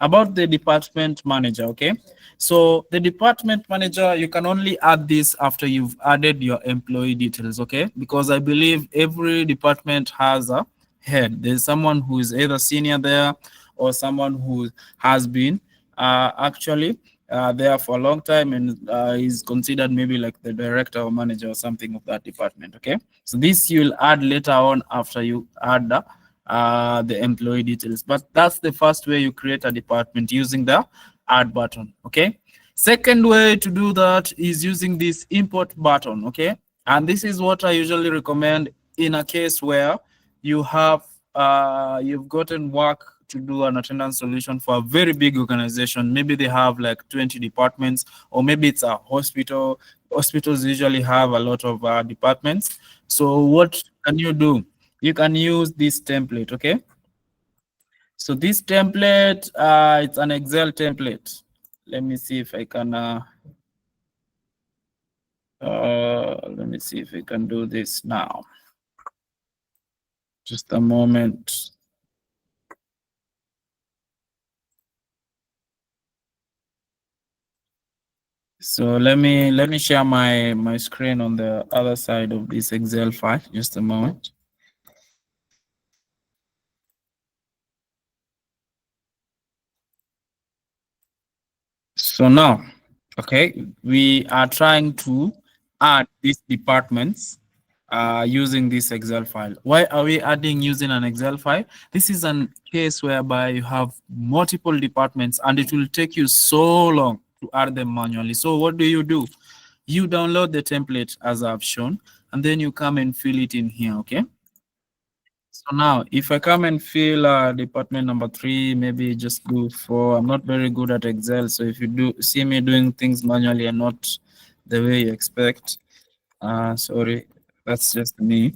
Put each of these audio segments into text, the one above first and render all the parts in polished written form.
about the department manager, okay? So the department manager, you can only add this after you've added your employee details, okay? Because I believe every department has a head. There's someone who is either senior there or someone who has been actually there for a long time and is considered maybe like the director or manager or something of that department, okay? So this you'll add later on after you add the employee details, but that's the first way you create a department, using the add button, okay? Second way to do that is using this import button, okay? And this is what I usually recommend in a case where you have you've gotten work to do an attendance solution for a very big organization. Maybe they have like 20 departments, or maybe it's a hospital. Hospitals usually have a lot of departments. So what can you do? You can use this template, okay? So this template, it's an Excel template. Let me see if I can let me see if I can do this now. Just a moment. So let me share my screen on the other side of this Excel file. Just a moment. So now, okay, we are trying to add these departments using this Excel file. Why are we adding using an Excel file? This is a case whereby you have multiple departments and it will take you so long to add them manually. So what do? You download the template as I've shown, and then you come and fill it in here, okay? So now, if I come and fill department number 3, maybe just do 4. I'm not very good at Excel, so if you do see me doing things manually and not the way you expect, sorry, that's just me.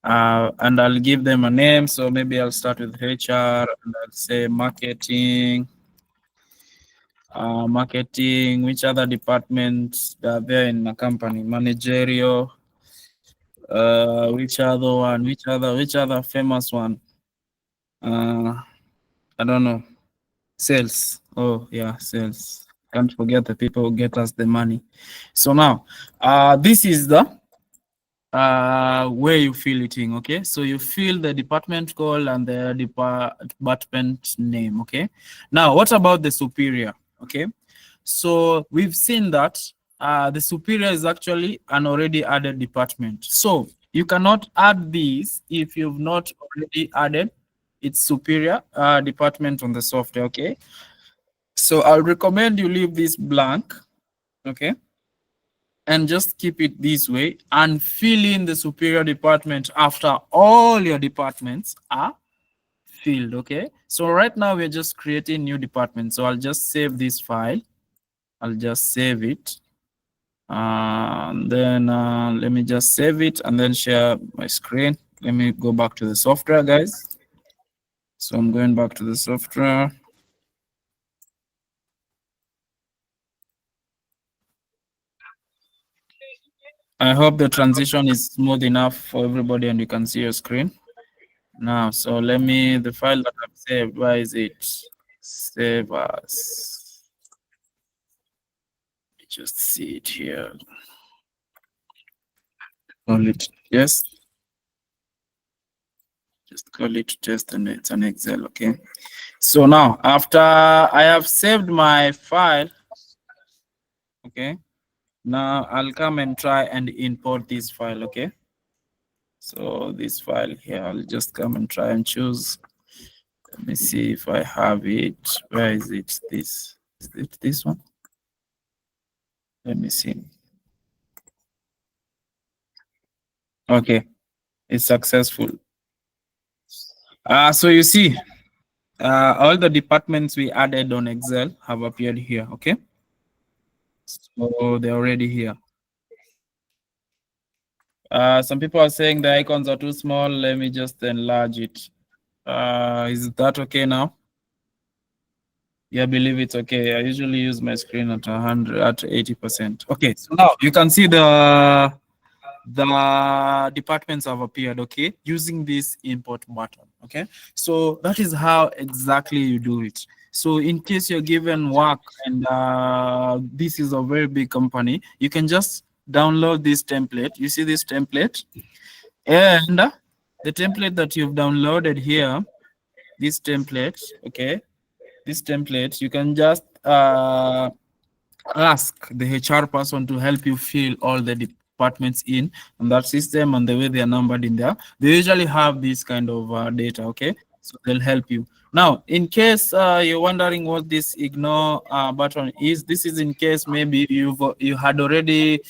And I'll give them a name. So maybe I'll start with HR and I'll say marketing. Marketing, which other departments are there in a company? Managerial. Which other one? Which other famous one? I don't know. Sales. Oh yeah, sales. Can't forget the people who get us the money. So now, this is the where you fill it in, okay? So you fill the department call and the department name, okay? Now, what about the superior, okay? So we've seen that the superior is actually an already added department. So you cannot add these if you've not already added its superior department on the software, okay? So I'll recommend you leave this blank, okay? And just keep it this way and fill in the superior department after all your departments are filled, okay? So right now we're just creating new departments. So I'll just save this file. I'll just save it. Then let me just save it and then share my screen. Let me go back to the software, guys. So I'm going back to the software. I hope the transition is smooth enough for everybody and you can see your screen. Now, so let me, the file that I've saved, where is it? Save as. Just see it here. Call it test. Just call it test and it's an Excel, okay? So now, after I have saved my file, okay? Now I'll come and try and import this file, okay? So this file here, I'll just come and try and choose. Let me see if I have it. Where is it? Is it this one? Let me see. Okay, it's successful. So you see, all the departments we added on Excel have appeared here, okay? So they're already here. Some people are saying the icons are too small. Let me just enlarge it. Is that okay now? Yeah, I believe it's okay. I usually use my screen at 100, at 80%. Okay, so now you can see the departments have appeared, okay, using this import button, okay? So that is how exactly you do it. So in case you're given work and this is a very big company, you can just download this template. You see this template, and the template that you've downloaded here, this template, okay, this template, you can just ask the HR person to help you fill all the departments in on that system and the way they are numbered in there. They usually have this kind of data, okay? So they'll help you. Now, in case you're wondering what this ignore button is, this is in case maybe you had already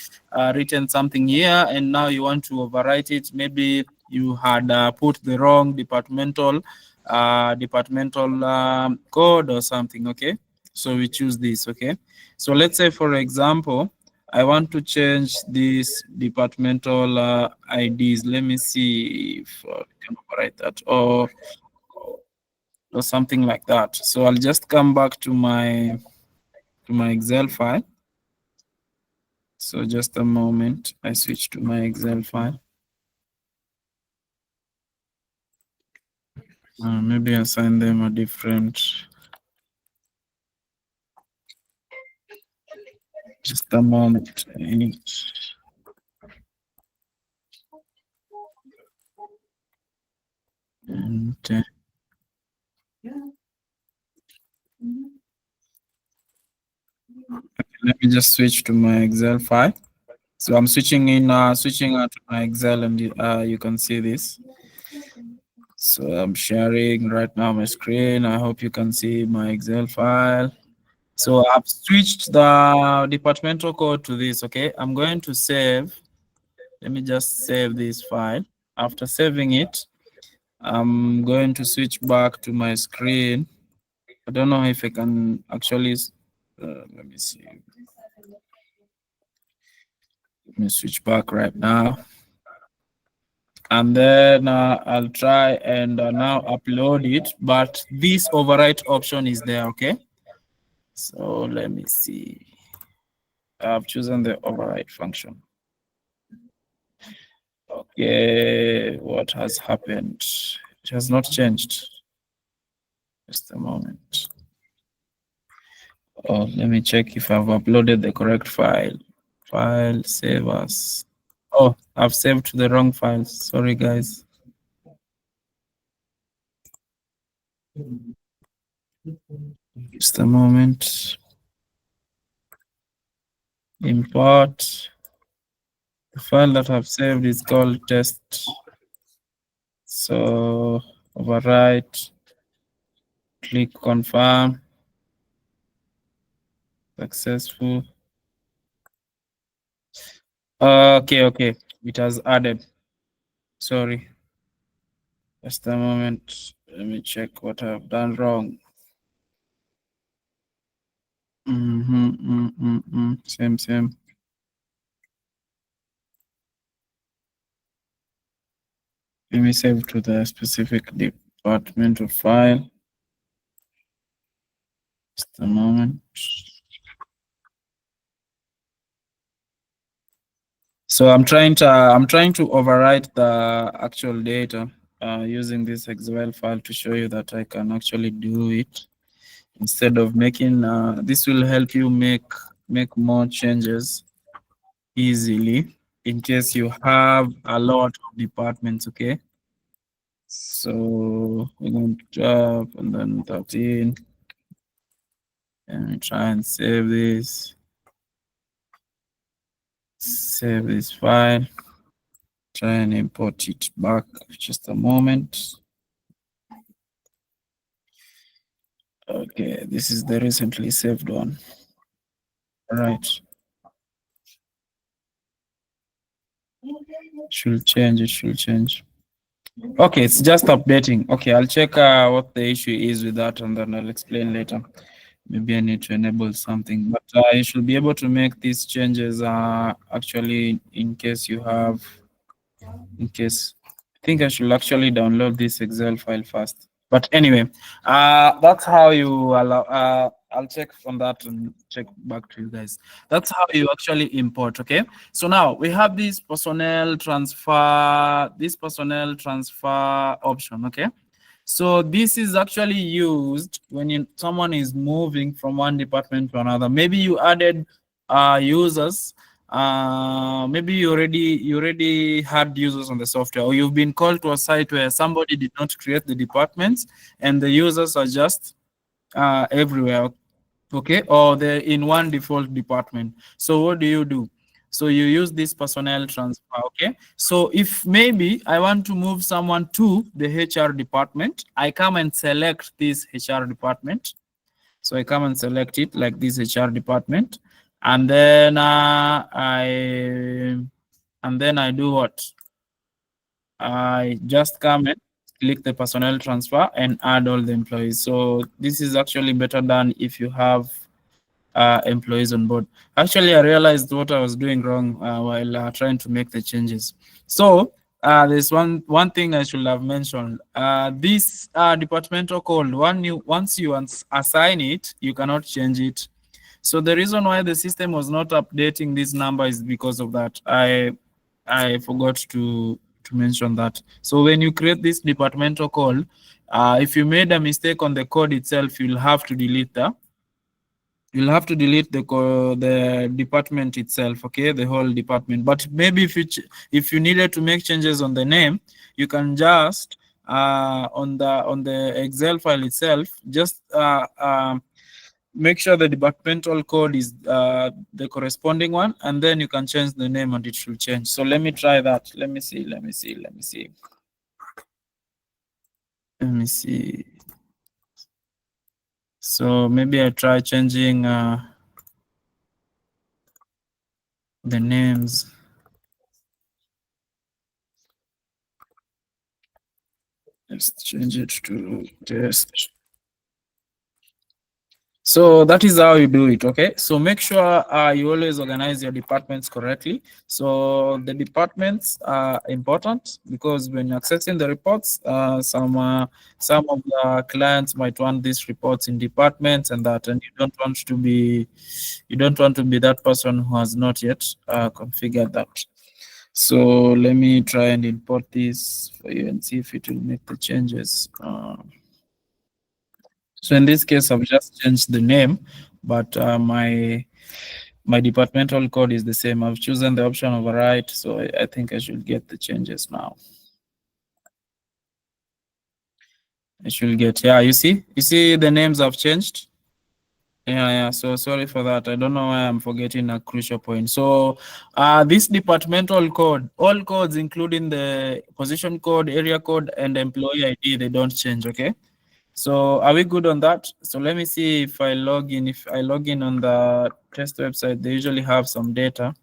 written something here and now you want to overwrite it. Maybe you had put the wrong departmental code or something, okay? So we choose this, okay? So let's say, for example, I want to change these departmental IDs. Let me see if I can override that or something like that. So I'll just come back to my Excel file. So just a moment, I switch to my Excel file. Maybe assign them a different. Just a moment. Okay. Let me just switch to my Excel file. So I'm switching to my Excel, and you can see this. So I'm sharing right now my screen. I hope you can see my Excel file. So I've switched the departmental code to this, okay? I'm going to save. Let me just save this file. After saving it, I'm going to switch back to my screen. I don't know if I can actually, let me see. Let me switch back right now. And then I'll try and now upload it, but this overwrite option is there, okay? So let me see. I've chosen the override function. Okay, what has happened? It has not changed. Just a moment. Oh, let me check if I've uploaded the correct file. File, save as. Oh, I've saved the wrong files. Sorry, guys. Just a moment. Import. The file that I've saved is called test. So overwrite, click confirm, successful. Okay, it has added. Sorry, just a moment. Let me check what I've done wrong. Same. Let me save to the specific departmental file. Just a moment. So I'm trying to overwrite the actual data using this Excel file to show you that I can actually do it instead of making. This will help you make more changes easily in case you have a lot of departments. Okay. So we're going to drop and then 13 and try and save this. Save this file. Try and import it back. Just a moment. Okay, this is the recently saved one. All right. It should change. Okay, it's just updating. Okay, I'll check what the issue is with that and then I'll explain later. Maybe I need to enable something, but you should be able to make these changes actually in case you have, I think I should actually download this Excel file first. But anyway, that's how you allow, I'll check on that and check back to you guys. That's how you actually import, okay? So now we have this personnel transfer option, okay? So this is actually used when someone is moving from one department to another. Maybe you added users. Maybe you already had users on the software, or you've been called to a site where somebody did not create the departments, and the users are just everywhere. Okay, or they're in one default department. So what do you do? So you use this personnel transfer. Okay, so if maybe I want to move someone to the HR department, I come and select this HR department. So I come and select it like this HR department, and then I do what? I just come and click the personnel transfer and add all the employees. So this is actually better than if you have employees on board. Actually, I realized what I was doing wrong while trying to make the changes. So there's one thing I should have mentioned. This departmental code, once you assign it, you cannot change it. So the reason why the system was not updating this number is because of that. I forgot to mention that. So when you create this departmental call, if you made a mistake on the code itself, you'll have to delete the department itself, okay, the whole department. But maybe if you needed to make changes on the name, you can just on the Excel file itself, just make sure the departmental code is the corresponding one, and then you can change the name and it should change. So let me try that. Let me see. So maybe I try changing the names. Let's change it to test. So that is how you do it, okay? So make sure you always organize your departments correctly. So the departments are important because when you're accessing the reports, some of the clients might want these reports in departments and that, and you don't want to be that person who has not yet configured that. So let me try and import this for you and see if it will make the changes. So in this case, I've just changed the name, but my departmental code is the same. I've chosen the option override, so I think I should get the changes now. I should get, yeah, you see the names have changed. Yeah. So sorry for that. I don't know why I'm forgetting a crucial point. So this departmental code, all codes, including the position code, area code, and employee ID, they don't change, okay? So are we good on that? So let me see if I log in. If I log in on the test website, they usually have some data.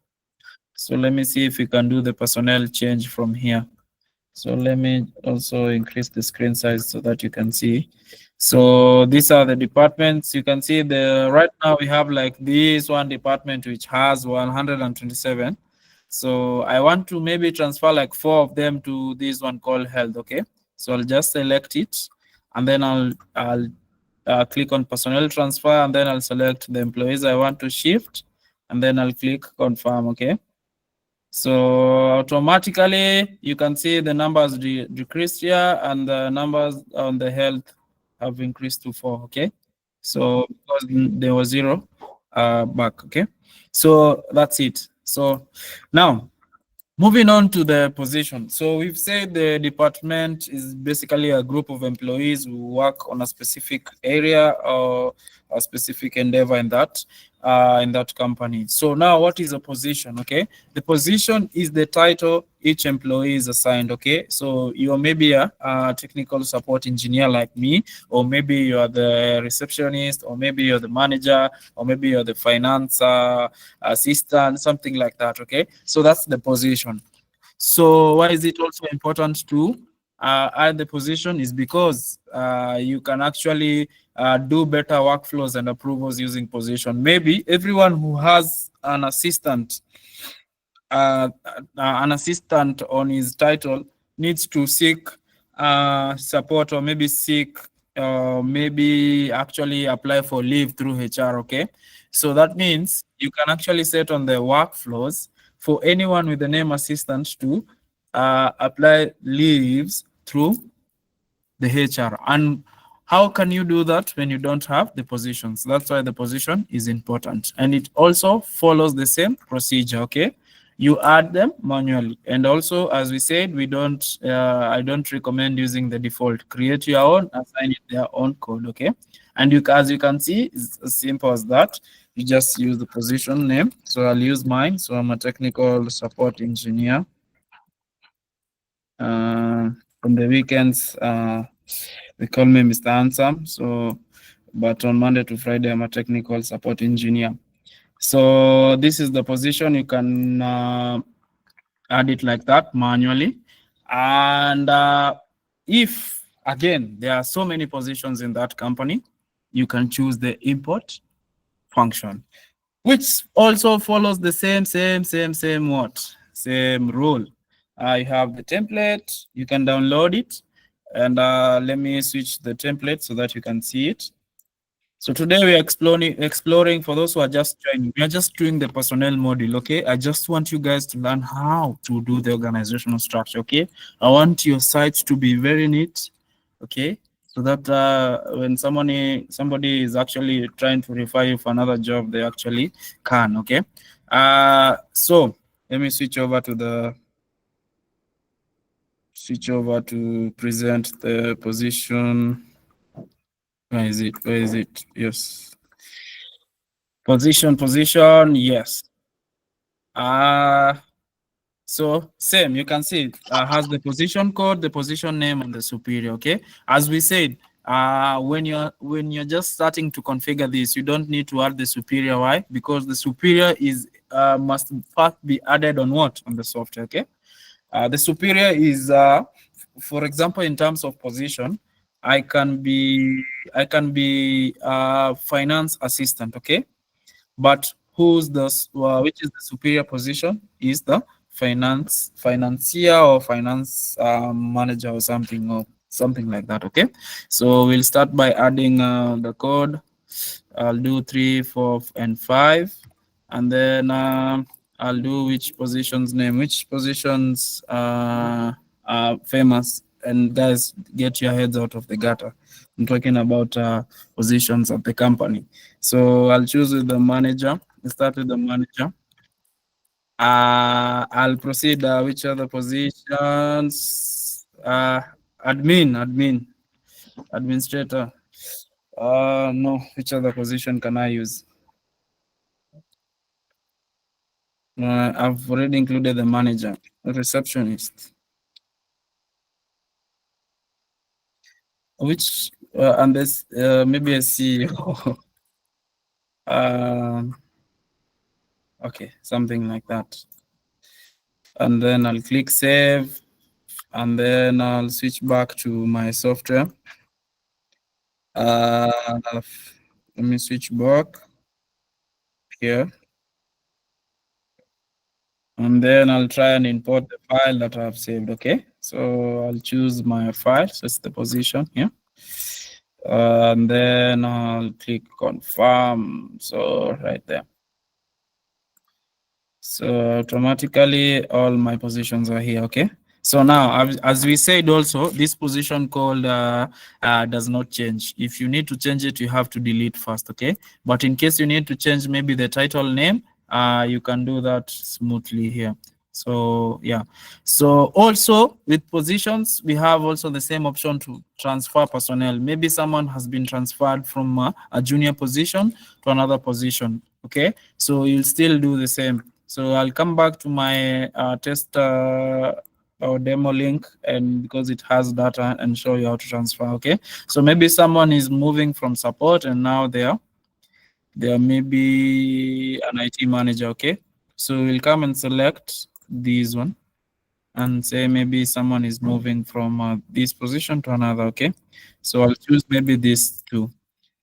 So let me see if we can do the personnel change from here. So let me also increase the screen size so that you can see. So these are the departments. You can see right now we have like this one department which has 127. So I want to maybe transfer like 4 of them to this one called health. Okay. So I'll just select it, and then I'll click on personnel transfer, and then I'll select the employees I want to shift, and then I'll click confirm. Okay. So automatically you can see the numbers decreased here, and the numbers on the health have increased to 4. Okay. So because there was 0 back. Okay. So that's it. So now moving on to the position. So we've said the department is basically a group of employees who work on a specific area or a specific endeavor in that company. So now what is a position? Okay, the position is the title each employee is assigned. Okay, so you're maybe a technical support engineer like me, or maybe you are the receptionist, or maybe you're the manager, or maybe you're the finance assistant, something like that. Okay, so that's the position. So why is it also important to add the position is because you can actually do better workflows and approvals using position. Maybe everyone who has an assistant on his title needs to seek support, or maybe actually apply for leave through HR. Okay, so that means you can actually set on the workflows for anyone with the name assistant to apply leaves through the HR. And how can you do that when you don't have the positions? That's why the position is important. And it also follows the same procedure, okay? You add them manually. And also, as we said, I don't recommend using the default. Create your own, assign it their own code, okay? And as you can see, it's as simple as that. You just use the position name. So I'll use mine. So I'm a technical support engineer. On the weekends, they call me Mr. Handsome. So, but on Monday to Friday, I'm a technical support engineer. So this is the position. You can add it like that manually. And if, again, there are so many positions in that company, you can choose the import function, which also follows the same rule. I have the template, you can download it, and let me switch the template so that you can see it. So today we are exploring for those who are just joining. We are just doing the personnel module, okay? I just want you guys to learn how to do the organizational structure, okay? I want your sites to be very neat, okay? So that when somebody is actually trying to refer you for another job, they actually can, okay? So let me switch over to present the position. Where is it? Yes. Position, yes. So same, you can see it has the position code, the position name, and the superior. Okay, as we said, when you're just starting to configure this, you don't need to add the superior. Why? Because the superior is must first be added on what? On the software. Okay, the superior is for example, in terms of position, I can be finance assistant. Okay, but which is the superior position is the financier or finance manager or something like that. Okay, so we'll start by adding the code. I'll do 3, 4, and 5, and then I'll do which positions are famous. And guys, get your heads out of the gutter. I'm talking about positions at the company. So I'll choose with the manager. Start with the manager. I'll proceed. Which other positions? Administrator. No. Which other position can I use? I've already included the manager, the receptionist. Which and this maybe a CEO. Okay, something like that. And then I'll click save, and then I'll switch back to my software. Let me switch back here, and then I'll try and import the file that I've saved. Okay, so I'll choose my file. So it's the position here. And then I'll click confirm. So right there. So automatically all my positions are here. Okay. So now, as we said also, this position called does not change. If you need to change it, you have to delete first. Okay. But in case you need to change maybe the title name, you can do that smoothly here. So yeah. So also with positions, we have also the same option to transfer personnel. Maybe someone has been transferred from a junior position to another position. Okay. So you'll still do the same. So I'll come back to my test or demo link, and because it has data, and show you how to transfer. Okay. So maybe someone is moving from support and now they are maybe an IT manager. Okay. So we'll come and select this one and say maybe someone is moving from this position to another. Okay. So I'll choose maybe this too.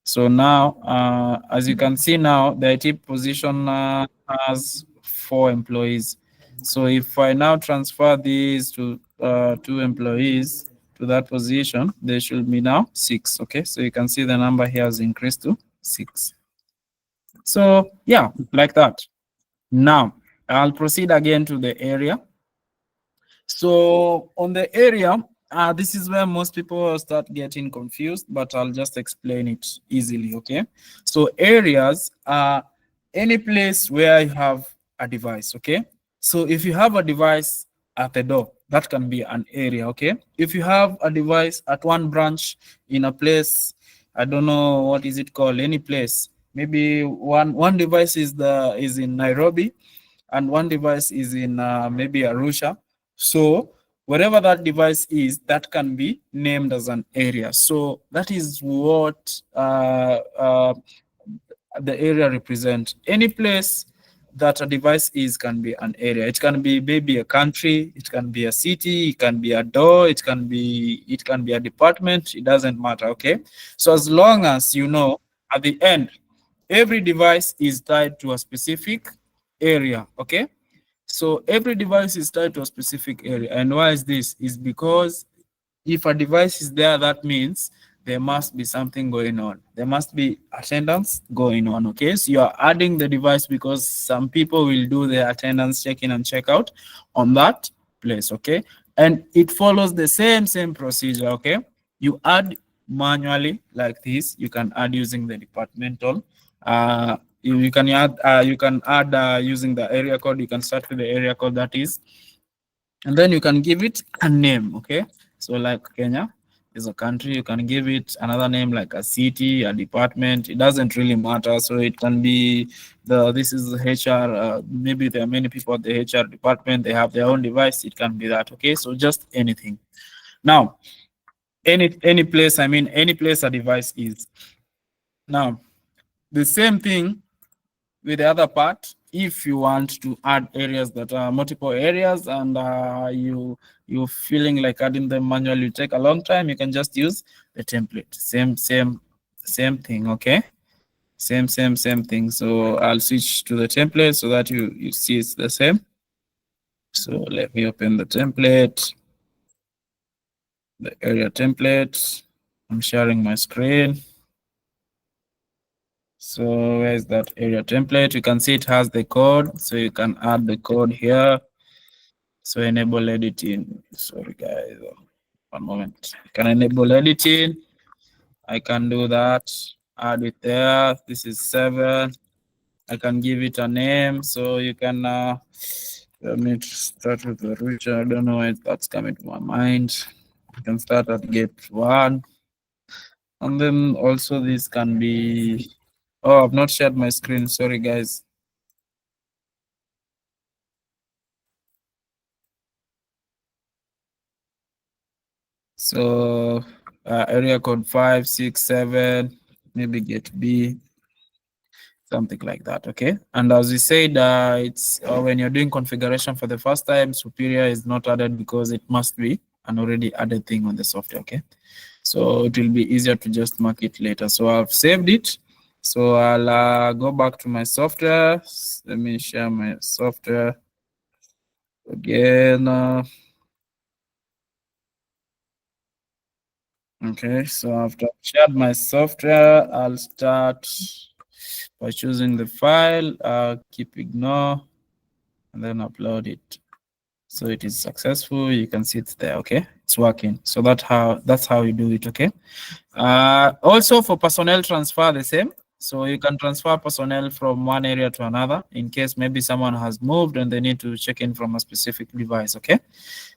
So now, as you can see now, the IT position has 4 employees. So if I now transfer these to 2 employees to that position, there should be now 6. Okay, so you can see the number here has increased to 6. So yeah, like that. Now I'll proceed again to the area. So on the area, This is where most people start getting confused, but I'll just explain it easily, okay? So areas are any place where you have a device, okay? So if you have a device at the door, that can be an area, okay? If you have a device at one branch in a place, I don't know what is it called, any place. Maybe one device is in Nairobi, and one device is in maybe Arusha. So wherever that device is, that can be named as an area. So that is what the area represents. Any place that a device is can be an area. It can be maybe a country, it can be a city, it can be a door, it can be a department. It doesn't matter. Okay. So as long as you know at the end, every device is tied to a specific area. Okay. So every device is tied to a specific area. And why is this? Is because if a device is there, that means there must be something going on. There must be attendance going on. Okay, so you are adding the device because some people will do their attendance check in and check out on that place. Okay, and it follows the same procedure. Okay, you add manually like this. You can add using the departmental. You can add using the area code. You can start with the area code that is, and then you can give it a name. Okay, so like Kenya is a country, you can give it another name like a city, a department. It doesn't really matter. So it can be this is the HR. Maybe there are many people at the HR department, they have their own device. It can be that. Okay, so just anything. Now any place, I mean any place a device is. Now the same thing with the other part. If you want to add areas that are multiple areas, and you're feeling like adding them manually you take a long time, you can just use the template. Same thing. Okay, same thing. So I'll switch to the template so that you see it's the same. So let me open the template, the area template. I'm sharing my screen. So where's that area template? You can see it has the code, so you can add the code here. So enable editing. Sorry guys, one moment. You can enable editing. I can do that. Add it there. This is 7. I can give it a name. So you can let me start with the root. I don't know why that's coming to my mind. You can start at gate 1. And then also this can be, oh, I've not shared my screen. Sorry guys. So area code 5, 6, 7, maybe get B, something like that. Okay. And as we said, it's when you're doing configuration for the first time, Superior is not added because it must be an already added thing on the software. Okay. So it will be easier to just mark it later. So I've saved it. So I'll go back to my software. Let me share my software again. Okay, so after I've shared my software, I'll start by choosing the file, keep ignore, and then upload it. So it is successful. You can see it's there. Okay, it's working. So that's how you do it. Okay. Also for personnel transfer, the same. So you can transfer personnel from one area to another in case maybe someone has moved and they need to check in from a specific device. Okay.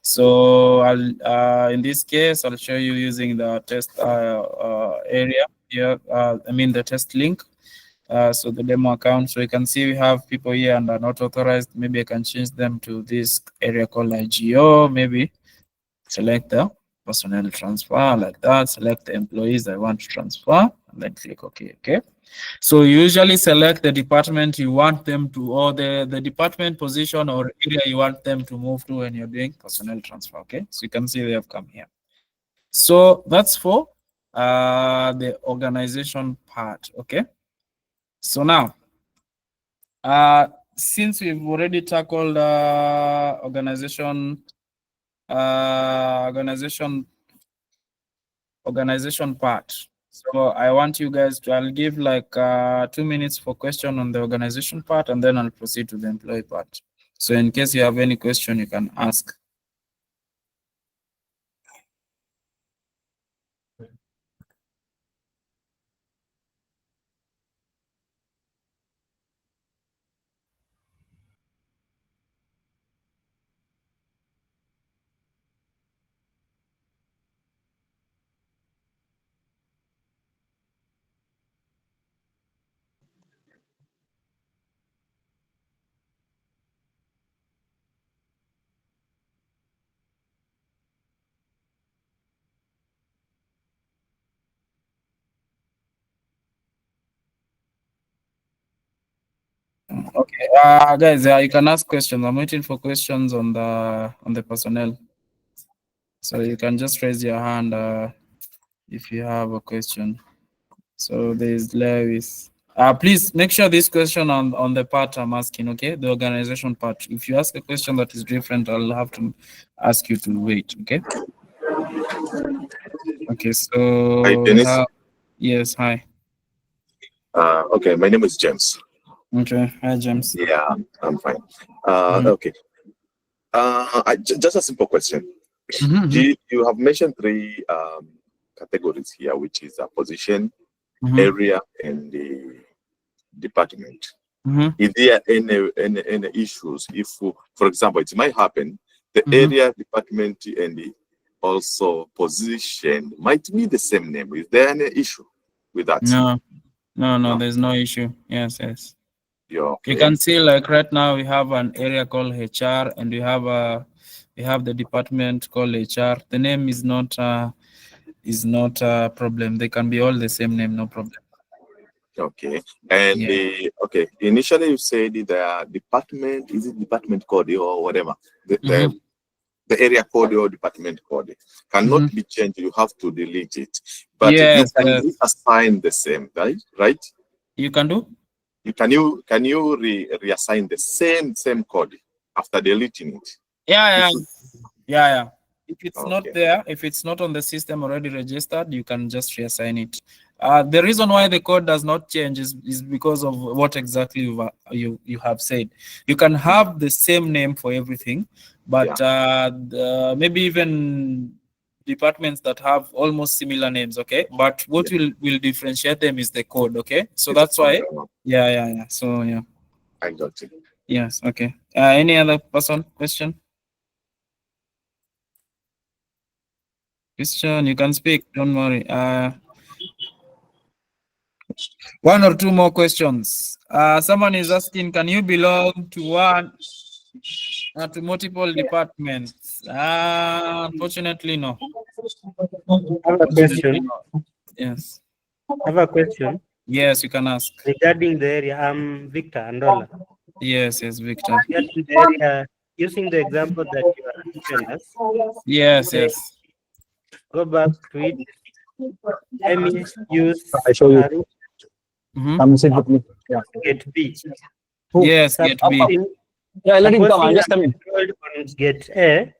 So I'll in this case I'll show you using the test area here. I mean the test link. So the demo account. So you can see we have people here and are not authorized. Maybe I can change them to this area called IGO. Maybe select the personnel transfer like that. Select the employees I want to transfer and then click OK. Okay. So you usually select the department you want them to, or the department position or area you want them to move to when you're doing personnel transfer. Okay. So you can see they have come here. So that's for the organization part. Okay. So now, since we've already tackled organization part, so I want you guys to, I'll give like 2 minutes for question on the organization part, and then I'll proceed to the employee part. So in case you have any question, you can ask. Okay, guys, you can ask questions. I'm waiting for questions on the personnel. So you can just raise your hand if you have a question. So there's Lewis. Please make sure this question on the part I'm asking, okay? The organization part. If you ask a question that is different, I'll have to ask you to wait, okay? Okay, so Hi, we Dennis. have, yes, hi. Okay, my name is James. Okay, hi, James. Yeah, I'm fine. Mhm. Okay. Just a simple question. Mhm, You have mentioned three categories here, which is a position, mhm, area, and the department. mhm, Is there any issues if, for example, it might happen, the mhm. area, department, and the also position might be the same name. Is there any issue with that? No, no, No, there's no issue. Yes, yes. you're You okay. can see like right now we have an area called HR and we have the department called HR. The name is not a problem. They can be all the same name, no problem. Okay. And Yeah. the okay, initially you said the department, is it department code or whatever? The, Mm-hmm. the, the area code or department code cannot Mm-hmm. be changed. You have to delete it. But you Yes, can yes. reassign the same, right? Right? You can do? Can you reassign the same code after deleting it? Yeah, If yeah. you Yeah, yeah. If it's not okay, there, if it's not on the system already registered, you can just reassign it. The reason why the code does not change is because of what exactly you have said. You can have the same name for everything, yeah, but maybe even departments that have almost similar names, okay? But what yeah, will differentiate them is the code, okay? So it's a that's code. why, yeah, yeah, yeah. So yeah, I got it. yes, okay. Any other person question? Christian, you can speak. Don't worry. One or two more questions. Someone is asking, can you belong to one to multiple departments? Unfortunately, no. I have a Unfortunately, question. no. Yes. I have a question Yes, you can ask. regarding the area. I'm Victor Andola. Yes, yes, Victor. Regarding the area, using the example that you are given us, Yes, say, yes. go back to it. Let me I use show you. Mm-hmm. Come sit with me. Yeah. get B. Who? Yes, get B. Yeah, let him come. Supposing I'm just I'm coming. enrolled on get A,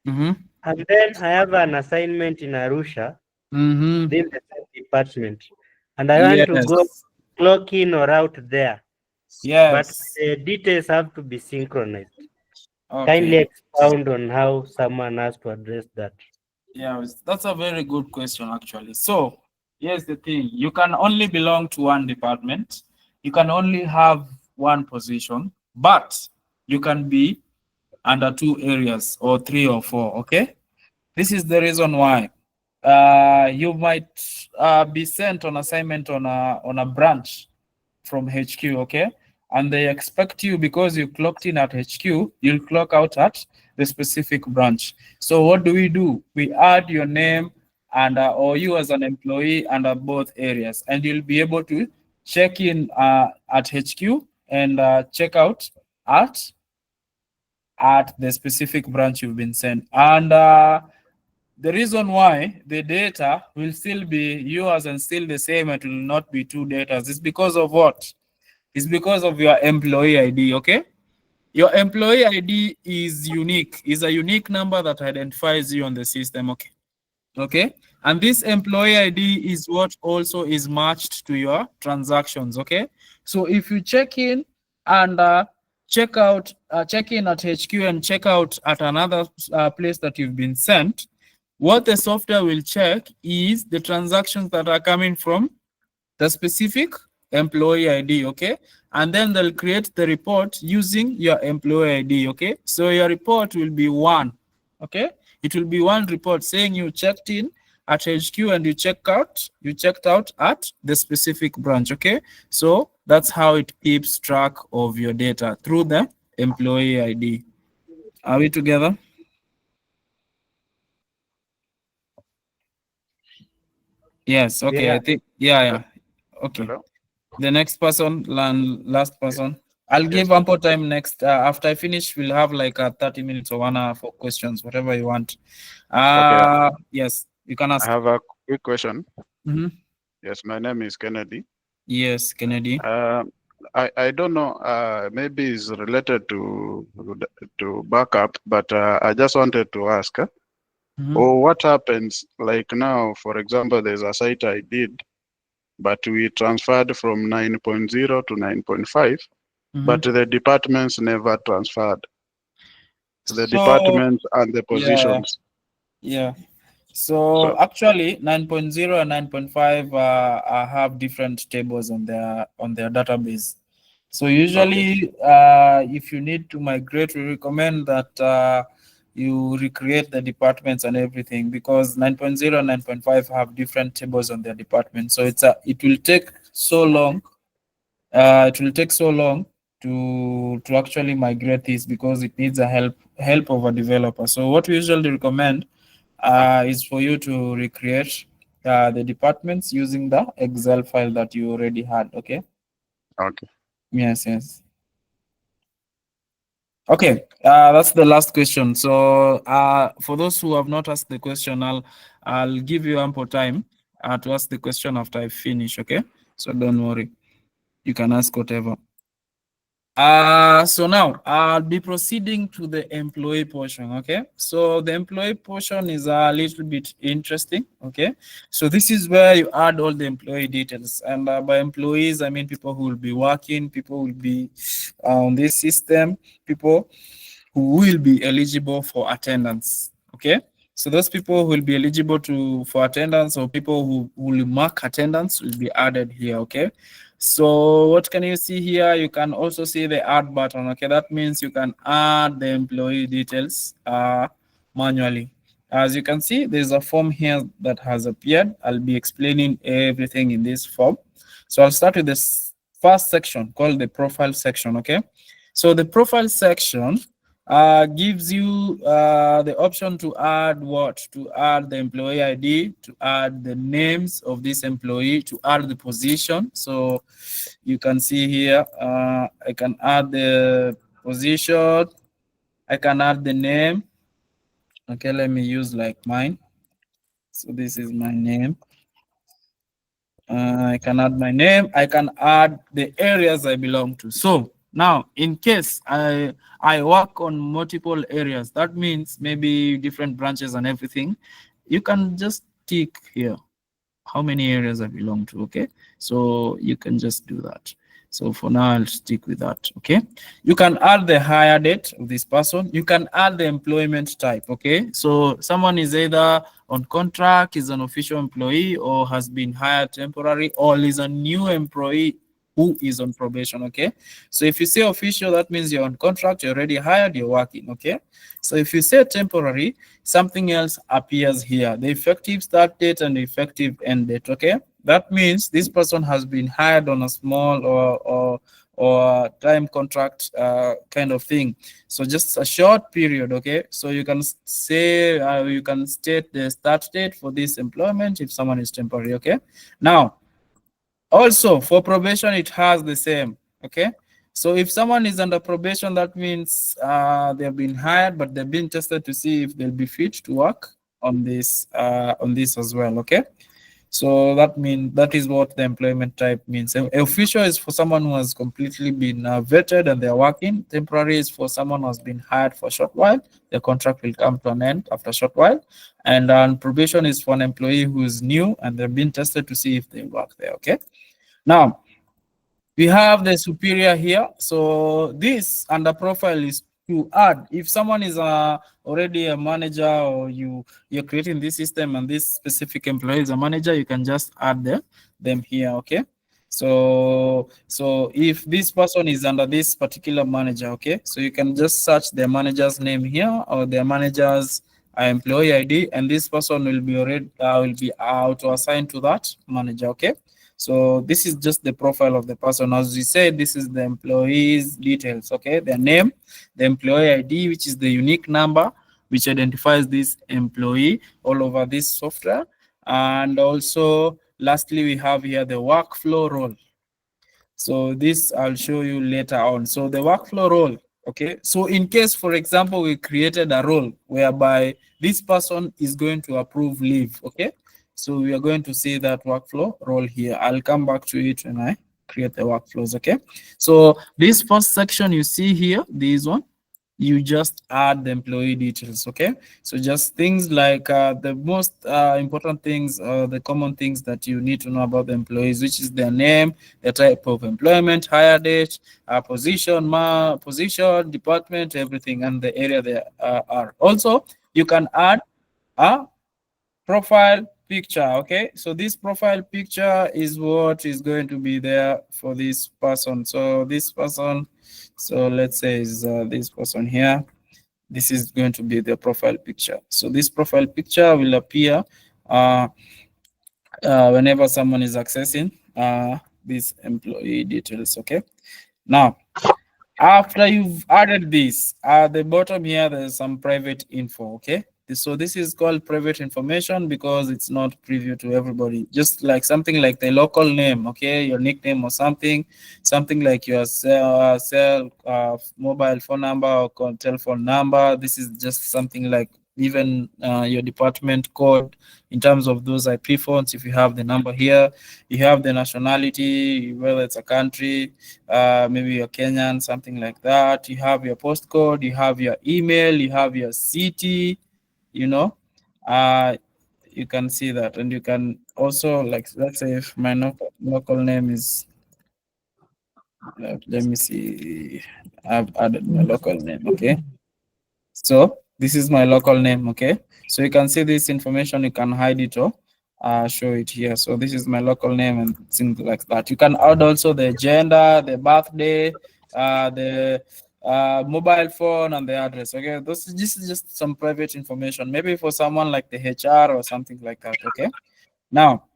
Mm-hmm. and then I have an assignment in Arusha Mm-hmm. within the same department, and I want to go Yes. clock in or out there, but Yes. the details have to be synchronized. Kindly Okay. expound on how someone has to address that. Yeah, that's a very good question, actually. So, here's the thing, you can only belong to one department, you can only have one position, but you can be under two areas or three or four. Okay, this is the reason why you might be sent on assignment on a branch from HQ, okay? And they expect you, because you clocked in at HQ, you'll clock out at the specific branch. So what do? We add your name and or you as an employee under both areas, and you'll be able to check in at HQ and check out at the specific branch you've been sent. And the reason why the data will still be yours and still the same, it will not be two data, is because of what? It's because of your employee ID, okay? Your employee ID is unique, is a unique number that identifies you on the system, okay? Okay, and this employee ID is what also is matched to your transactions, okay? So if you check in and check out, check in at HQ and check out at another place that you've been sent, what the software will check is the transactions that are coming from the specific employee ID, okay? And then they'll create the report using your employee ID, okay? So your report will be one, okay? It will be one report saying you checked in at HQ and you checked out at the specific branch, okay? So that's how it keeps track of your data, through the employee ID. Are we together? Yes, okay, Yeah. I think, yeah, yeah. Okay. Hello. The next person, last person. I'll give ample time next. After I finish, we'll have like 30 minutes or 1 hour for questions, whatever you want. Yes, you can I ask. have a quick question. Mhm. Yes, my name is Kennedy. Yes, Kennedy. I don't know. Maybe it's related to backup, but I just wanted to ask. Mhm. Oh, what happens like now? For example, there's a site I did, but we transferred from 9.0 to 9.5, Mhm. but the departments never transferred. The So departments and the yeah, positions. yeah. So So actually 9.0 and 9.5 have different tables on their database. So usually if you need to migrate, we recommend that you recreate the departments and everything, because 9.0 and 9.5 have different tables on their department. So it will take so long. It will take so long to actually migrate this, because it needs a help of a developer. So what we usually recommend is for you to recreate the departments using the Excel file that you already had. Okay. okay. Yes. Yes. Okay. That's the last question. So for those who have not asked the question, I'll give you ample time to ask the question after I finish. Okay. So don't worry. You can ask whatever. So now I'll be proceeding to the employee portion. Okay, so the employee portion is a little bit interesting. Okay, so this is where you add all the employee details, and by employees I mean people who will be working, people who will be on this system, people who will be eligible for attendance. Okay, so those people who will be eligible for attendance, or people who will mark attendance, will be added here. Okay, so what can you see here? You can also see the add button. Okay, that means you can add the employee details manually. As you can see, there's a form here that has appeared. I'll be explaining everything in this form. So I'll start with this first section called the profile section. Okay, so the profile section gives you the option to add what? To add the employee ID, to add the names of this employee, to add the position. So you can see here, I can add the position, I can add the name. Okay, let me use like mine. So this is my name. I can add my name. I can add the areas I belong to. So now, in case I work on multiple areas, that means maybe different branches and everything, you can just tick here how many areas I belong to. Okay, so you can just do that. So for now, I'll stick with that. Okay, you can add the hire date of this person. You can add the employment type. Okay, so someone is either on contract, is an official employee, or has been hired temporary, or is a new employee who is on probation. Okay, so if you say official, that means you're on contract, you're already hired, you're working. Okay, so if you say temporary, something else appears here, the effective start date and the effective end date. Okay, that means this person has been hired on a small or time contract kind of thing, so just a short period. Okay, so you can say you can state the start date for this employment if someone is temporary. Okay, now also for probation it has the same. Okay, so if someone is under probation, that means they've been hired, but they've been tested to see if they'll be fit to work on this as well. Okay, so that is what the employment type means. Official is for someone who has completely been vetted and they're working. Temporary is for someone who has been hired for a short while. The contract will come to an end after a short while. And probation is for an employee who is new and they've been tested to see if they work there. Okay, now we have the superior here. So this under profile is to add if someone is already a manager, or you're creating this system and this specific employee is a manager, you can just add them here. Okay, so if this person is under this particular manager, okay, so you can just search their manager's name here, or their manager's employee ID, and this person will be auto assigned to that manager. Okay, so this is just the profile of the person. As we said, this is the employee's details. Okay, their name, the employee ID, which is the unique number which identifies this employee all over this software. And also lastly, we have here the workflow role. So this I'll show you later on. So the workflow role, okay. So in case, for example, we created a role whereby this person is going to approve leave, okay. So we are going to see that workflow role here. I'll come back to it when I create the workflows, okay. So this first section you see here, this one, you just add the employee details, okay. So just things like the most important things, the common things that you need to know about the employees, which is their name, the type of employment, hire date, position, position, department, everything, and the area they are. Also, you can add a profile picture, okay. So this profile picture is what is going to be there for this person. So this person, so let's say is this person here. This is going to be the profile picture. So this profile picture will appear whenever someone is accessing these employee details, okay. Now, after you've added this, at the bottom here, there's some private info, okay? So this is called private information because it's not preview to everybody. Just like something like the local name, okay? Your nickname or something like your mobile phone number or telephone number. This is just something like even your department code in terms of those IP phones. If you have the number here, you have the nationality, whether it's a country, maybe you're Kenyan, something like that. You have your postcode, you have your email, you have your city, you know. You can see that, and you can also, like, let's say if my local name is, let me see, I've added my local name, okay. So this is my local name, okay. So you can see this information, you can hide it or show it here. So this is my local name and things like that. You can add also the gender, the birthday, the mobile phone, and the address, okay. This is just some private information, maybe for someone like the HR or something like that, okay. Now,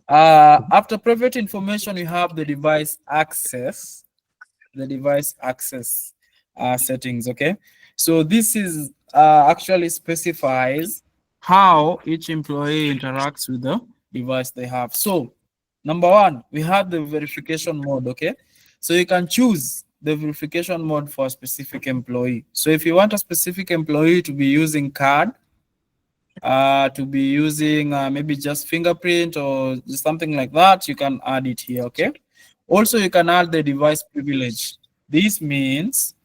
after private information, you have the device access, settings, okay. So this is actually specifies how each employee interacts with the device they have. So number one, we have the verification mode, okay. So you can choose the verification mode for a specific employee. So if you want a specific employee to be using card, to be using maybe just fingerprint or something like that, you can add it here, okay. Also, you can add the device privilege. This means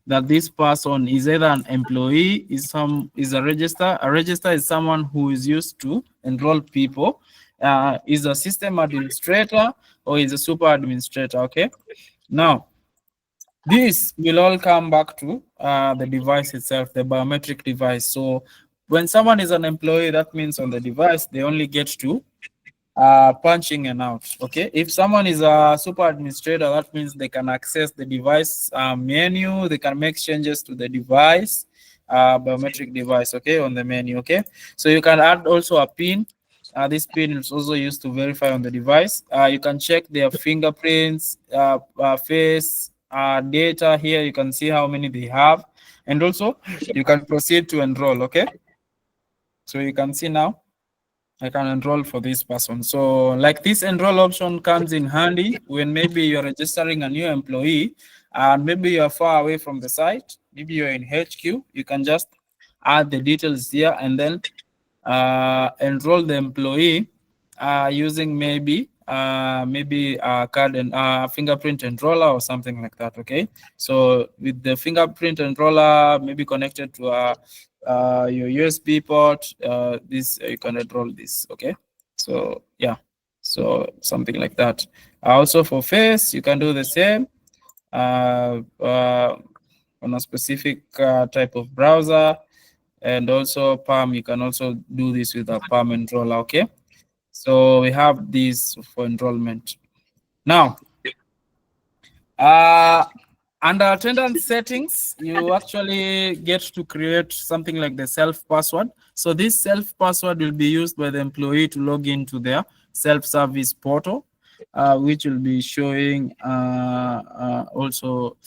that this person is either an employee, is a register. A register is someone who is used to enroll people, is a system administrator, or is a super administrator, okay. Now, this will all come back to the device itself, the biometric device. So when someone is an employee, that means on the device, they only get to punching and out, okay. If someone is a super administrator, that means they can access the device menu, they can make changes to the device, biometric device, okay, on the menu, okay. So you can add also a pin. This pin is also used to verify on the device. You can check their fingerprints, face, data. Here you can see how many they have, and also you can proceed to enroll, okay. So you can see now I can enroll for this person. So like this enroll option comes in handy when maybe you're registering a new employee and maybe you're far away from the site, maybe you're in HQ, you can just add the details here and then enroll the employee using maybe a card and fingerprint enroller or something like that, okay. So with the fingerprint enroller maybe connected to your USB port, this you can enroll this, okay. So yeah, so something like that. Also for face, you can do the same on a specific type of browser, and also Palm, you can also do this with a Palm enroller, okay. So we have this for enrollment. Now, under attendance settings, you actually get to create something like the self password. So this self password will be used by the employee to log into their self-service portal, which will be showing also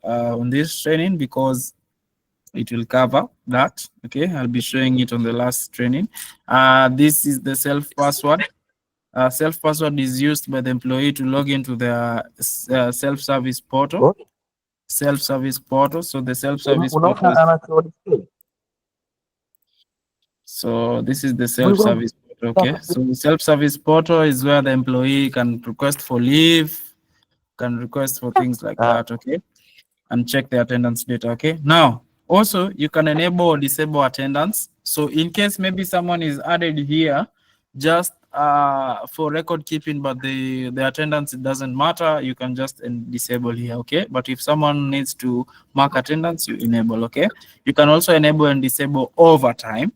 on this training, because it will cover that, okay. I'll be showing it on the last training. This is the self password. self password is used by the employee to log into their self-service portal. What? Self-service portal. So the self-service Unaona portal. anacho display? So this is the self-service portal. Okay. So the self-service portal is where the employee can request for leave, can request for things like that. Okay. And check the attendance data. Okay. Now, also you can enable or disable attendance. So in case maybe someone is added here just for record keeping, but the attendance, it doesn't matter, you can just disable here. Okay. But if someone needs to mark attendance, you enable. Okay. You can also enable and disable overtime.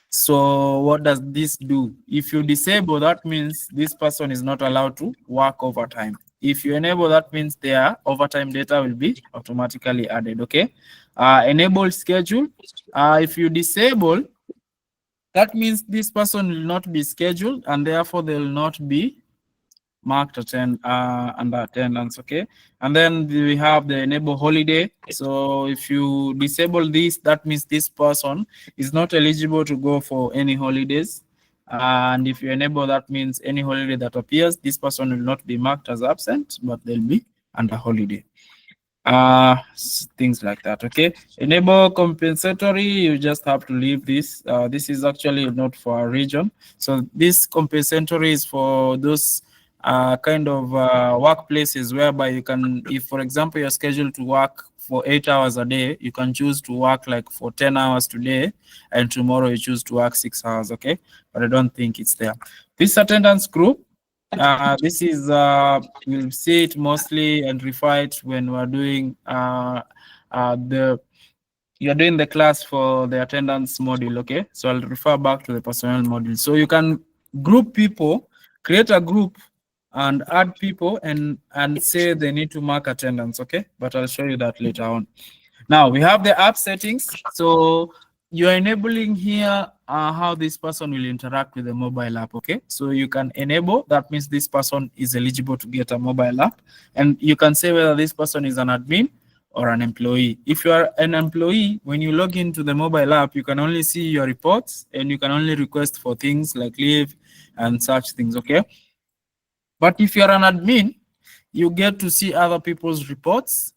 So what does this do? If you disable, that means this person is not allowed to work overtime. If you enable, that means their overtime data will be automatically added. Okay. Enable schedule. If you disable, that means this person will not be scheduled and therefore they will not be marked under attendance. Okay. And then we have the enable holiday. So if you disable this, that means this person is not eligible to go for any holidays. And if you enable, that means any holiday that appears, this person will not be marked as absent, but they'll be under holiday. Things like that. Okay. Enable compensatory, you just have to leave this. This is actually not for our region. So this compensatory is for those kind of workplaces whereby you can, if for example you're scheduled to work for 8 hours a day, you can choose to work like for 10 hours today and tomorrow you choose to work 6 hours. Okay. But I don't think it's there. This attendance group, this is we'll see it mostly and refer it when we're doing you're doing the class for the attendance module. Okay, so I'll refer back to the personnel module. So you can group people, create a group and add people and say they need to mark attendance. Okay, but I'll show you that later on. Now we have the app settings. So you're enabling here how this person will interact with the mobile app. Okay, so you can enable, that means this person is eligible to get a mobile app, and you can say whether this person is an admin or an employee. If you are an employee, when you log into the mobile app, you can only see your reports and you can only request for things like leave and such things. Okay, but if you're an admin, you get to see other people's reports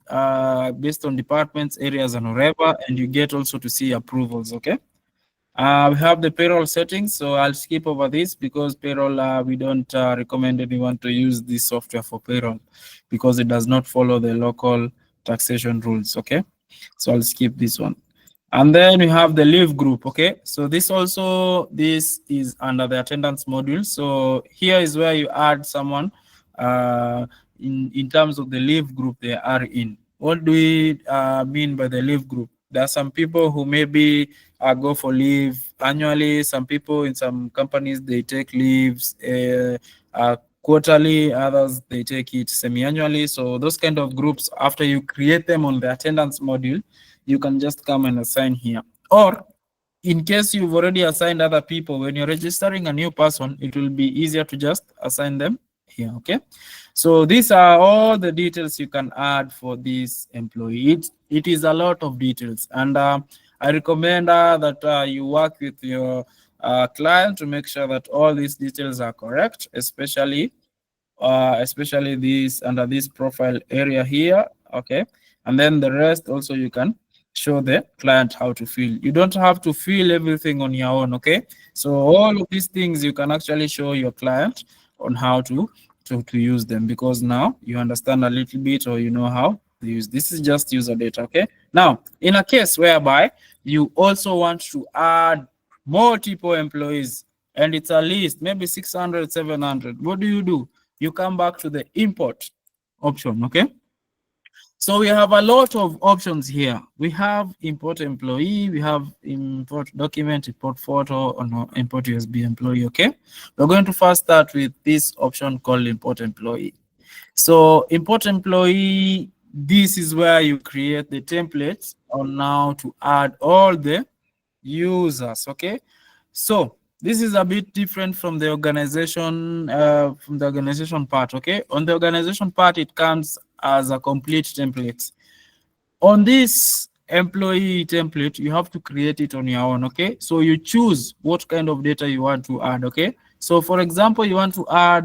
based on departments, areas, and whatever, and you get also to see approvals. Okay. We have the payroll settings, so I'll skip over this because payroll, we don't recommend anyone to use this software for payroll because it does not follow the local taxation rules. Okay, so I'll skip this one. And then we have the leave group. Okay, so this is under the attendance module. So here is where you add someone in terms of the leave group they are in. What do we mean by the leave group? There are some people who maybe go for leave annually. Some people in some companies, they take leaves quarterly, others they take it semi-annually. So those kind of groups, after you create them on the attendance module, you can just come and assign here. Or in case you've already assigned other people, when you're registering a new person, it will be easier to just assign them here. Okay, so these are all the details you can add for this employee. It is a lot of details, and I recommend that you work with your client to make sure that all these details are correct, especially this under this profile area here. Okay, and then the rest also you can show the client how to fill. You don't have to fill everything on your own. Okay, so all of these things you can actually show your client on how to use them, because now you understand a little bit, or you know how to use. This is just user data. Okay, now in a case whereby you also want to add multiple employees and it's a list, maybe 600, 700, what do? You come back to the import option. Okay, so we have a lot of options here. We have import employee, we have import document, import photo, or import USB employee. Okay, we're going to first start with this option called import employee. So import employee, this is where you create the templates on now to add all the users. Okay, so this is a bit different from the organization part. Okay, on the organization part, it comes as a complete template. On this employee template, you have to create it on your own. Okay, so you choose what kind of data you want to add. Okay, So for example, you want to add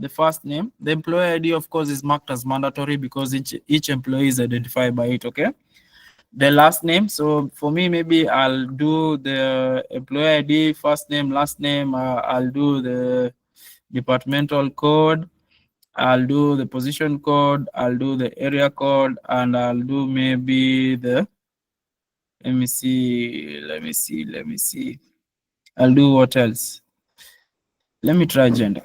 the first name. The employee ID, of course, is marked as mandatory because each employee is identified by it, okay? The last name, so for me, maybe I'll do the employee ID, first name, last name. I'll do the departmental code. I'll do the position code. I'll do the area code, and I'll do maybe the, let me see. I'll do what else? Let me try gender.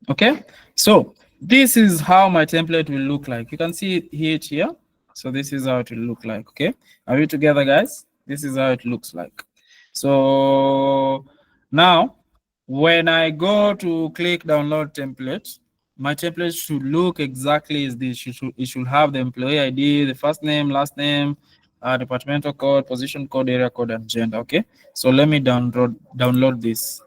Okay, so this is how my template will look like. You can see it here. So this is how it will look like. Okay, are we together, guys? This is how it looks like. So now when I go to click download template, my template should look exactly as this. It should have the employee ID, the first name, last name, departmental code, position code, area code, and gender. Okay, so let me download this.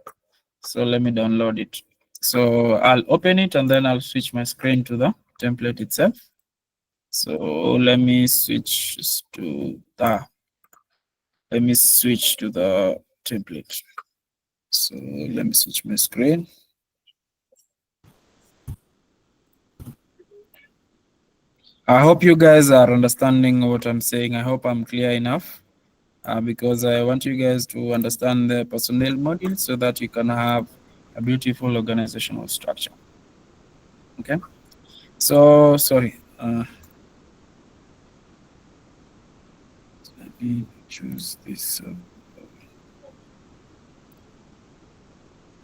So let me download it. So I'll open it and then I'll switch my screen to the template itself. So let me switch to the template. So let me switch my screen. I hope you guys are understanding what I'm saying. I hope I'm clear enough because I want you guys to understand the personnel module so that you can have a beautiful organizational structure. Okay. So sorry. Let me choose this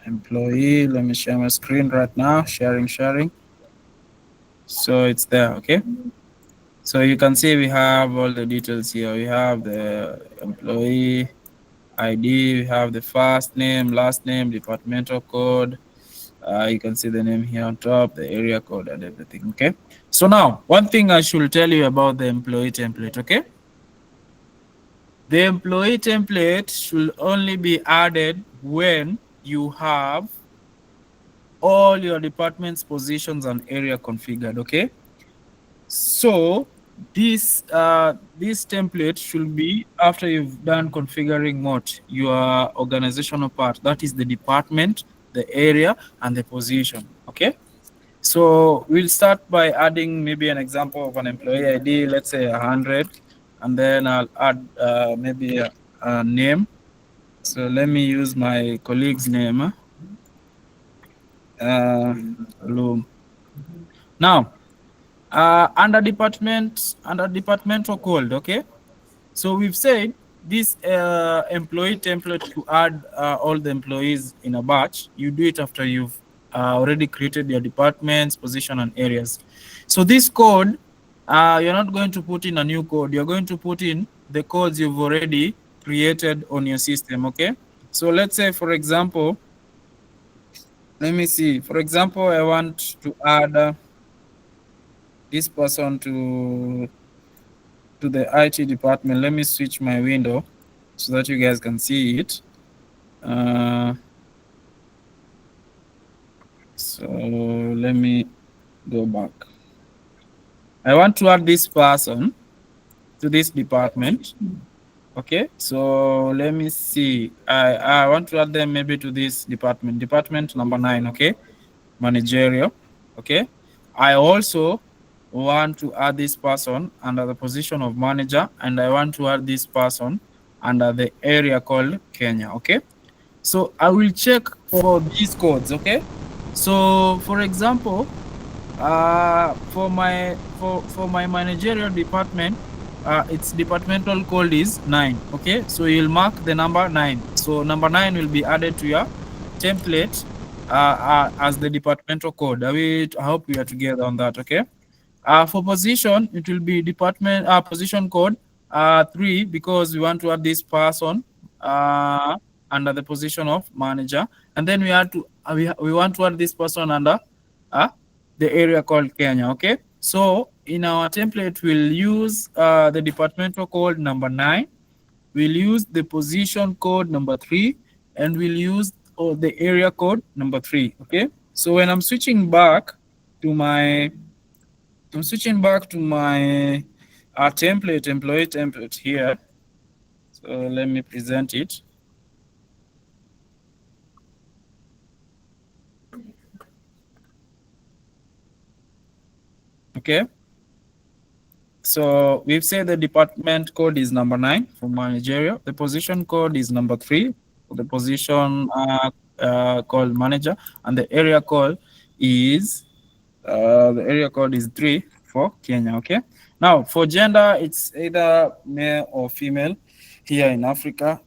employee. Let me share my screen right now. Sharing. So it's there. Okay. So you can see we have all the details here. We have the employee ID. We have the first name, last name, departmental code. You can see the name here on top, the area code, and everything. Okay. So now, one thing I should tell you about the employee template. Okay. The employee template should only be added when you have all your department's positions and area configured. Okay. So this template should be after you've done configuring what your organizational part, that is the department, the area, and the position. Okay. So we'll start by adding maybe an example of an employee ID, let's say 100, and then I'll add maybe a name. So let me use my colleague's name. Loom. Now, under departmental code, okay? So we've said this employee template to add all the employees in a batch. You do it after you've already created your departments, position, and areas. So this code, you're not going to put in a new code. You're going to put in the codes you've already created on your system, okay? So let's say, for example, let me see. For example, I want to add this person to the IT department. Let me switch my window so that you guys can see it. So let me go back. I want to add this person to this department. Okay, so let me see. I want to add them maybe to this department number 9. Okay, managerial. Okay, I also want to add this person under the position of manager, and I want to add this person under the area called Kenya. Okay, so I will check for these codes. Okay, so for example, for my managerial department, its departmental code is 9. Okay, so you'll mark the number 9. So number 9 will be added to your template as the departmental code. I hope we are together on that. Okay. For position, it will be department position code 3 because we want to add this person under the position of manager, and then we want to add this person under the area called Kenya. Okay, so in our template we'll use the departmental code number 9, we'll use the position code number 3, and we'll use the area code number 3. Okay, so when I'm switching back to my template, employee template here. So let me present it. Okay. So we've said the department code is number 9 for managerial. The position code is number 3 for the position called manager, and the area code is 3 for Kenya. Okay. Now for gender, it's either male or female here in Africa.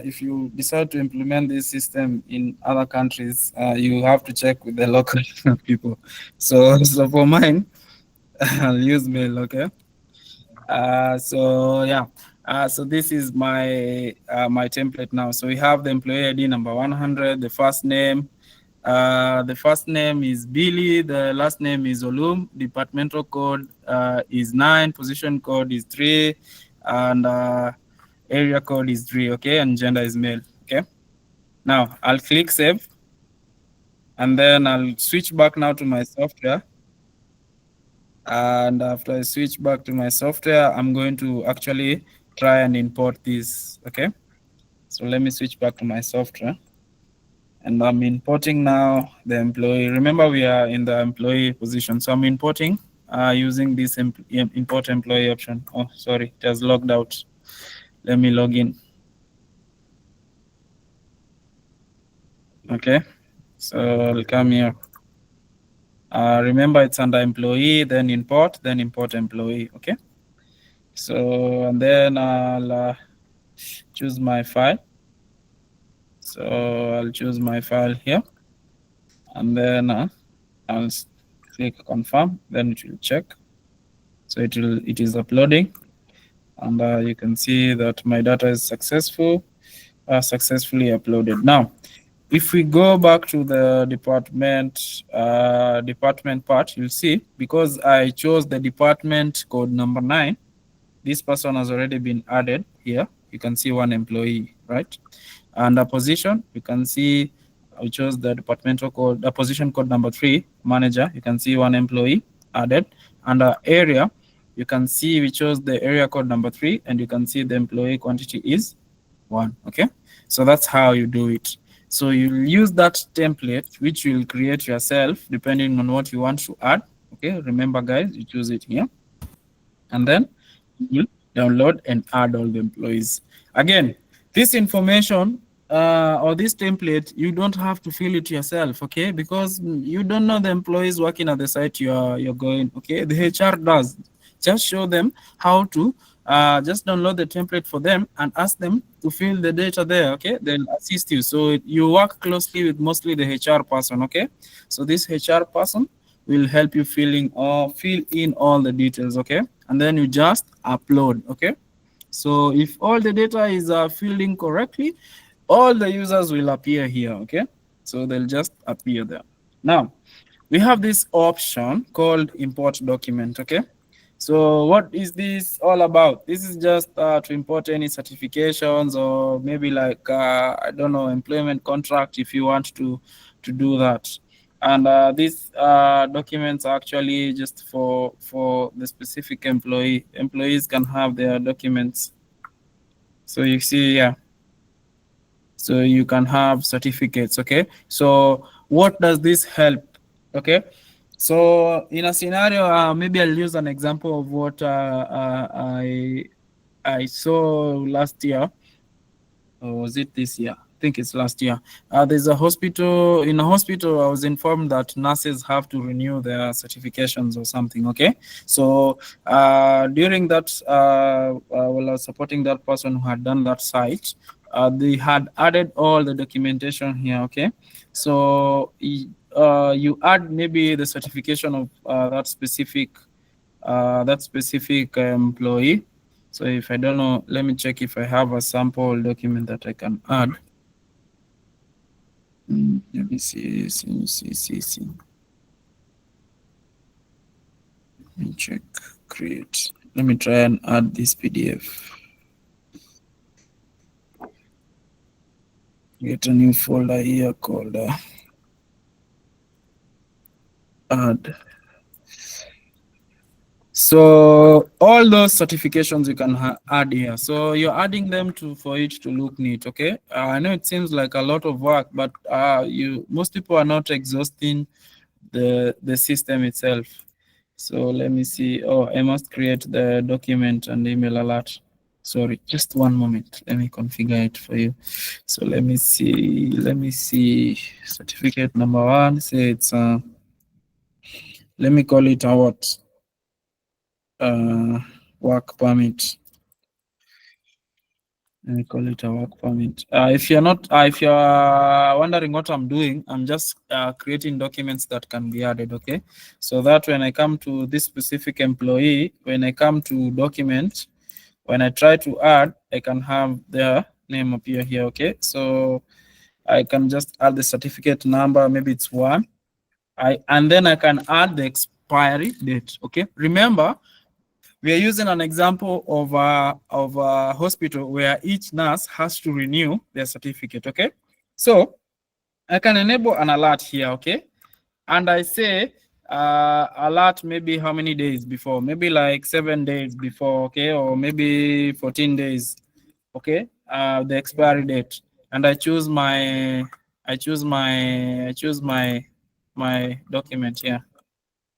If you decide to implement this system in other countries, you have to check with the local people. So for mine, I'll use male. Okay. So yeah, so this is my my template now. So we have the employee ID number 100, the first name. The first name is Billy, the last name is Olum, departmental code is 9, position code is 3, and area code is 3, okay, and gender is male, okay. Now I'll click save, and then I'll switch back now to my software. And after I switch back to my software, I'm going to actually try and import this, okay? So let me switch back to my software. And I'm importing now the employee. Remember, we are in the employee position. So I'm importing using this import employee option. Oh, sorry, it has logged out. Let me log in. Okay, so I'll come here. Remember, it's under employee, then import employee. Okay. So, and then I'll choose my file. So I'll choose my file here, and then I'll click confirm. Then it will check. So it is uploading, and you can see that my data is successfully uploaded. Now, if we go back to the department part, you'll see, because I chose the department code number 9, this person has already been added here. You can see one employee, right? And a position, you can see I chose the departmental code, the position code number 3, manager. You can see one employee added. And area, you can see we chose the area code number 3, and you can see the employee quantity is 1. Okay, so that's how you do it. So you'll use that template, which you'll create yourself depending on what you want to add. Okay, remember guys, you choose it here, and then you download and add all the employees. Again, this information or this template, you don't have to fill it yourself, okay? Because you don't know the employees working at the site you're going, okay? The HR does. Just show them how to just download the template for them and ask them to fill the data there, okay? They'll assist you. So you work closely with mostly the HR person, okay? So this HR person will help you fill in all the details, okay? And then you just upload, okay? So if all the data is filled in correctly, all the users will appear here, okay? So they'll just appear there. Now, we have this option called import document, okay? So what is this all about? This is just to import any certifications, or maybe like, I don't know, employment contract if you want to do that. And these documents are actually just for the specific employee. Employees can have their documents. So you see, yeah. So you can have certificates, okay? So what does this help, okay? So in a scenario, maybe I'll use an example of what I saw last year. Or was it this year? I think it's last year. There's a hospital. In a hospital, I was informed that nurses have to renew their certifications or something, okay? So during that, while I was supporting that person who had done that site, they had added all the documentation here, okay? So you add maybe the certification of that specific employee. So if I don't know, let me check if I have a sample document that I can add. Let me see. Let me check, create. Let me try and add this PDF. Get a new folder here called add. So all those certifications you can add here. So you're adding them for it to look neat, okay? I know it seems like a lot of work, but most people are not exhausting the system itself. So let me see. Oh, I must create the document and email alert. Sorry, just one moment. Let me configure it for you. So let me see. Let me see. Certificate number 1. Say it's let me call it a what? Work permit. Let me call it a work permit. If you're not, if you're wondering what I'm doing, I'm just creating documents that can be added. Okay, so that when I come to this specific employee, when I come to document, when I try to add, I can have their name appear here. Okay, so I can just add the certificate number. Maybe it's 1. And then I can add the expiry date. Okay, remember, we are using an example of a hospital where each nurse has to renew their certificate. Okay, so I can enable an alert here. Okay, and I say alert maybe how many days before, maybe like 7 days before. Okay, or maybe 14 days. Okay, the expiry date, and I choose my my document here.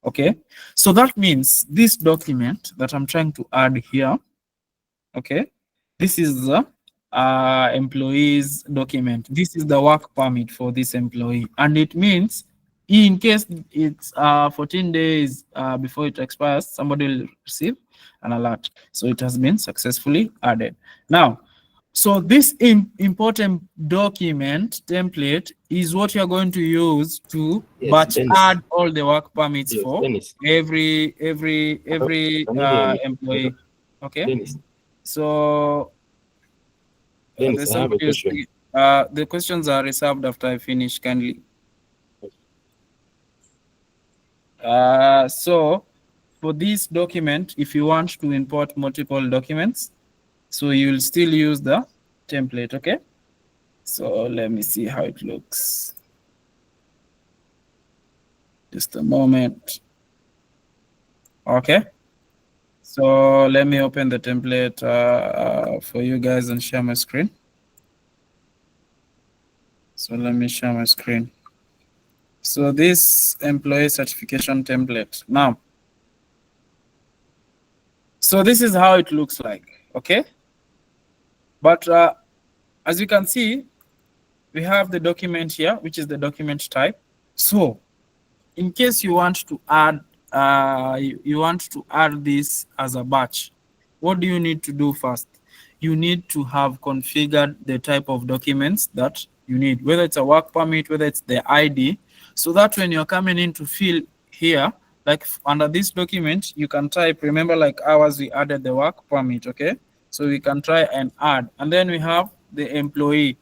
Okay, so that means this document that I'm trying to add here, okay, this is the employee's document. This is the work permit for this employee, and it means in case it's 14 days before it expires, somebody will receive an alert. So it has been successfully added. Now, so this important document template is what you're going to use to batch add all the work permits for every employee. Okay. So the questions are reserved after I finish, kindly. So for this document, if you want to import multiple documents, so you'll still use the template. Okay, so let me see how it looks. Just a moment. Okay, so let me open the template for you guys and share my screen. So let me share my screen. So this employee certification template. Now, so this is how it looks like. Okay, but as you can see, we have the document here, which is the document type. So in case you want to add you want to add this as a batch, what do you need to do first? You need to have configured the type of documents that you need, whether it's a work permit, whether it's the ID, so that when you're coming in to fill here, like under this document, you can type, remember like ours, we added the work permit. Okay, so we can try and add, and then we have the employee.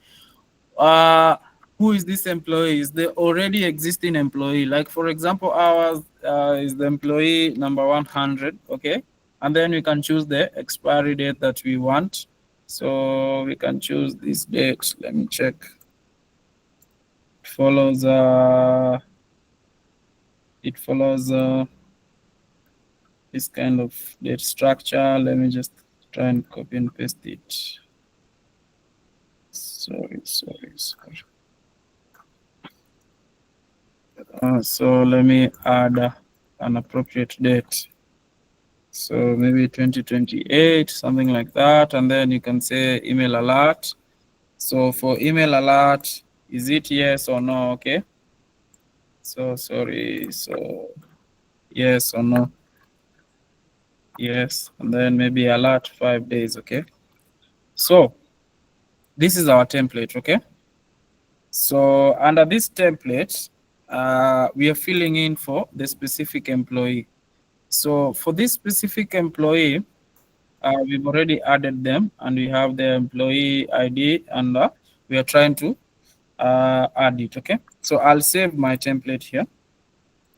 Who is this employee? Is the already existing employee? Like for example, ours is the employee number 100. Okay, and then we can choose the expiry date that we want. So we can choose this date. Let me check. It follows this kind of date structure. Let me just try and copy and paste it. Sorry. So let me add an appropriate date. So maybe 2028, something like that. And then you can say email alert. So for email alert, is it yes or no? Okay. So sorry. So yes or no? Yes. And then maybe alert 5 days. Okay. So this is our template. Okay. So under this template, we are filling in for the specific employee. So for this specific employee, we've already added them, and we have the employee ID, and we are trying to add it. Okay, so I'll save my template here.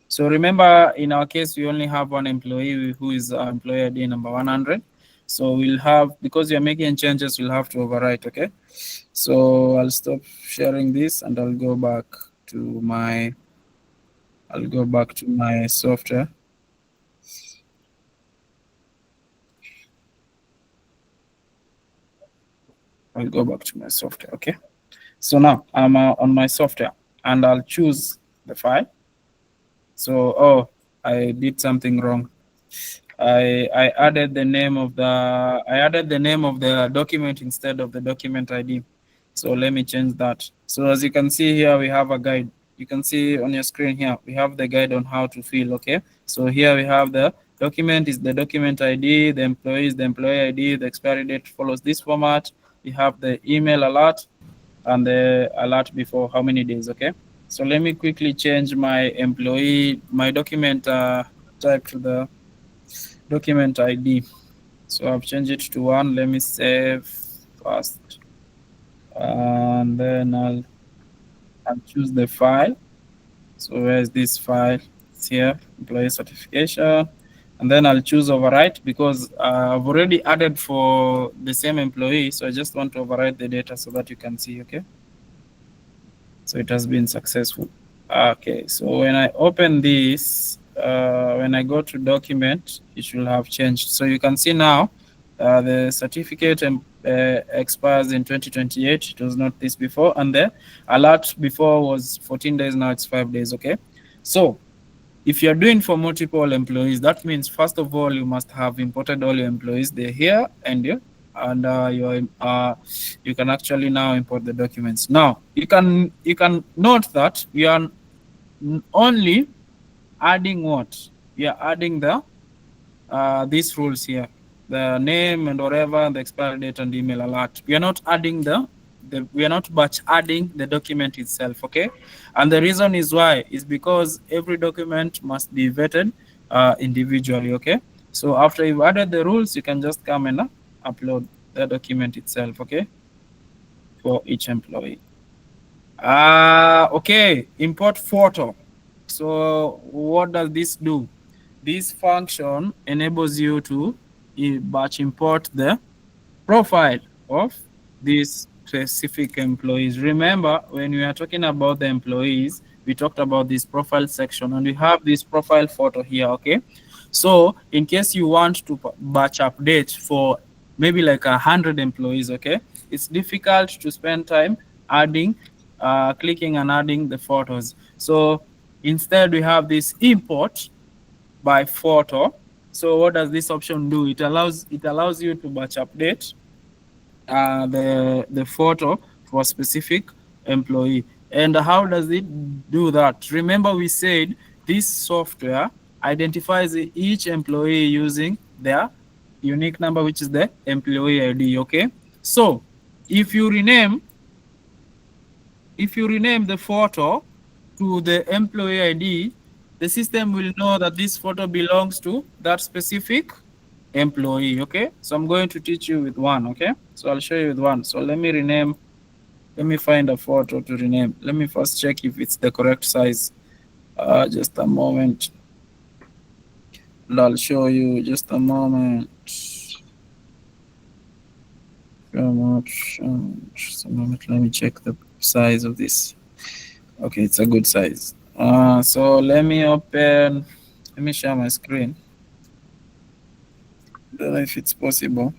So remember, in our case, we only have one employee who is employee ID number 100. So we'll have, because we are making changes, we'll have to overwrite. Okay, so I'll stop sharing this, and I'll go back to my software. I'll go back to my software. Okay, so now I'm on my software, and I'll choose the file. So I did something wrong. I added the name of the document instead of the document ID. So let me change that. So as you can see here, we have a guide. You can see on your screen here, we have the guide on how to fill. Okay. So here we have the document is the document ID, the employee is the employee ID, the expiry date follows this format. We have the email alert and the alert before how many days. Okay. So let me quickly change my document type to the document ID. So I've changed it to 1. Let me save first, and then I'll choose the file. So where's this file? It's here, employee certification, and then I'll choose overwrite because I've already added for the same employee. So I just want to overwrite the data so that you can see. Okay. So it has been successful. Okay, so when I open this, when I go to document, it should have changed. So you can see now the certificate expires in 2028. It was not this before. And the alert before was 14 days. Now it's 5 days. Okay. So if you're doing for multiple employees, that means first of all, you must have imported all your employees. They're here and you can actually now import the documents. Now you can note that we are only adding what? We are adding the these rules here, the name and whatever, the expiry date and email alert. We are not adding we are not batch adding the document itself. Okay. And the reason is why is because every document must be vetted individually. Okay. So after you've added the rules, you can just come and upload the document itself. Okay. For each employee. Okay, import photo. So what does this do? This function enables you to batch import the profile of these specific employees. Remember, when we are talking about the employees, we talked about this profile section, and we have this profile photo here. Okay, so in case you want to batch update for maybe like 100 employees, okay, it's difficult to spend time adding clicking and adding the photos. So instead we have this import by photo. So what does this option do? It allows you to batch update the photo for a specific employee. And how does it do that? Remember, we said this software identifies each employee using their unique number, which is the employee ID. Okay, so if you rename the photo to the employee ID, the system will know that this photo belongs to that specific employee. Okay, so I'm going to teach you with one. Okay, so I'll show you with one. So let me find a photo to rename. Let me first check if it's the correct size. Just a moment, and I'll show you. Just a moment. Just a moment. Let me check the size of this. Okay, it's a good size. So let me share my screen. Don't know if it's possible.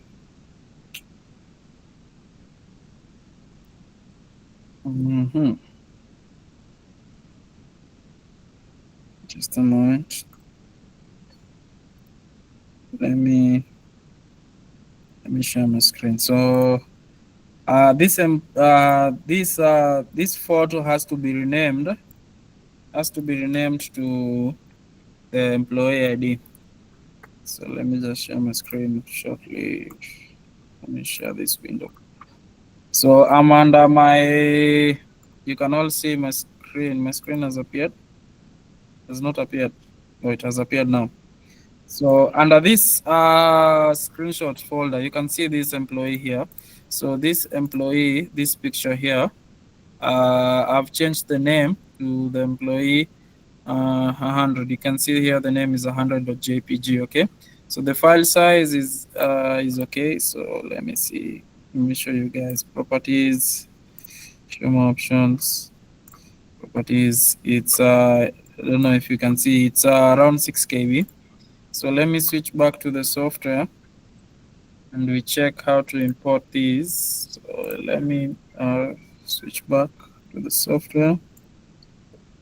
Just a moment. Let me share my screen. So this photo has to be renamed. To the employee ID. So let me just share my screen shortly. Let me share this window. So I'm under you can all see my screen. My screen has appeared. It has not appeared. Oh, it has appeared now. So under this screenshot folder, you can see this employee here. So this employee, this picture here, I've changed the name to the employee 100. You can see here the name is 100.jpg. Okay, so the file size is okay. So let me see. Let me show you guys properties. Show more options. Properties. It's I don't know if you can see. It's around 6 KB. So let me switch back to the software, and we check how to import these. So let me switch back to the software.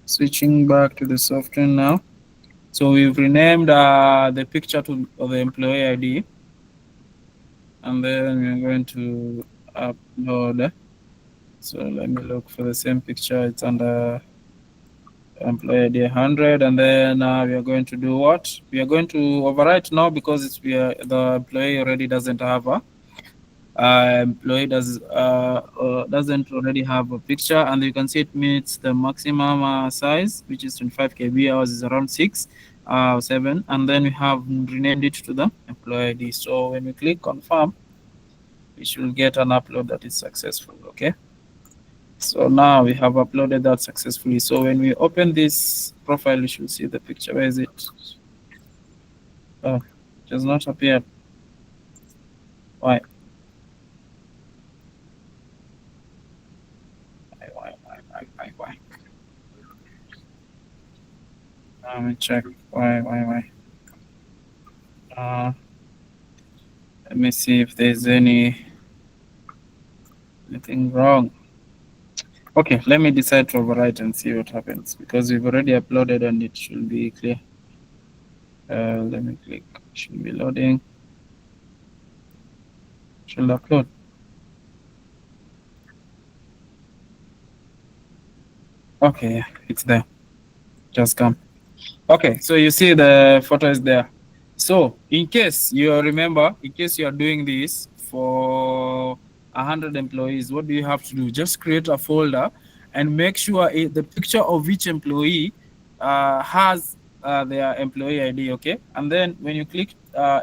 Switching back to the software now. So we've renamed the picture to the employee ID, and then we're going to upload. So let me look for the same picture. It's under employee ID 100, and then we are going to do what? We are going to overwrite now because it's the employee already doesn't have a employee doesn't already have a picture, and you can see it meets the maximum size, which is 25 KB. Ours is around 7, and then we have renamed it to the employee ID. So when we click confirm, we should get an upload that is successful. Okay, so now we have uploaded that successfully. So when we open this profile, you should see the picture. Where is it? Oh, it does not appear. Why? Why? Let me check. Why? Let me see if there's anything wrong. Okay, let me decide to overwrite and see what happens, because we've already uploaded and it should be clear. Let me click. Should be loading. Should upload. Okay, yeah, it's there. Just come. Okay, so you see the photo is there. So in case you remember, in case you are doing this for 100 employees, what do you have to do? Just create a folder and make sure the picture of each employee has their employee ID, okay? And then when you click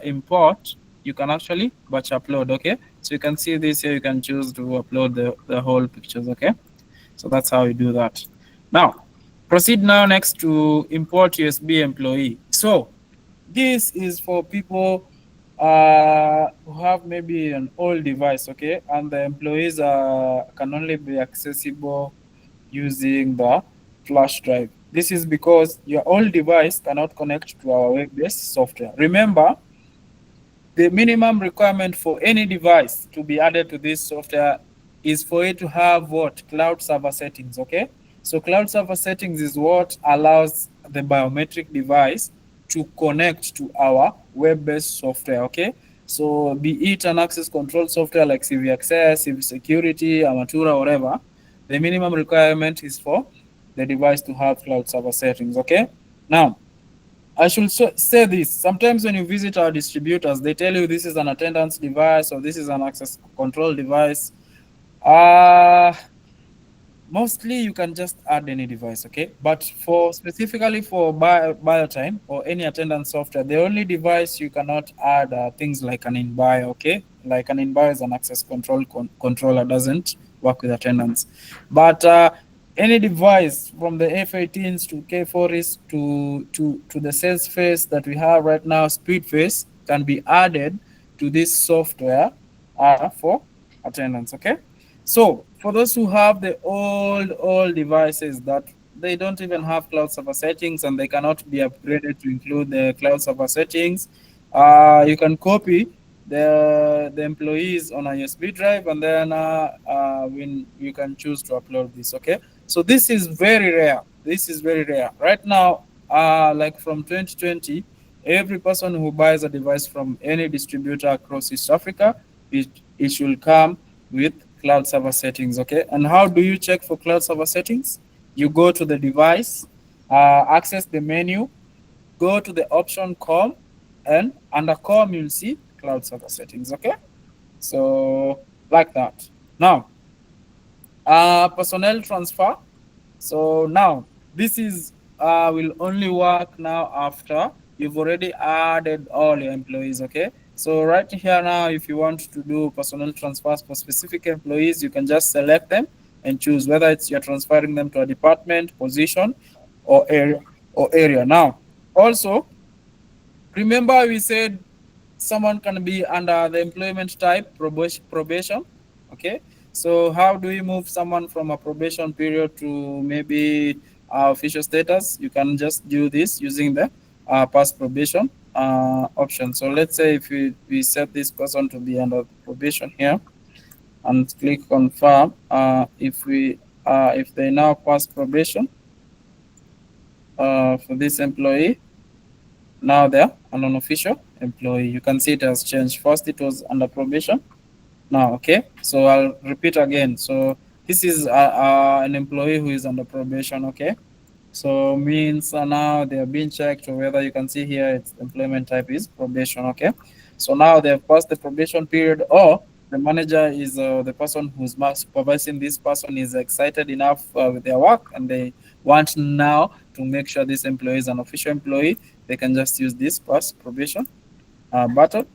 import, you can actually batch upload, okay? So you can see this here, you can choose to upload the whole pictures, okay? So that's how you do that. Now, proceed now next to import USB employee. So this is for people who have maybe an old device, okay? And the employees can only be accessible using the flash drive. This is because your old device cannot connect to our web-based software. Remember, the minimum requirement for any device to be added to this software is for it to have what? Cloud server settings, okay? So cloud server settings is what allows the biometric device to connect to our web-based software, okay? So be it an access control software like CV Access, CV Security, Amatura, whatever, the minimum requirement is for the device to have cloud server settings, okay? Now, I should say this. Sometimes when you visit our distributors, they tell you this is an attendance device or this is an access control device. Mostly you can just add any device, okay? But for specifically for BioTime or any attendance software, the only device you cannot add things like an in-bio, okay? Like an in-bio is an access control controller, doesn't work with attendance. But any device from the F18s to K4s to the sales face that we have right now, speed face, can be added to this software for attendance, okay? So for those who have the old devices that they don't even have cloud server settings and they cannot be upgraded to include the cloud server settings, you can copy the employees on a USB drive, and then when you can choose to upload this, okay? So this is very rare. This is very rare. Right now, like from 2020, every person who buys a device from any distributor across East Africa, it should come with cloud server settings, okay? And how do you check for cloud server settings? You go to the device, access the menu, go to the option COM, and under COM you'll see cloud server settings, okay? So like that. Now, personnel transfer. So now this is will only work now after you've already added all your employees, okay? So right here now, if you want to do personnel transfers for specific employees, you can just select them and choose whether it's you're transferring them to a department, position, or area. Now, also, remember we said someone can be under the employment type probation, okay? So how do we move someone from a probation period to maybe official status? You can just do this using the past probation option. So let's say if we set this person to be under probation here and click confirm, if they now pass probation for this employee, Now they're an unofficial employee. You can see it has changed. First it was under probation. Now, okay, so I'll repeat again. So this is an employee who is under probation, okay? So means now they are being checked, or whether you can see here its employment type is probation, okay? So now they have passed the probation period, or the manager is the person who's supervising this person is excited enough with their work, and they want now to make sure this employee is an official employee. They can just use this pass probation button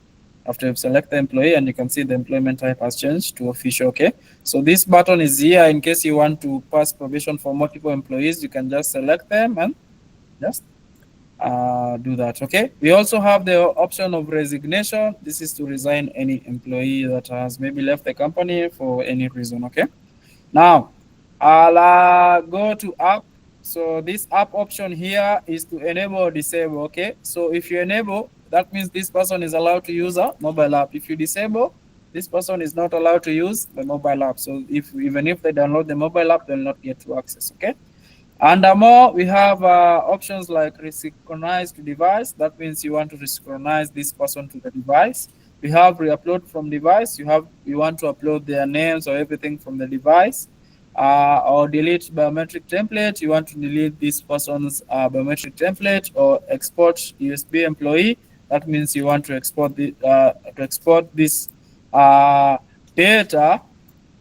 after you select the employee, and you can see the employment type has changed to official, okay? So this button is here in case you want to pass probation for multiple employees. You can just select them and just do that, okay? We also have the option of resignation. This is to resign any employee that has maybe left the company for any reason, okay? Now, I'll go to app. So this app option here is to enable or disable, okay? So if you enable, that means this person is allowed to use a mobile app. If you disable, this person is not allowed to use the mobile app. So even if they download the mobile app, they'll not get to access, okay? Under more, we have options like resynchronize to device. That means you want to resynchronize this person to the device. We have re-upload from device. You want to upload their names or everything from the device. Or delete biometric template. You want to delete this person's biometric template, or export USB employee. That means you want to export this data.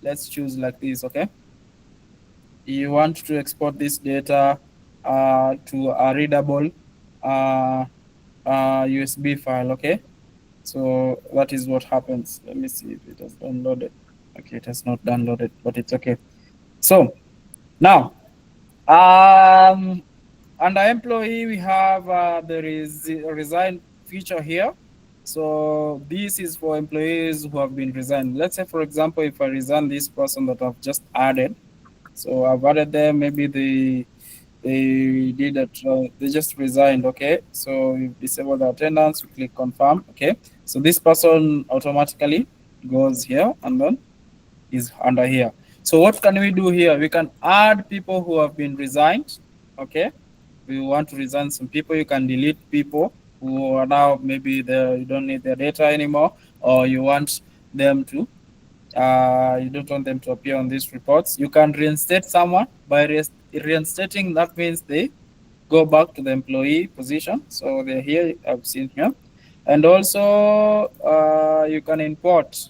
Let's choose like this, okay? You want to export this data to a readable USB file, okay? So that is what happens. Let me see if it has downloaded. Okay, it has not downloaded, but it's okay. So now, under employee, we have the resign feature here. So this is for employees who have been resigned. Let's say, for example, if I resign this person that I've just added, so I've added them. Maybe they did that. They just resigned. Okay. So you disable the attendance. You click confirm. Okay. So this person automatically goes here and then is under here. So what can we do here? We can add people who have been resigned. Okay. We want to resign some people. You can delete people who are now maybe you don't need their data anymore, or you want them to you don't want them to appear on these reports. You can reinstate someone. By reinstating, that means they go back to the employee position. So they're here, I've seen here. And also you can import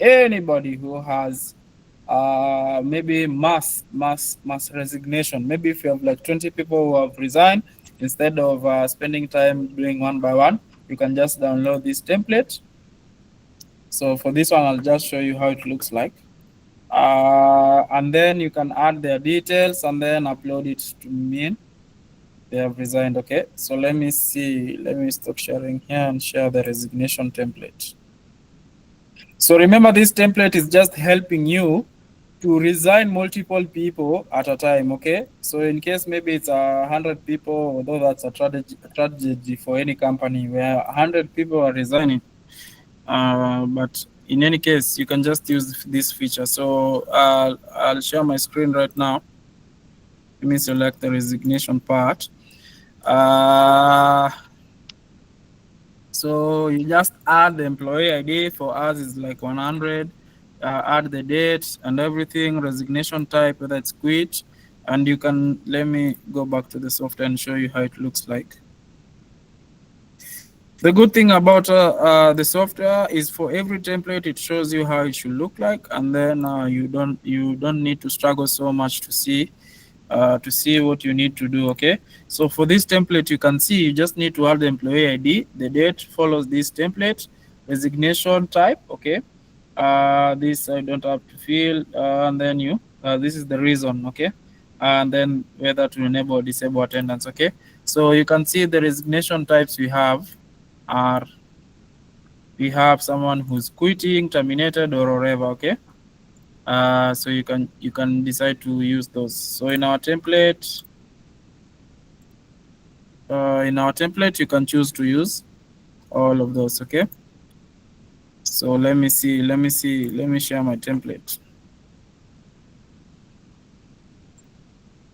anybody who has maybe mass resignation. Maybe if you have like 20 people who have resigned, instead of spending time doing one by one, you can just download this template. So for this one, I'll just show you how it looks like. And then you can add their details and then upload it to me. They have resigned, okay? So let me see, let me stop sharing here and share the resignation template. So remember, this template is just helping you to resign multiple people at a time, okay? So in case maybe it's 100 people, although that's a tragedy for any company where 100 people are resigning, but in any case, you can just use this feature. So I'll share my screen right now. Let me select the resignation part. So you just add the employee ID. For us is like 100. Add the date and everything, resignation type, whether it's quit, and you can, let me go back to the software and show you how it looks like. The good thing about the software is for every template, it shows you how it should look like, and then you don't need to struggle so much to see what you need to do. Okay, so for this template, you can see you just need to add the employee ID. The date follows this template. Resignation type. Okay, this I don't have to fill, and then this is the reason. Okay, and then whether to enable or disable attendance. Okay, so you can see the resignation types we have are, we have someone who's quitting, terminated, or whatever. Okay, so you can decide to use those. So in our template, you can choose to use all of those. Okay, so let me share my template.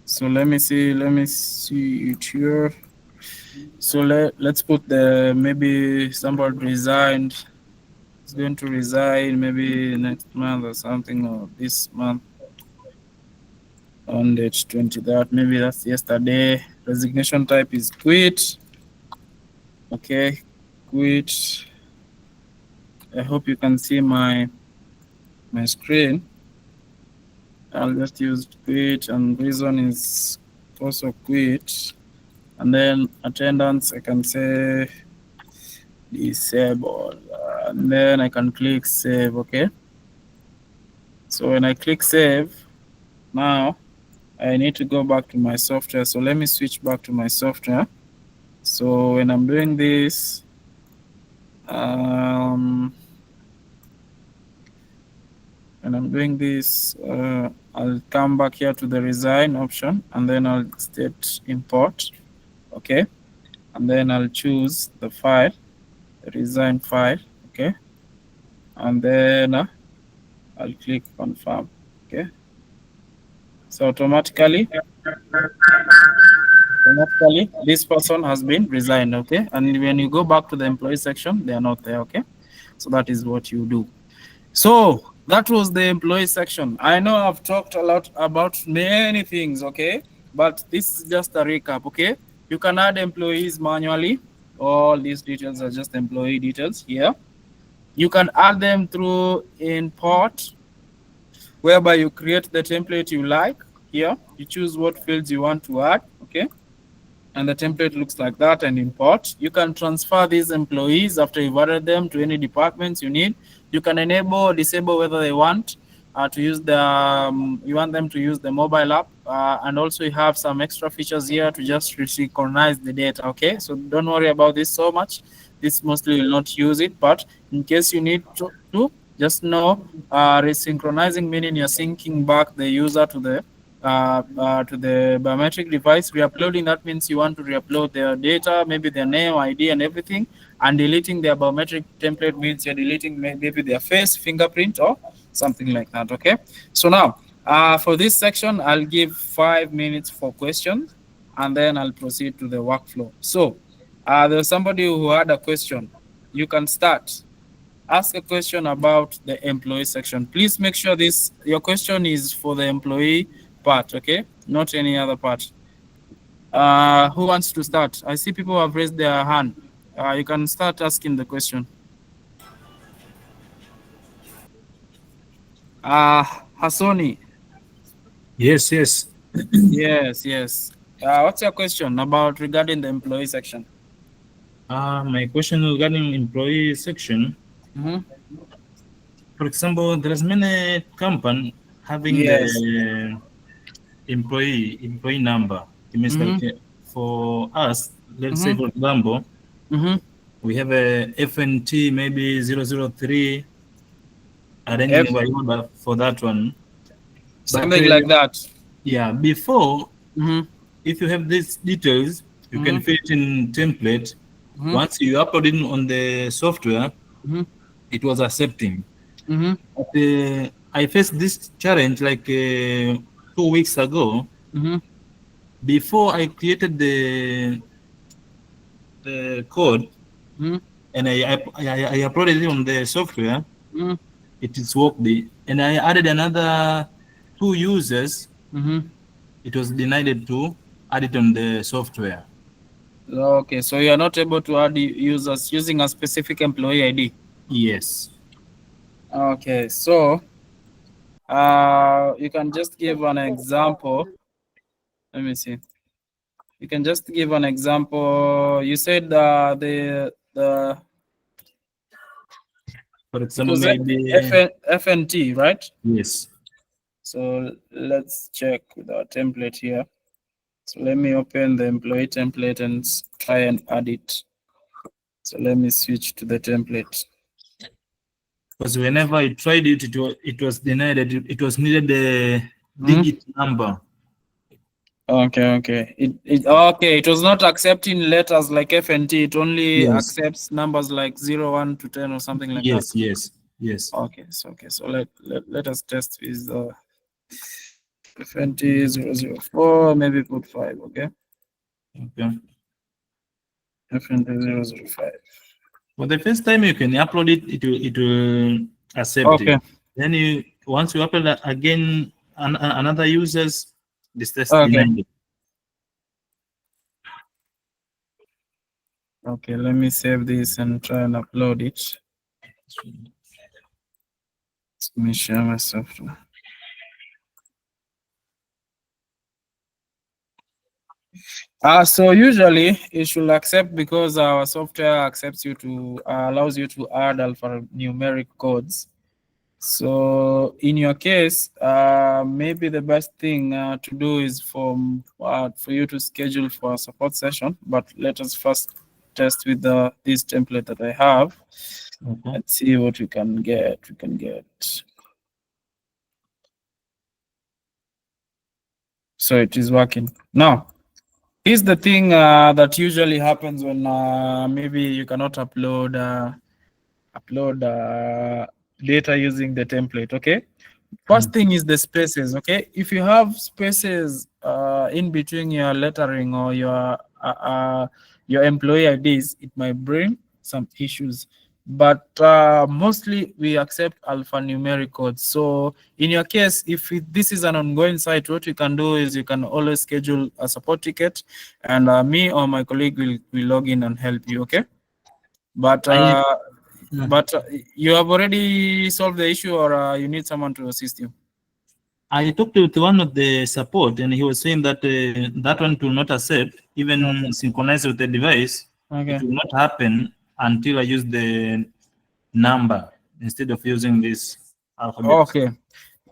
So let me see it here. So let's put the maybe somebody resigned. Is going to resign maybe next month or something, or this month on date 23rd. Maybe that's yesterday. Resignation type is quit. Okay, quit. I hope you can see my screen. I'll just use quit, and reason is also quit. And then attendance, I can say disable, and then I can click save. Okay, so when I click save, now I need to go back to my software. So let me switch back to my software. So when I'm doing this, I'll come back here to the resign option, and then I'll state import. Okay, and then I'll choose the file, the resign file. Okay, and then I'll click confirm. Okay, so automatically this person has been resigned. Okay, and when you go back to the employee section, they are not there. Okay, so that is what you do. So that was the employee section. I know I've talked a lot about many things, okay, but this is just a recap. Okay, you can add employees manually. All these details are just employee details here. You can add them through import, whereby you create the template you like. Here you choose what fields you want to add. Okay, and the template looks like that, and import. You can transfer these employees after you've added them to any departments you need. You can enable or disable whether they want to use the you want them to use the mobile app, and also you have some extra features here to just synchronize the data. Okay, so don't worry about this so much. This mostly will not use it, but in case you need to just know, resynchronizing meaning you're syncing back the user to the biometric device. Re-uploading, that means you want to re-upload their data, maybe their name, ID, and everything. And deleting their biometric template means you're deleting maybe their face, fingerprint, or something like that. Okay. So now, for this section, I'll give 5 minutes for questions, and then I'll proceed to the workflow. So, there's somebody who had a question. You can start. Ask a question about the employee section. Please make sure your question is for the employee part, okay? Not any other part. Who wants to start? I see people have raised their hand. You can start asking the question. Hasoni. Yes, yes. Yes. What's your question about regarding the employee section? My question regarding employee section. For example, there's many company having the employee number. It means like for us, let's say for example, we have a FNT maybe 003 arranging by order for that one. Something like that. Yeah, before, if you have these details, you can fill it in template. Once you upload it on the software, it was accepting. But I faced this challenge like 2 weeks ago. Before I created the code and I uploaded it on the software, it is worked. And I added another 2 users. It was denied to add it on the software. Okay, so you are not able to add users using a specific employee ID? Yes. Okay, so you can just give an example. Let me see. You can just give an example. You said the for example, maybe FNT, right? Yes. So let's check with our template here. So let me open the employee template and try and add it. So let me switch to the template. Because whenever I tried it, it was denied. It was needed the digit number. Okay. It was not accepting letters like FNT. It only accepts numbers like 0, 1 to 10 or something like that. Yes. Okay. So let us test with the FNT 004. Maybe put 5. Okay. fn005. For the first time you can upload it, it will accept Okay. it. Then once you upload that again, another users, this test Okay. denied it. Okay, let me save this and try and upload it. Let me share my software. So usually it should accept because our software accepts you to allows you to add alphanumeric codes. So in your case, maybe the best thing to do is for you to schedule for a support session. But let us first test with this template that I have. Okay. Let's see what we can get. So it is working now. Here's the thing that usually happens when maybe you cannot upload data using the template. Okay, first thing is the spaces. Okay, if you have spaces in between your lettering or your employee IDs, it might bring some issues. But mostly we accept alphanumeric codes. So in your case, if this is an ongoing site, what you can do is you can always schedule a support ticket, and me or my colleague will log in and help you. Okay, but you have already solved the issue, or you need someone to assist you? I talked to one of the support, and he was saying that that one will not accept, even synchronize with the device. Okay. It will not happen until I use the number instead of using this alphabet.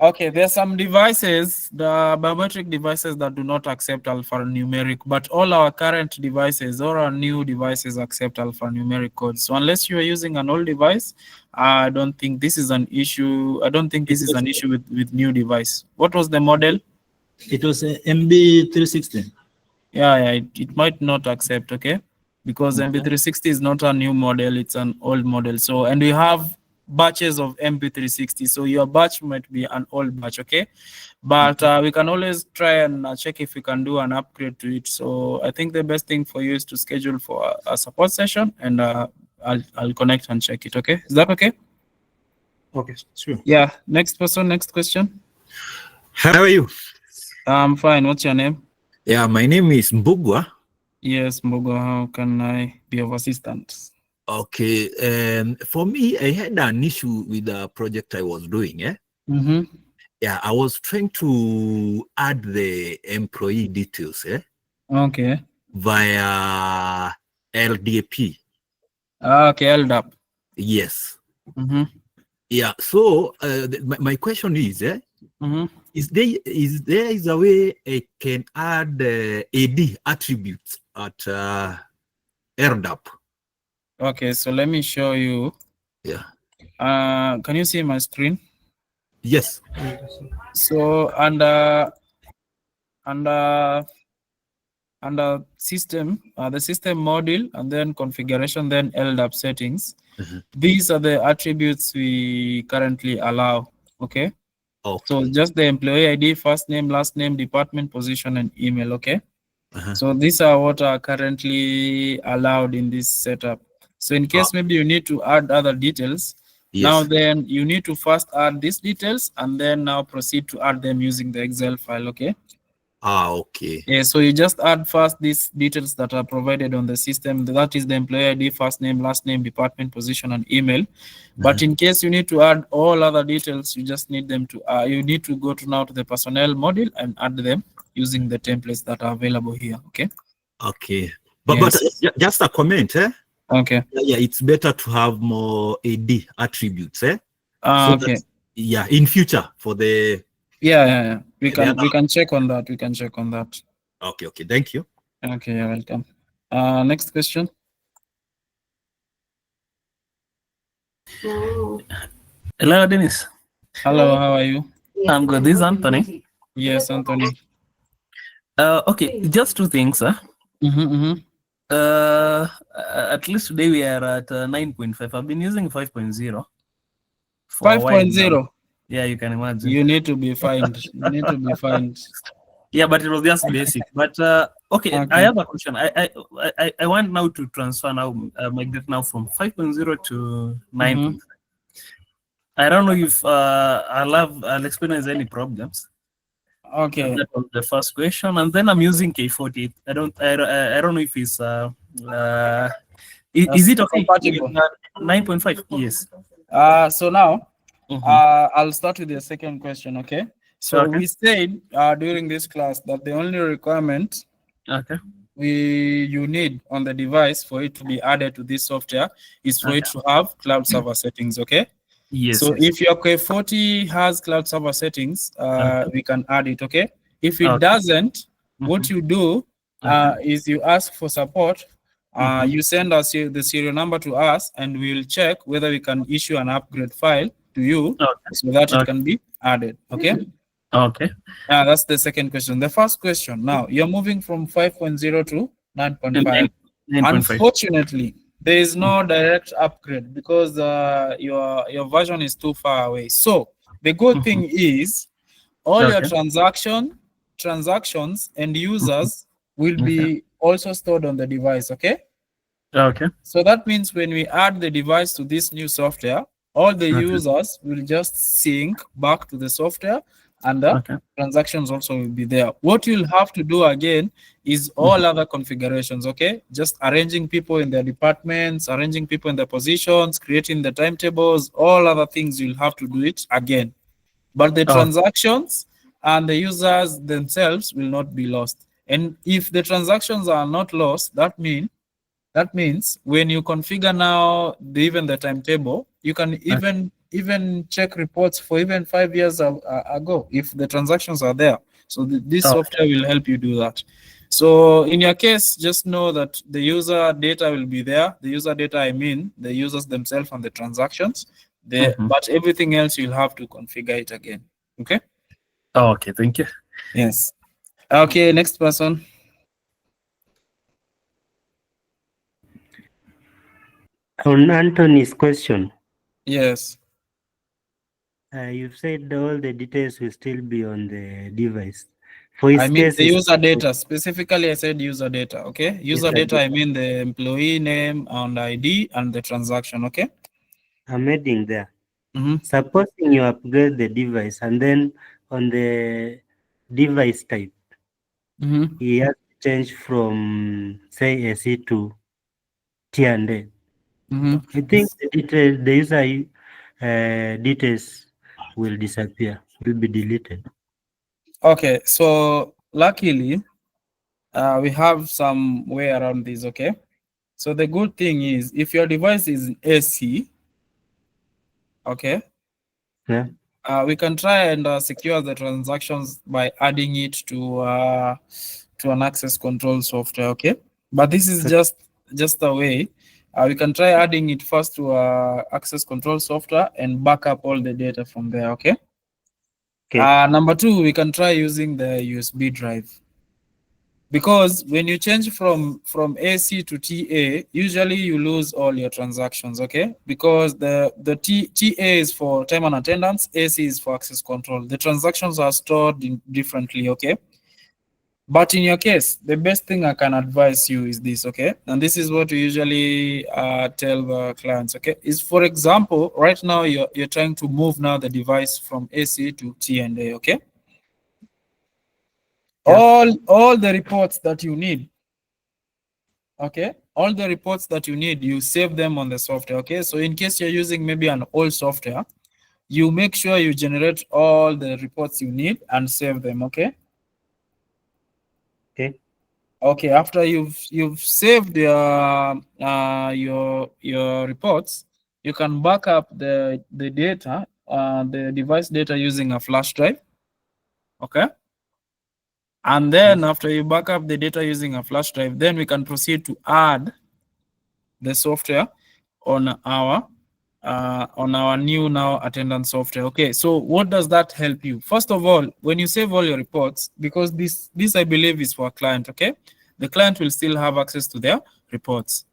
Okay, there are some devices, the biometric devices, that do not accept alphanumeric, but all our current devices, all our new devices accept alphanumeric codes. So unless you are using an old device, I don't think this is an issue. I don't think this is an issue with new device. What was the model? It was MB360. Yeah, it might not accept, okay? Because MB360 is not a new model, it's an old model. So, and we have batches of MB360, so your batch might be an old batch, okay? But we can always try and check if we can do an upgrade to it. So I think the best thing for you is to schedule for a support session, and I'll connect and check it, okay? Is that okay? Okay, sure. Yeah, next person, next question. How are you? I'm fine, what's your name? Yeah, my name is Mbugwa. Yes, Mbogo, how can I be of assistance? Okay, for me, I had an issue with the project I was doing. Yeah, I was trying to add the employee details Okay. via LDAP. Okay, LDAP. Yes. Yeah, so my question is, is there a way I can add AD attributes at LDAP? Okay, so let me show you. Yeah. Can you see my screen? Yes. So under system, the system module, and then configuration, then LDAP settings. These are the attributes we currently allow. Okay. So just the employee ID, first name, last name, department, position, and email. Okay. So these are what are currently allowed in this setup. So in case maybe you need to add other details, now then you need to first add these details and then now proceed to add them using the Excel file. Okay. Okay. Yeah, so you just add first these details that are provided on the system. That is the employee ID, first name, last name, department, position, and email. But in case you need to add all other details, you just need them to you need to go to now to the personnel module and add them using the templates that are available here. Okay. Okay. But just a comment, Okay. Yeah, it's better to have more AD attributes, So okay. That, in future for the Yeah. We can check on that. We can check on that. Okay. Thank you. Okay, you're welcome. Next question. Hello, Dennis. Hello, how are you? I'm good. This is Anthony. Yes, Anthony. Okay, just two things. At least today we are at 9.5. I've been using 5.0. 5.0. Yeah, you can imagine. You need to be fined. You need to be fined. Yeah, but it was just basic. But Okay, I Okay. have a question. I want now to transfer now, migrate now from 5.0 to 9.5. I don't know if I'll experience any problems. Okay. That was the first question, and then I'm using K40. I don't know if it's is it okay? compatible? 9.5. Yes. So now, Mhm. I'll start with the second question, okay? So Okay. we said during this class that the only requirement Okay. you need on the device for it to be added to this software is for it Okay. to have cloud server settings, okay? Yes. So Yes. if your K40 has cloud server settings, we can add it, okay? If it Okay. doesn't, what you do is you ask for support. You send us the serial number to us, and we'll check whether we can issue an upgrade file to you Okay. so that it Okay. can be added, okay? Okay. That's the second question. The first question, now you're moving from 5.0 to 9.5. 9.5. Unfortunately, there is no direct upgrade because your version is too far away. So the good thing is all your Okay. transactions and users will be also stored on the device, okay? Okay. So that means when we add the device to this new software, all the Okay. users will just sync back to the software, and the Okay. transactions also will be there. What you'll have to do again is all other configurations, okay? Just arranging people in their departments, arranging people in their positions, creating the timetables, all other things, you'll have to do it again. But the transactions and the users themselves will not be lost. And if the transactions are not lost, that means when you configure now even the timetable, you can even check reports for even 5 years ago if the transactions are there. So this software will help you do that. So in your case, just know that the user data will be there. The user data, I mean, the users themselves and the transactions. But everything else you'll have to configure it again. Okay? Okay, thank you. Yes. Okay, next person. On Anthony's question, Yes. you've said all the details will still be on the device. For I his mean case, the user data. Specifically, I said user data. Okay. User data, I mean the employee name and ID and the transaction. Okay. I'm adding there. Supposing you upgrade the device and then on the device type, he has to change from say AC to T&A. I think the user details will disappear, will be deleted. Okay. So luckily, we have some way around this. Okay. So the good thing is if your device is AC, okay, Yeah. we can try and secure the transactions by adding it to an access control software. Okay, but this is just a way. We can try adding it first to access control software and back up all the data from there. Okay. Number two, we can try using the USB drive. Because when you change from AC to TA, usually you lose all your transactions, okay? Because the TA is for time and attendance, AC is for access control. The transactions are stored differently, okay? But in your case, the best thing I can advise you is this, okay? And this is what we usually tell the clients, okay? Is, for example, right now you're trying to move now the device from AC to T&A, okay? All the reports that you need, okay, all the reports that you need, you save them on the software. Okay, so in case you're using maybe an old software, you make sure you generate all the reports you need and save them. Okay. Okay, after you've saved your reports, you can back up the data, the device data, using a flash drive. Okay. And then after you back up the data using a flash drive, then we can proceed to add the software on our new now attendance software. Okay, so what does that help you? First of all, when you save all your reports, because this I believe is for a client, okay, the client will still have access to their reports,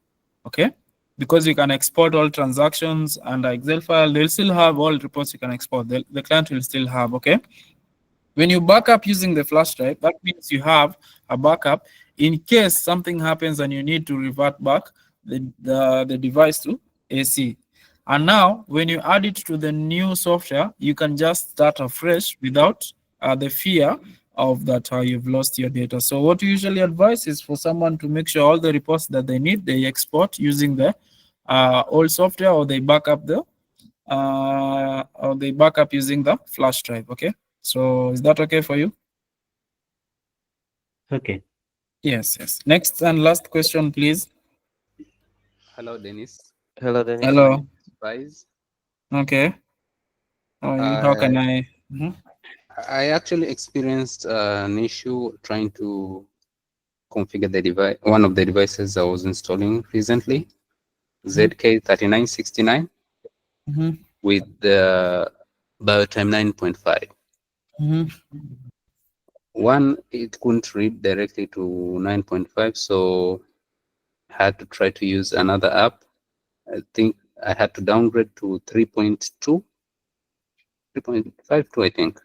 okay, because you can export all transactions and Excel file, they'll still have all reports you can export. The client will still have, okay. When you back up using the flash drive, that means you have a backup in case something happens and you need to revert back the device to AC. And now, when you add it to the new software, you can just start afresh without the fear of that you've lost your data. So what we usually advise is for someone to make sure all the reports that they need, they export using the old software, or they backup using the flash drive. Okay, so is that okay for you? Okay. Yes. Next and last question, please. Hello, Dennis. Hello, Dennis. Hello. Advice. Okay. How can I? I actually experienced an issue trying to configure the device, one of the devices I was installing recently, ZK3969, with the BioTime 9.5. One, it couldn't read directly to 9.5, so I had to try to use another app. I think I had to downgrade to 3.52, I think.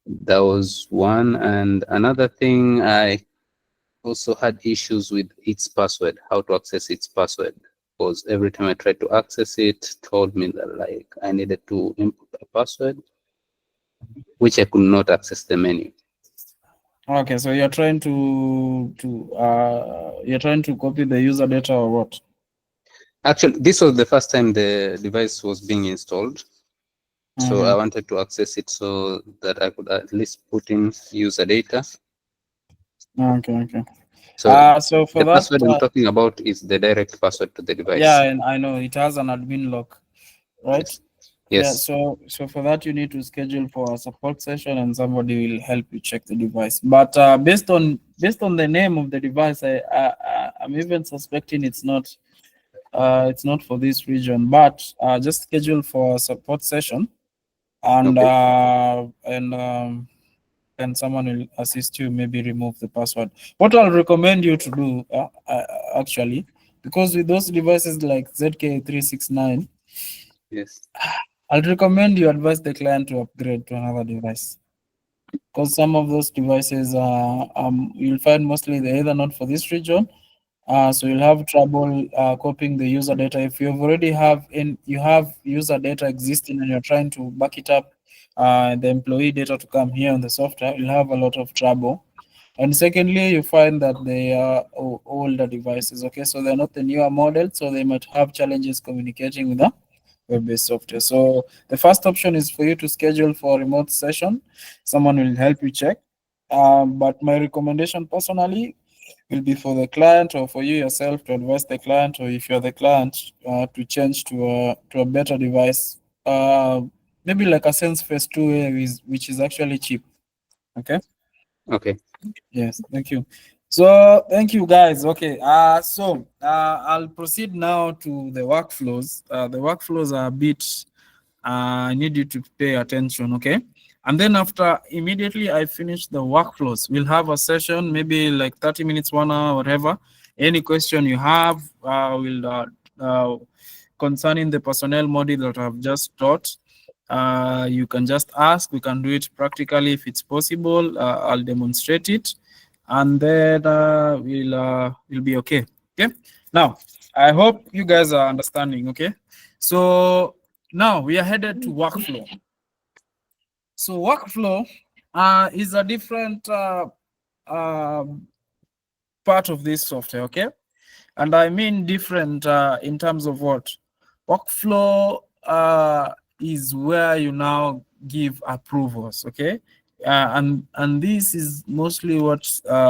That was one. And another thing, I also had issues with its password, how to access its password. Because every time I tried to access it, told me that like I needed to input a password, which I could not access the menu. Okay, so you're trying to copy the user data or what? Actually, this was the first time the device was being installed. So I wanted to access it so that I could at least put in user data. Okay. So for the that, password I'm talking about is the direct password to the device. Yeah, and I know it has an admin lock, right? Yes. Yeah, so for that you need to schedule for a support session and somebody will help you check the device. But based on the name of the device, I'm even suspecting it's not for this region. But just schedule for a support session, and and someone will assist you, maybe remove the password. What I'll recommend you to do, actually, because with those devices like ZK369, yes, I'll recommend you advise the client to upgrade to another device. Because some of those devices, you'll find mostly they're either not for this region, so you'll have trouble copying the user data. If you already have user data existing and you're trying to back it up, the employee data to come here on the software, you'll have a lot of trouble. And secondly, you find that they are older devices. Okay, so they're not the newer model, so they might have challenges communicating with the web-based software. So the first option is for you to schedule for a remote session. Someone will help you check. But my recommendation personally will be for the client or for you yourself to advise the client, or if you're the client, to change to a better device. Maybe like a Sense Phase 2A, which is actually cheap. Okay. Okay. Yes, thank you. So thank you guys. Okay. So I'll proceed now to the workflows. The workflows are a bit I need you to pay attention, okay? And then after immediately I finish the workflows, we'll have a session, maybe like 30 minutes, 1 hour, whatever. Any question you have concerning the personnel model that I've just taught, you can just ask. We can do it practically if it's possible. I'll demonstrate it, and then we'll be okay. Okay. Now, I hope you guys are understanding. Okay. So now we are headed to workflow. So workflow is a different part of this software. Okay. And I mean different in terms of what? Workflow is where you now give approvals, okay? And this is mostly what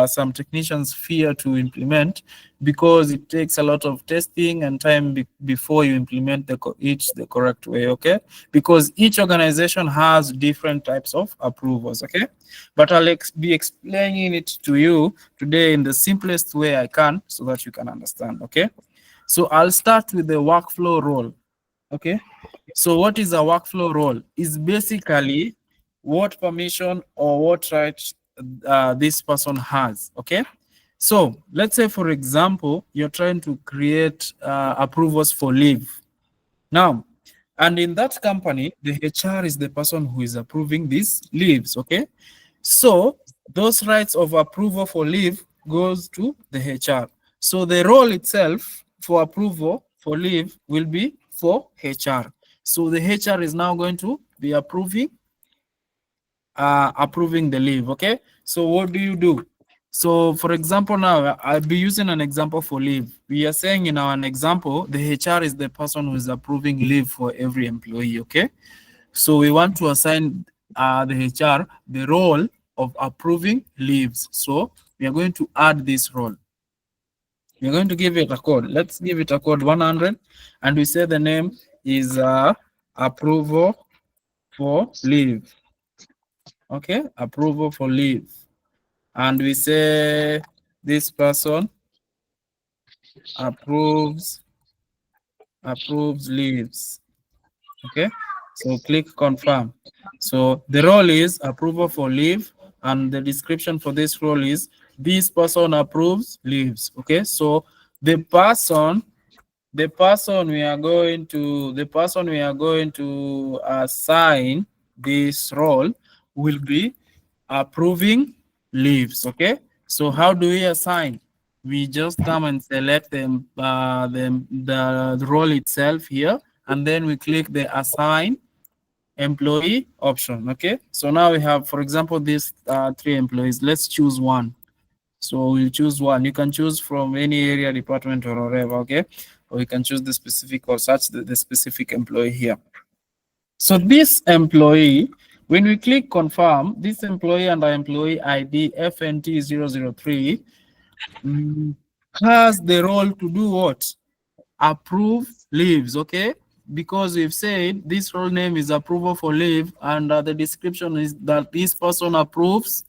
some technicians fear to implement, because it takes a lot of testing and time before you implement it the correct way, okay? Because each organization has different types of approvals, okay? But I'll be explaining it to you today in the simplest way I can so that you can understand, okay? So I'll start with the workflow role, okay? So what is a workflow role? Is basically what permission or what rights this person has, okay? So let's say, for example, you're trying to create approvals for leave. Now, and in that company, the HR is the person who is approving these leaves, okay? So those rights of approval for leave goes to the HR. So the role itself for approval for leave will be for HR. So the HR is now going to be approving the leave. Okay, so what do you do? So for example, now I'll be using an example for leave. We are saying in our example, the HR is the person who is approving leave for every employee. Okay, so we want to assign the HR the role of approving leaves. So we are going to add this role. We're going to give it a code. Let's give it a code 100, and we say the name is approval for leave. Okay, approval for leave. And we say this person approves leaves. Okay, so click confirm. So the role is approval for leave, and the description for this role is this person approves leaves. Okay, so the person we are going to assign this role will be approving leaves. Okay, so how do we assign? We just come and select them, the role itself here, and then we click the assign employee option. Okay, so now we have, for example, these 3 employees. Let's choose one. So we'll choose one. You can choose from any area, department, or whatever. Okay, or you can choose the specific or search the specific employee here. So this employee, when we click confirm, this employee under employee ID FNT003 has the role to do what? Approve leaves. Okay, because we've said this role name is approval for leave, and the description is that this person approves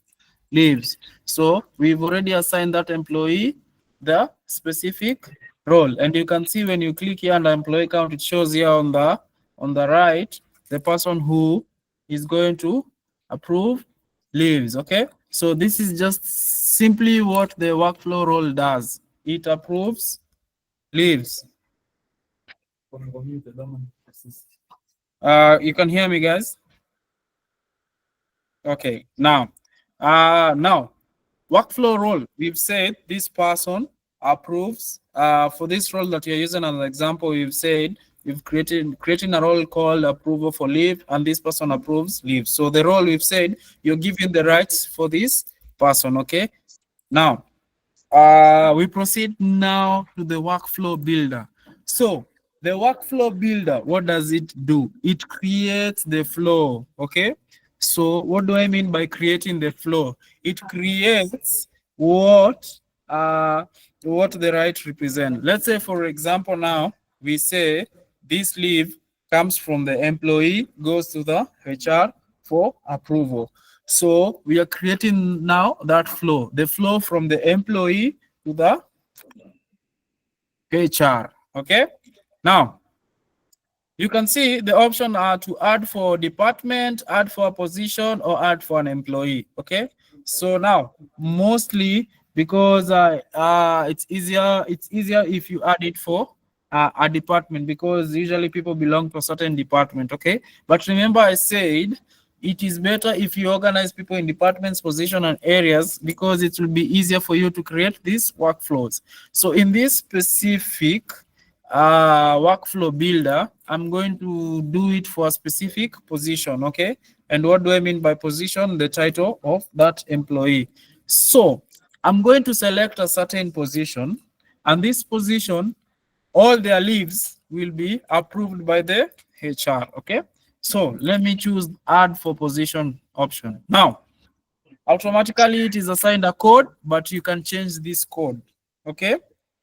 leaves. So we've already assigned that employee the specific role, and you can see when you click here under employee count, it shows here on the right the person who is going to approve leaves. Okay, so this is just simply what the workflow role does. It approves leaves. You can hear me, guys? Okay, now workflow role, we've said this person approves. For this role that you're using as an example, we've said we've creating a role called approval for leave, and this person approves leave. So the role, we've said you're giving the rights for this person. Okay, now we proceed now to the workflow builder. So the workflow builder, what does it do? It creates the flow. Okay, so what do I mean by creating the flow? It creates what the right represent. Let's say, for example, now we say this leave comes from the employee, goes to the HR for approval. So we are creating now that flow, the flow from the employee to the HR. Okay, now you can see the option are to add for department, add for a position, or add for an employee. Okay, so now mostly because it's easier if you add it for a department, because usually people belong to a certain department. Okay, but remember I said it is better if you organize people in departments, position, and areas, because it will be easier for you to create these workflows. So in this specific workflow builder, I'm going to do it for a specific position. Okay, and what do I mean by position? The title of that employee. So I'm going to select a certain position, and this position, all their leaves will be approved by the HR. Okay, so let me choose add for position option. Now automatically it is assigned a code, but you can change this code. Okay,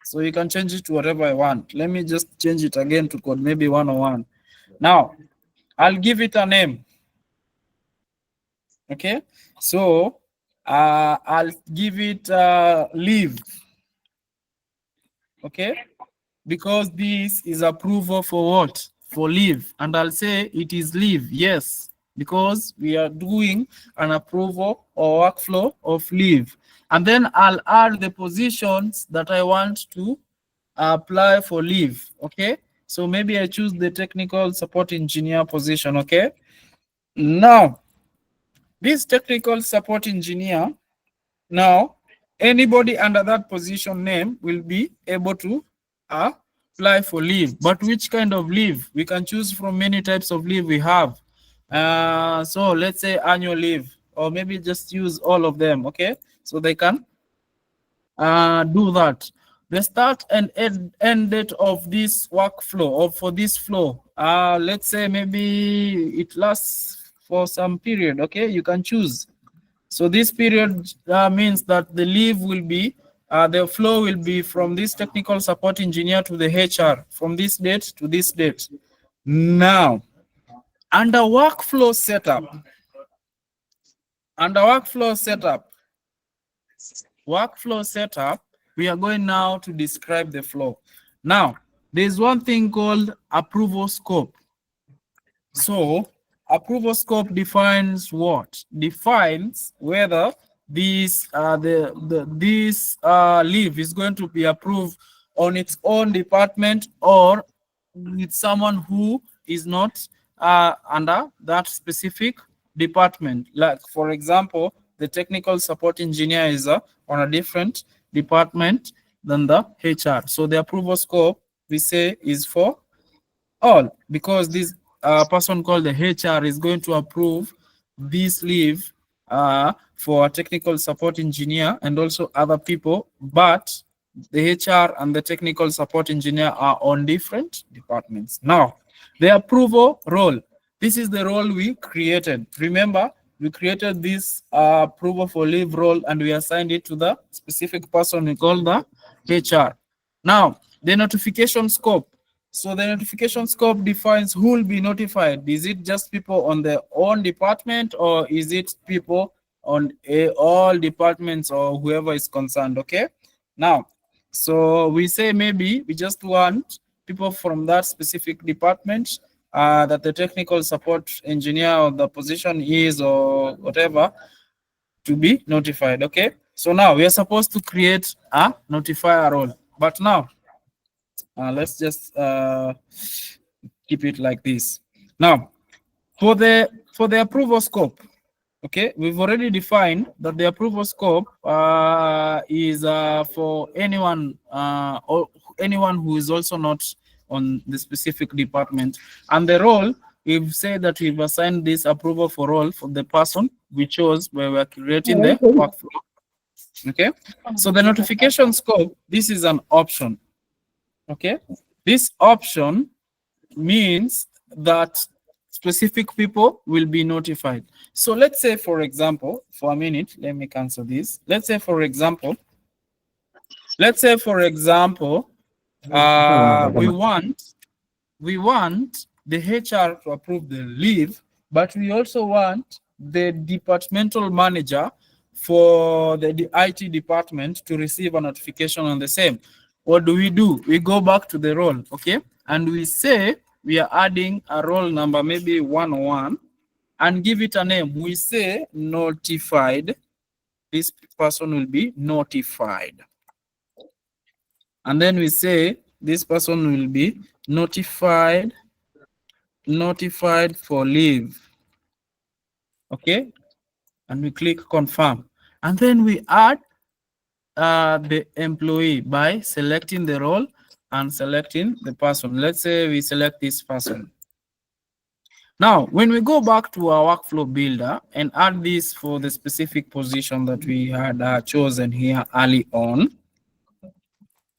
so you can change it to whatever I want. Let me just change it again to code maybe 101. Now I'll give it a name. Okay, so I'll give it leave. Okay, because this is approval for what? For leave, and I'll say it is leave. Yes, because we are doing an approval or workflow of leave. And then I'll add the positions that I want to apply for leave. Okay, so maybe I choose the technical support engineer position. Okay, now this technical support engineer, Now, anybody under that position name will be able to apply for leave. But which kind of leave? We can choose from many types of leave we have. So let's say annual leave, or maybe just use all of them, okay? So they can do that. The start and end date of this workflow, or for this flow, let's say maybe it lasts for some period, okay? You can choose. So this period means that the leave will be, the flow will be from this technical support engineer to the HR, from this date to this date. Now, under workflow setup, we are going now to describe the flow. Now, there's one thing called approval scope. So, approval scope defines what? Defines whether this leave is going to be approved on its own department or with someone who is not under that specific department. Like, for example, the technical support engineer is on a different department than the HR. So the approval scope, we say, is for all, because this person called the HR is going to approve this leave for a technical support engineer and also other people, but the HR and the technical support engineer are on different departments. Now, the approval role. This is the role we created. Remember, we created this approval for leave role and we assigned it to the specific person we call the HR. Now, the notification scope. So the notification scope defines who will be notified. Is it just people on their own department, or is it people on all departments or whoever is concerned, okay? Now, so we say maybe we just want people from that specific department that the technical support engineer or the position is or whatever to be notified, okay? So now we are supposed to create a notifier role. But now, let's just keep it like this. Now, for the approval scope, okay, we've already defined that the approval scope is for anyone or anyone who is also not on the specific department. And the role, we've said that we've assigned this approval for role for the person we chose where we're creating the workflow. Okay, so the notification scope, this is an option. Okay, this option means that specific people will be notified. So let's say, for example, for a minute, let me cancel this. Let's say, for example, we want the HR to approve the leave, but we also want the departmental manager for the IT department to receive a notification on the same. What do? We go back to the role, okay? And we say we are adding a role number, maybe 101, and give it a name. We say notified. This person will be notified. And then we say this person will be notified for leave. Okay? And we click confirm. And then we add the employee by selecting the role and selecting the person. Let's say we select this person. Now, when we go back to our workflow builder and add this for the specific position that we had chosen here early on,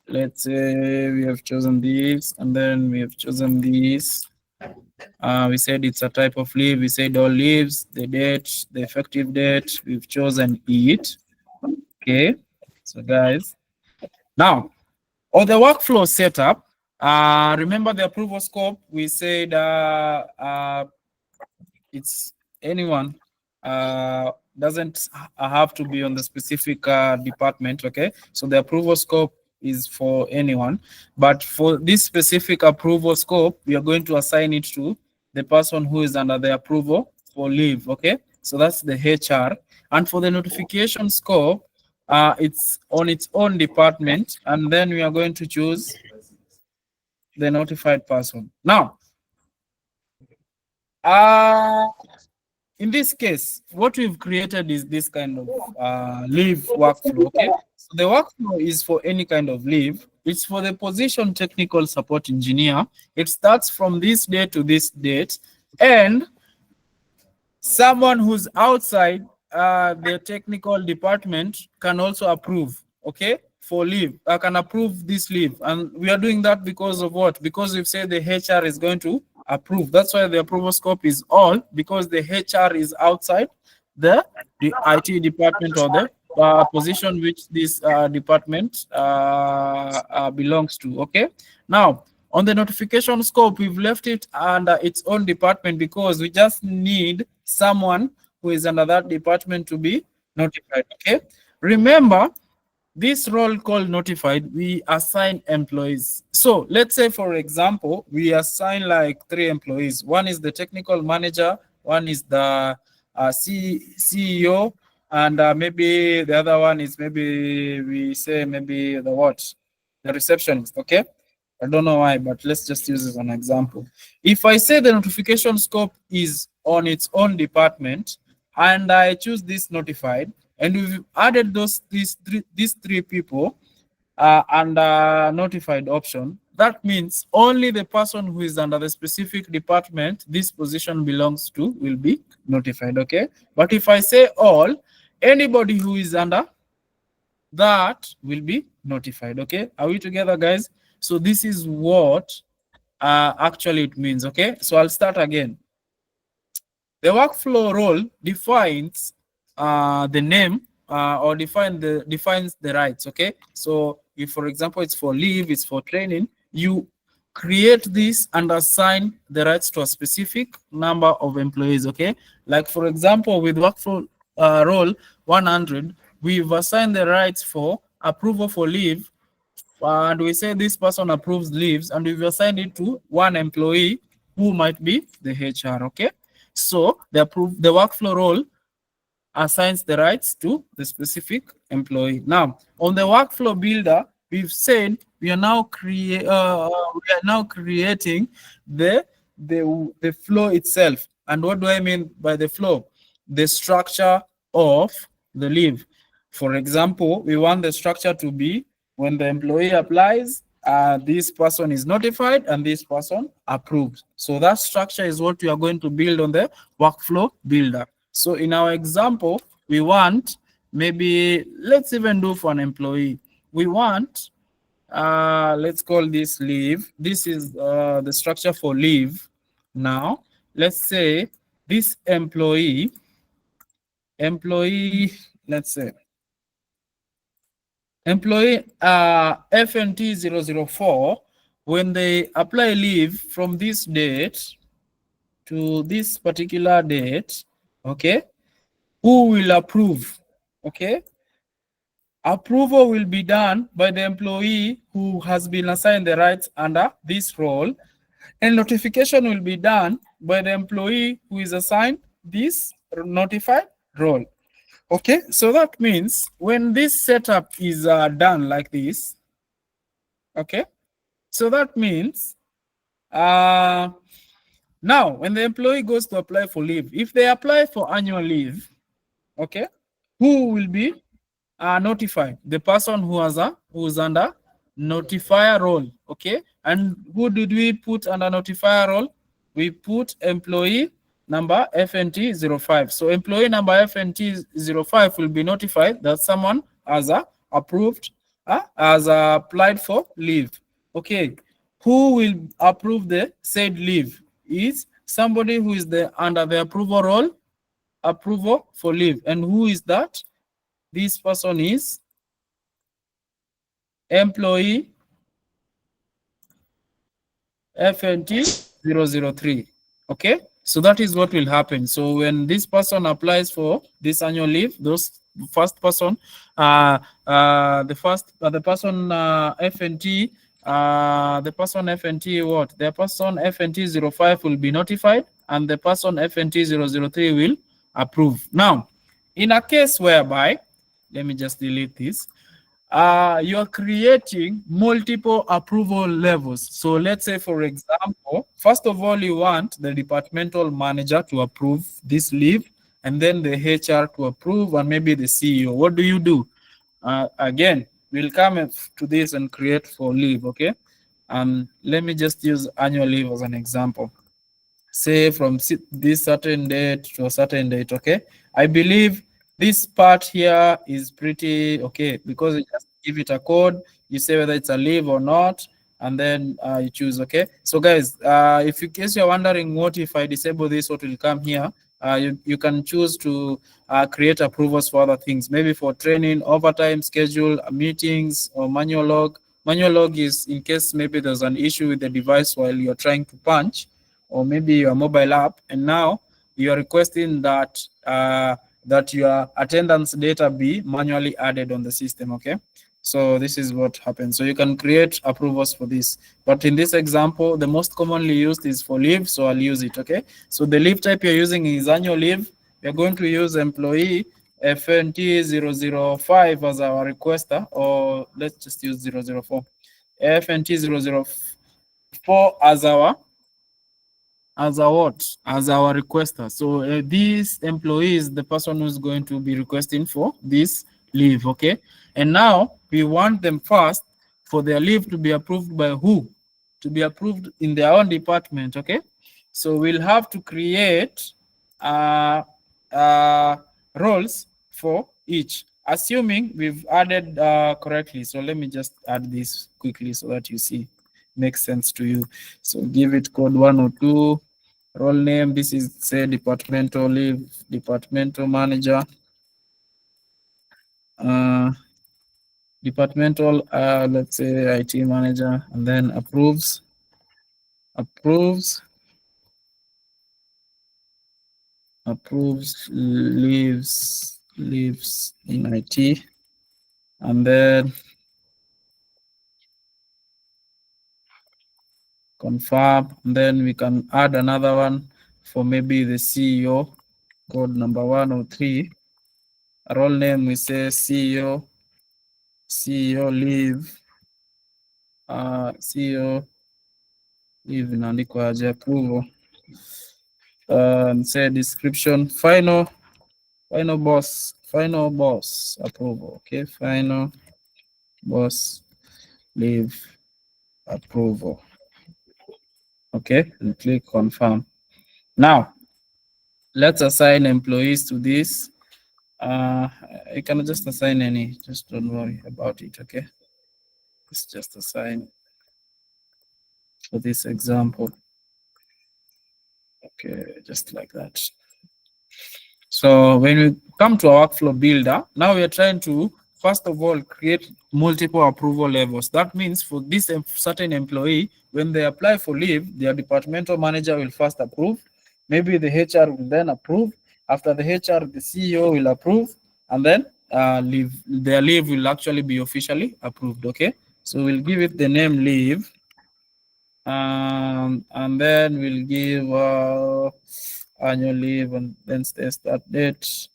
let's say we have chosen this and then we have chosen this. We said it's a type of leave. We said all leaves, the date, the effective date. We've chosen it. Okay. So guys, now on the workflow setup, remember the approval scope, we said it's anyone, doesn't have to be on the specific department, okay? So the approval scope is for anyone, but for this specific approval scope, we are going to assign it to the person who is under the approval for leave, okay? So that's the HR. And for the notification scope, it's on its own department, and then we are going to choose the notified person. Now, in this case, what we've created is this kind of leave workflow. Okay, so the workflow is for any kind of leave. It's for the position technical support engineer. It starts from this date to this date, and someone who's outside the technical department can also approve, okay, for leave. I can approve this leave. And we are doing that because of what? Because we've said the HR is going to approve. That's why the approval scope is all, because the HR is outside the IT department or the position which this department belongs to, okay? Now, on the notification scope, we've left it under its own department because we just need someone who is under that department to be notified, okay? Remember, this role called notified, we assign employees. So let's say, for example, we assign like 3 employees. One is the technical manager, one is the CEO, and maybe the other one is maybe we say maybe the what? The receptionist, okay? I don't know why, but let's just use this as an example. If I say the notification scope is on its own department, and I choose this notified, and we've added these three people under notified option, that means only the person who is under the specific department this position belongs to will be notified, okay? But if I say all, anybody who is under that will be notified, okay? Are we together, guys? So this is what actually it means, okay? So I'll start again. The workflow role defines the name or defines the rights, okay? So if, for example, it's for leave, it's for training, you create this and assign the rights to a specific number of employees, okay? Like, for example, with workflow role 100, we've assigned the rights for approval for leave, and we say this person approves leaves, and we've assigned it to 1 employee who might be the HR, okay? So the workflow role assigns the rights to the specific employee. Now, on the workflow builder, we've said we are now creating the flow itself. And what do I mean by the flow? The structure of the leave. For example, we want the structure to be when the employee applies, this person is notified and this person approves. So that structure is what we are going to build on the workflow builder. So in our example, we want, maybe let's even do for an employee. We want, let's call this leave. This is the structure for leave. Now, let's say this employee, let's say, employee FNT 004, when they apply leave from this date to this particular date, okay, who will approve? Okay, approval will be done by the employee who has been assigned the rights under this role, and notification will be done by the employee who is assigned this notified role. Okay, so that means when this setup is done like this, okay, so that means now when the employee goes to apply for leave, if they apply for annual leave, okay, who will be notified? The person who's under notifier role, okay? And who did we put under notifier role? We put employee number FNT 05. So employee number FNT 05 will be notified that someone has approved, has applied for leave. Okay, who will approve the said leave? Is somebody who is under the approval role, approval for leave. And who is that? This person is employee FNT 003. Okay, so that is what will happen. So when this person applies for this annual leave, those first person, the person FNT, the person FNT what? The person FNT 05 will be notified, and the person FNT 003 will approve. Now, in a case whereby, let me just delete this. You are creating multiple approval levels. So let's say, for example, first of all, you want the departmental manager to approve this leave. and then the HR to approve, and maybe the CEO. What do? Again, we'll come to this and create for leave, okay? Let me just use annual leave as an example. Say from this certain date to a certain date, okay? I believe this part here is pretty okay because you just give it a code, you say whether it's a leave or not, and then you choose, okay? So guys, if in case you're wondering what if I disable this, what will come here, you can choose to create approvals for other things, maybe for training, overtime schedule, meetings, or manual log. Manual log is in case maybe there's an issue with the device while you're trying to punch, or maybe your mobile app, and now you are requesting that that your attendance data be manually added on the system, okay? So this is what happens. So you can create approvals for this. But in this example, the most commonly used is for leave, so I'll use it, okay? So the leave type you're using is annual leave. We're going to use employee FNT005 as our requester, or let's just use 004. FNT004 as our what? As our requester. So this employee is the person who's going to be requesting for this leave, okay? And now we want them first for their leave to be approved by who? To be approved in their own department, okay? So we'll have to create roles for each, assuming we've added correctly. So let me just add this quickly so that you see makes sense to you. So give it code 102. Role name, this is say departmental leave, departmental manager. Departmental, let's say IT manager, and then approves leaves in IT, and then confirm, and then we can add another one for maybe the CEO, code number 103. Role name, we say CEO leave, CEO leave inaandikwa aje, approval, say description, final boss approval, okay? Final boss leave approval, okay? And click confirm. Now let's assign employees to this. You can just assign any, just don't worry about it, okay? Let's just assign for this example, okay, just like that. So when we come to our workflow builder, now we are trying to first of all create multiple approval levels. That means for this certain employee, when they apply for leave, their departmental manager will first approve, maybe the HR will then approve. After the HR, the CEO will approve, and then their leave will actually be officially approved, okay? So we'll give it the name leave, and then we'll give annual leave, and then start date,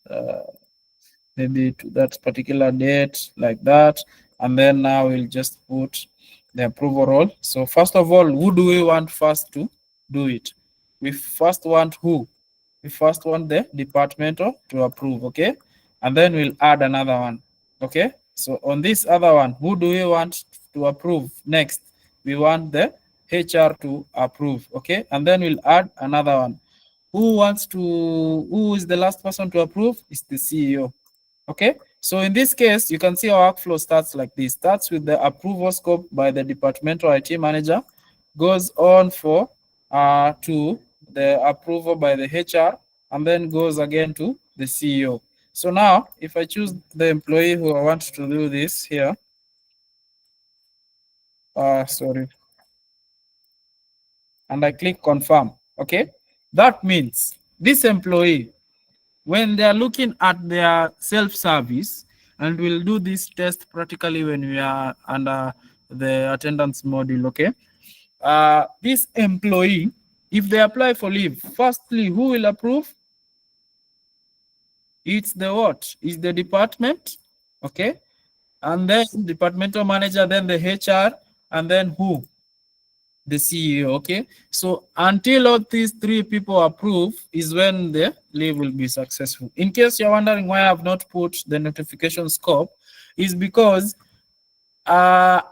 maybe to that particular date, like that. And then now we'll just put the approval role. So first of all, who do we want first to do it? We first want who? We first want the departmental to approve, okay? And then we'll add another one, okay? So on this other one, who do we want to approve next? We want the HR to approve, okay? And then we'll add another one. Who is the last person to approve? It's the CEO, okay? So in this case, you can see our workflow starts like this. Starts with the approval scope by the departmental IT manager, goes on for to the approval by the HR, and then goes again to the CEO. So now, if I choose the employee who I want to do this here, and I click confirm, okay? That means this employee, when they are looking at their self-service, and we'll do this test practically when we are under the attendance module, okay? This employee, if they apply for leave, firstly, who will approve? It's the what? It's the department, okay? And then departmental manager, then the HR, and then who? the CEO. Okay, so until all these three people approve is when the leave will be successful. In case you're wondering why I have not put the notification scope, is because the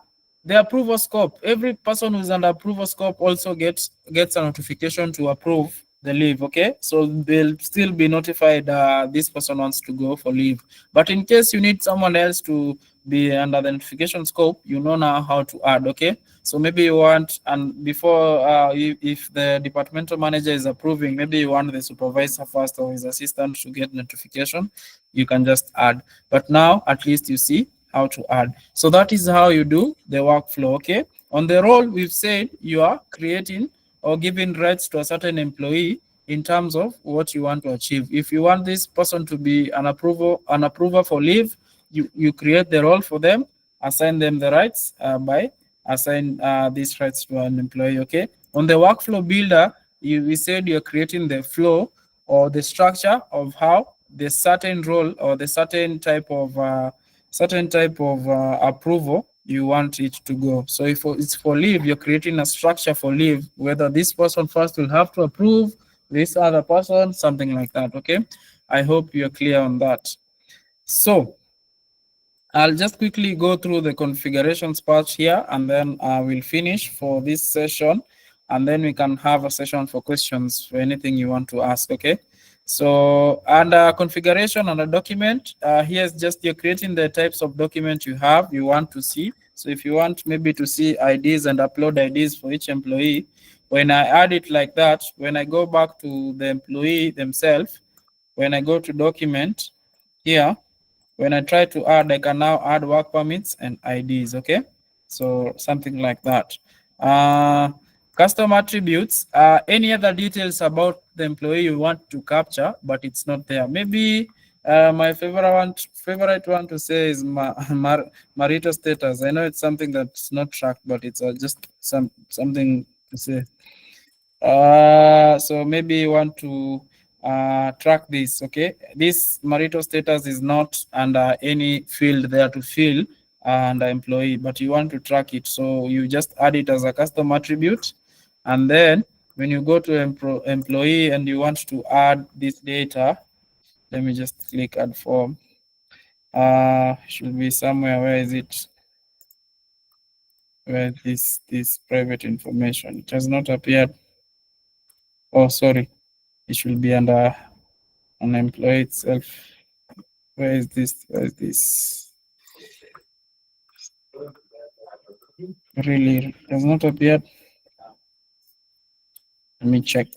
approval scope, every person who's under approval scope also gets a notification to approve the leave. Okay, so they'll still be notified this person wants to go for leave. But in case you need someone else to be under the notification scope, you know now how to add. Okay, so maybe you want, and before if the departmental manager is approving, maybe you want the supervisor first or his assistant to get notification, you can just add. But now at least you see how to add. So that is how you do the workflow. Okay, on the role, we've said you are creating or giving rights to a certain employee in terms of what you want to achieve. If you want this person to be an approver for leave, you create the role for them, assign them the rights by assign these rights to an employee. Okay, on the workflow builder, we said you're creating the flow or the structure of how the certain role or the certain type of approval you want it to go. So if it's for leave, you're creating a structure for leave, whether this person first will have to approve this other person, something like that. Okay, I hope you're clear on that. So I'll just quickly go through the configurations part here, and then I will finish for this session, and then we can have a session for questions for anything you want to ask. Okay, so under configuration on a document, here's just you're creating the types of document you want to see. So if you want maybe to see IDs and upload IDs for each employee, when I add it like that, when I go back to the employee themselves, when I go to document here, when I try to add, I can now add work permits and IDs. Okay, so something like that. Custom attributes, any other details about the employee you want to capture, but it's not there. Maybe my favorite one to say is marital status. I know it's something that's not tracked, but it's just something to say. So maybe you want to track this. Okay, this marital status is not under any field there to fill under employee, but you want to track it, so you just add it as a custom attribute. And then when you go to employee and you want to add this data, let me just click add form. Should be somewhere. Where is it? Where this private information? It has not appeared. Oh, sorry. It should be under an employee itself. Where is this? Where is this? Really, it has not appeared. Let me check.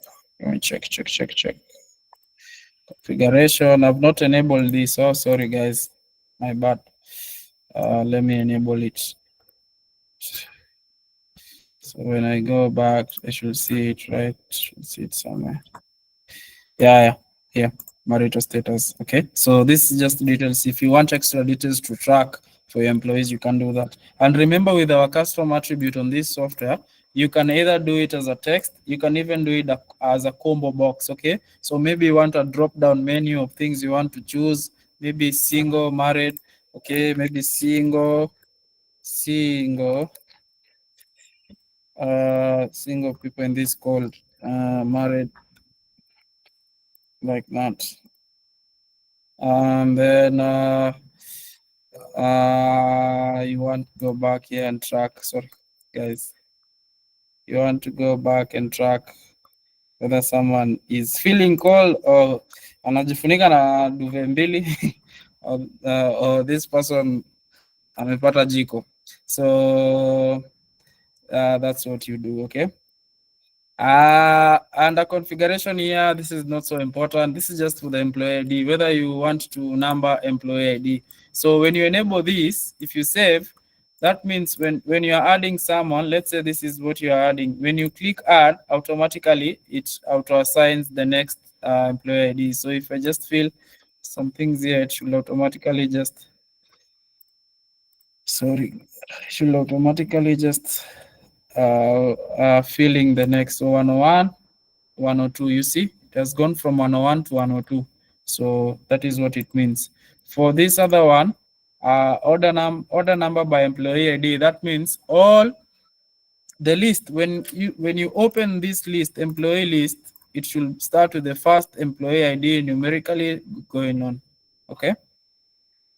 Check. Configuration. I've not enabled this. Oh, sorry, guys. My bad. Let me enable it. So when I go back, I should see it, right? Should see it somewhere. Yeah. Marital status. Okay, so this is just details. If you want extra details to track for your employees, you can do that. And remember, with our custom attribute on this software, you can either do it as a text, you can even do it as a combo box. Okay, so maybe you want a drop down menu of things you want to choose, maybe single, married. Okay, maybe single single people in this called married, like that. And then you want to go back here and track. Sorry, guys. You want to go back and track whether someone is feeling cold or anajifunika na duve mbili or this person amepata jiko. So that's what you do. Okay. Under configuration here, this is not so important. This is just for the employee ID, whether you want to number employee ID. So when you enable this, if you save, that means when you are adding someone, let's say this is what you are adding. When you click add, automatically it auto assigns the next employee ID. So if I just fill some things here, it should automatically just, filling the next 101, 102. You see, it has gone from 101 to 102. So that is what it means. For this other one, order number by employee ID, that means all the list, when you open this list, employee list, it should start with the first employee ID numerically going on. Okay.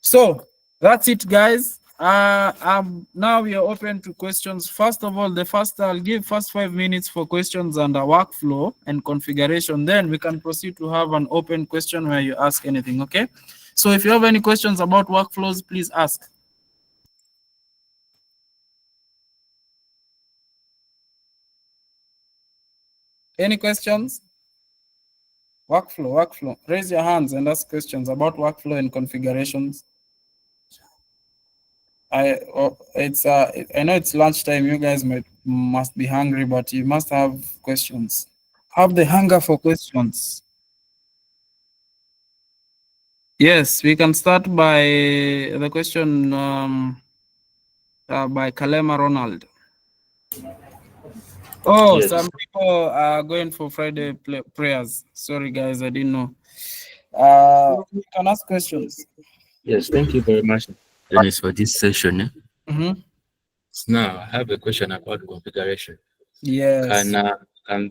So that's it, guys. Now we are open to questions. First of all, I'll give first 5 minutes for questions under workflow and configuration. Then we can proceed to have an open question where you ask anything. Okay. So if you have any questions about workflows, please ask. Any questions? Workflow. Raise your hands and ask questions about workflow and configurations. I know it's lunchtime. You guys must be hungry, but you must have questions. Have the hunger for questions. Yes, we can start by the question by Kalema Ronald. Oh, yes. Some people are going for Friday prayers. Sorry, guys, I didn't know. You can ask questions. Yes, thank you very much, Dennis, for this session. Mm-hmm. Now, I have a question about configuration. Yes. Can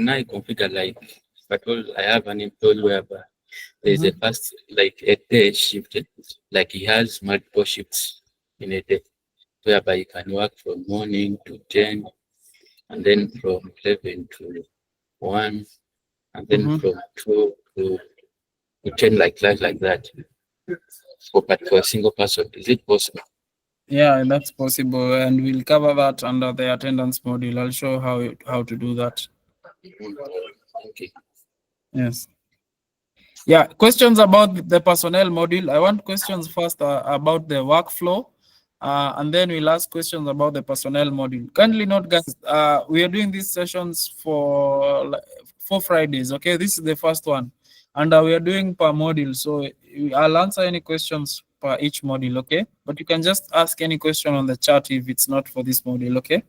I configure, like, suppose I have an employee whereby there's a first, like a day shift, like he has multiple shifts in a day, whereby he can work from morning to 10, and then from 11 to 1, and then from 2 to 10, like that. But for a single person, is it possible? Yeah, that's possible, and we'll cover that under the attendance module. I'll show how to do that. Okay. Yes. Yeah, questions about the personnel module. I want questions first about the workflow, and then we'll ask questions about the personnel module. Kindly note, guys, we are doing these sessions for 4 Fridays. Okay, this is the first one, and we are doing per module. So I'll answer any questions per each module. Okay, but you can just ask any question on the chat if it's not for this module. Okay.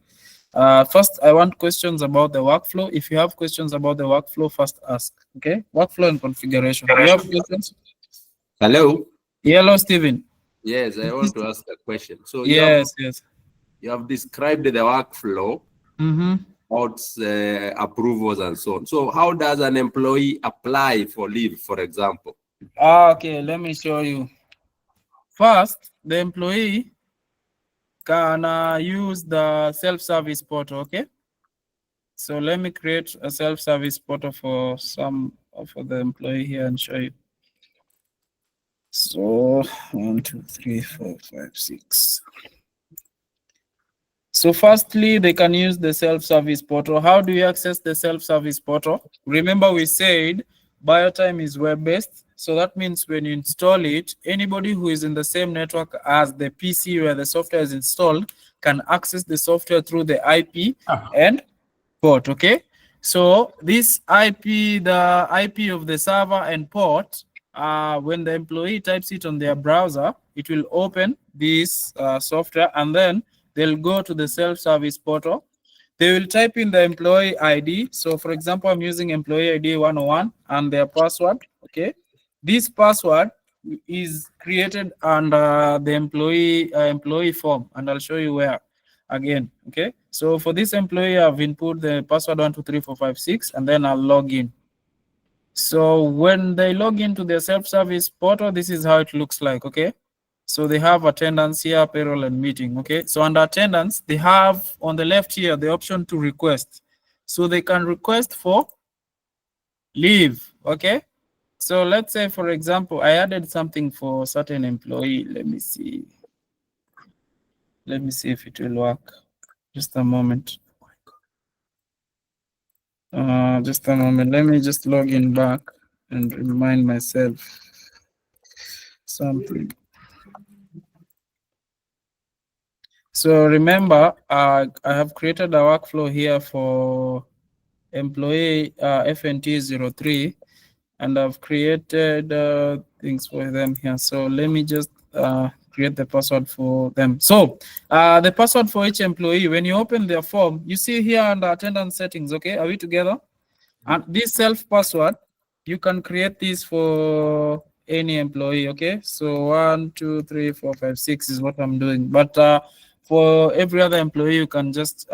First, I want questions about the workflow. If you have questions about the workflow, first ask. Okay, workflow and configuration. You have questions? Hello. Hello, Stephen. Yes, I want to ask a question. So yes. You have described the workflow about approvals and so on. So how does an employee apply for leave, for example? Okay, let me show you. First, the employee can use the self-service portal. Okay, so let me create a self-service portal for the employee here and show you. So 1, 2, 3, 4, 5, 6. So firstly, they can use the self-service portal. How do you access the self-service portal? Remember, we said BioTime is web-based. So that means when you install it, anybody who is in the same network as the PC where the software is installed can access the software through the IP and port. Okay. So this IP, the IP of the server and port, when the employee types it on their browser, it will open this software, and then they'll go to the self-service portal. They will type in the employee ID. So for example, I'm using employee ID 101 and their password. Okay. This password is created under the employee form, and I'll show you where again. Okay. So for this employee, I've input the password 123456, and then I'll log in. So when they log into their self-service portal, this is how it looks like. Okay. So they have attendance here, payroll and meeting. Okay. So under attendance, they have on the left here the option to request. So they can request for leave. Okay. So let's say, for example, I added something for certain employee. Let me see. Let me see if it will work. Just a moment. Just a moment. Let me just log in back and remind myself something. So remember, I have created a workflow here for employee FNT03, and I've created things for them here. So let me just create the password for them. So the password for each employee, when you open their form, you see here under attendance settings. Okay, are we together? And this self password, you can create this for any employee. Okay, so 1, 2, 3, 4, 5, 6 is what I'm doing. But For every other employee, you can just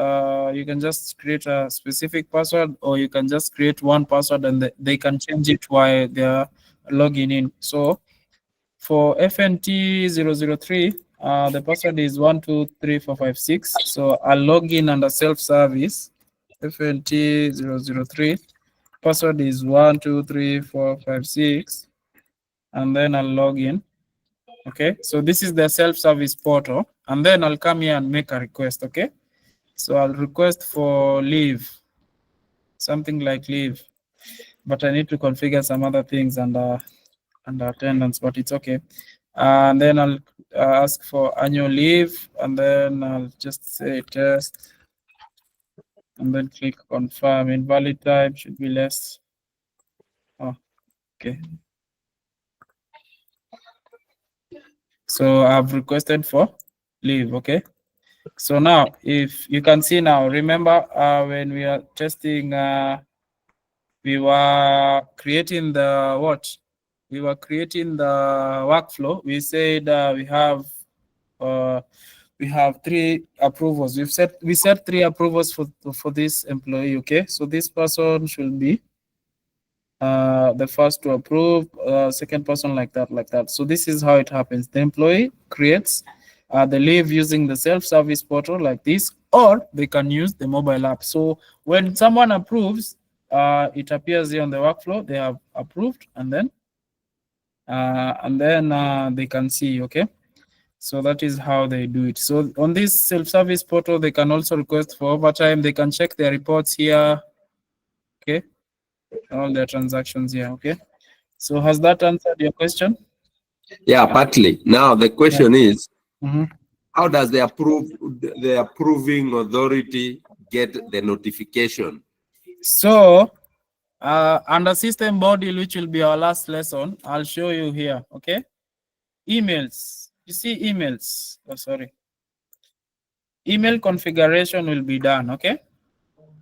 create a specific password, or you can just create one password and they can change it while they're logging in. So for FNT 003, the password is 123456. So I'll log in under self-service. FNT 003, password is 123456, and then I'll log in. Okay, so this is the self-service portal, and then I'll come here and make a request. Okay, so I'll request for leave, something like leave, but I need to configure some other things under attendance, but it's okay. And then I'll ask for annual leave, and then I'll just say test, and then click confirm. Invalid type should be less. Oh, okay. So I've requested for leave. Okay. So now, if you can see now, remember when we are testing, we were creating the what? We were creating the workflow. We said we have 3 approvals. We set 3 approvals for this employee. Okay, so this person should be the first to approve, second person, like that. So this is how it happens. The employee creates the leave using the self-service portal like this, or they can use the mobile app. So when someone approves, it appears here on the workflow, they have approved, and then they can see. Okay, so that is how they do it. So on this self-service portal, they can also request for overtime. They can check their reports here. Okay, all their transactions here. Okay, so has that answered your question? Yeah, partly. Now the question is, Mm-hmm. how does the approving authority get the notification? So under system body, which will be our last lesson, I'll show you here. Okay, emails. You see emails. Oh, sorry. Email configuration will be done. Okay,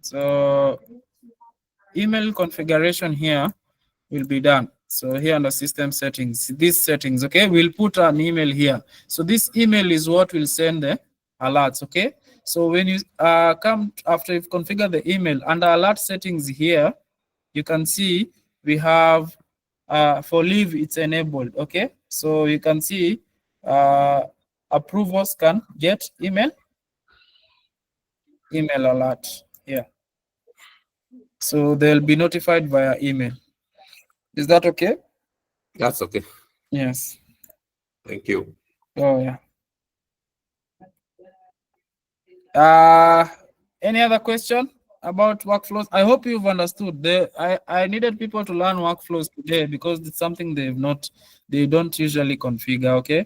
so email configuration here will be done. So here under system settings, these settings. Okay, we'll put an email here. So this email is what will send the alerts. Okay, so when you come after you've configured the email, under alert settings here, you can see we have for leave, it's enabled. Okay, so you can see approvers can get email alert here. So they'll be notified via email. Is that okay? That's okay. Yes. Thank you. Oh yeah. Any other question about workflows? I hope you've understood. I needed people to learn workflows today because it's something they don't usually configure. Okay.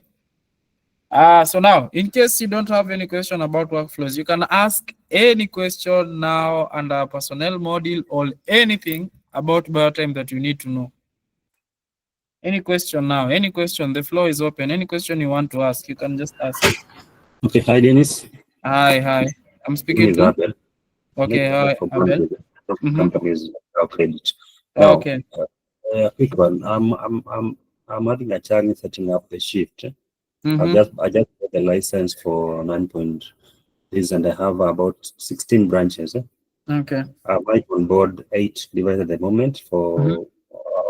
So now, in case you don't have any question about workflows, you can ask any question now under personnel module or anything about BioTime that you need to know. Any question now? Any question? The floor is open. Any question you want to ask, you can just ask. Okay, hi Dennis. Hi. I'm speaking to. Abel. Okay, hi, Abel. Companies credit. Okay. Quick one. I'm having a challenge setting up the shift. Mm-hmm. I just got the license for 9.5, and I have about 16 branches. Okay. I'm on board 8 devices at the moment for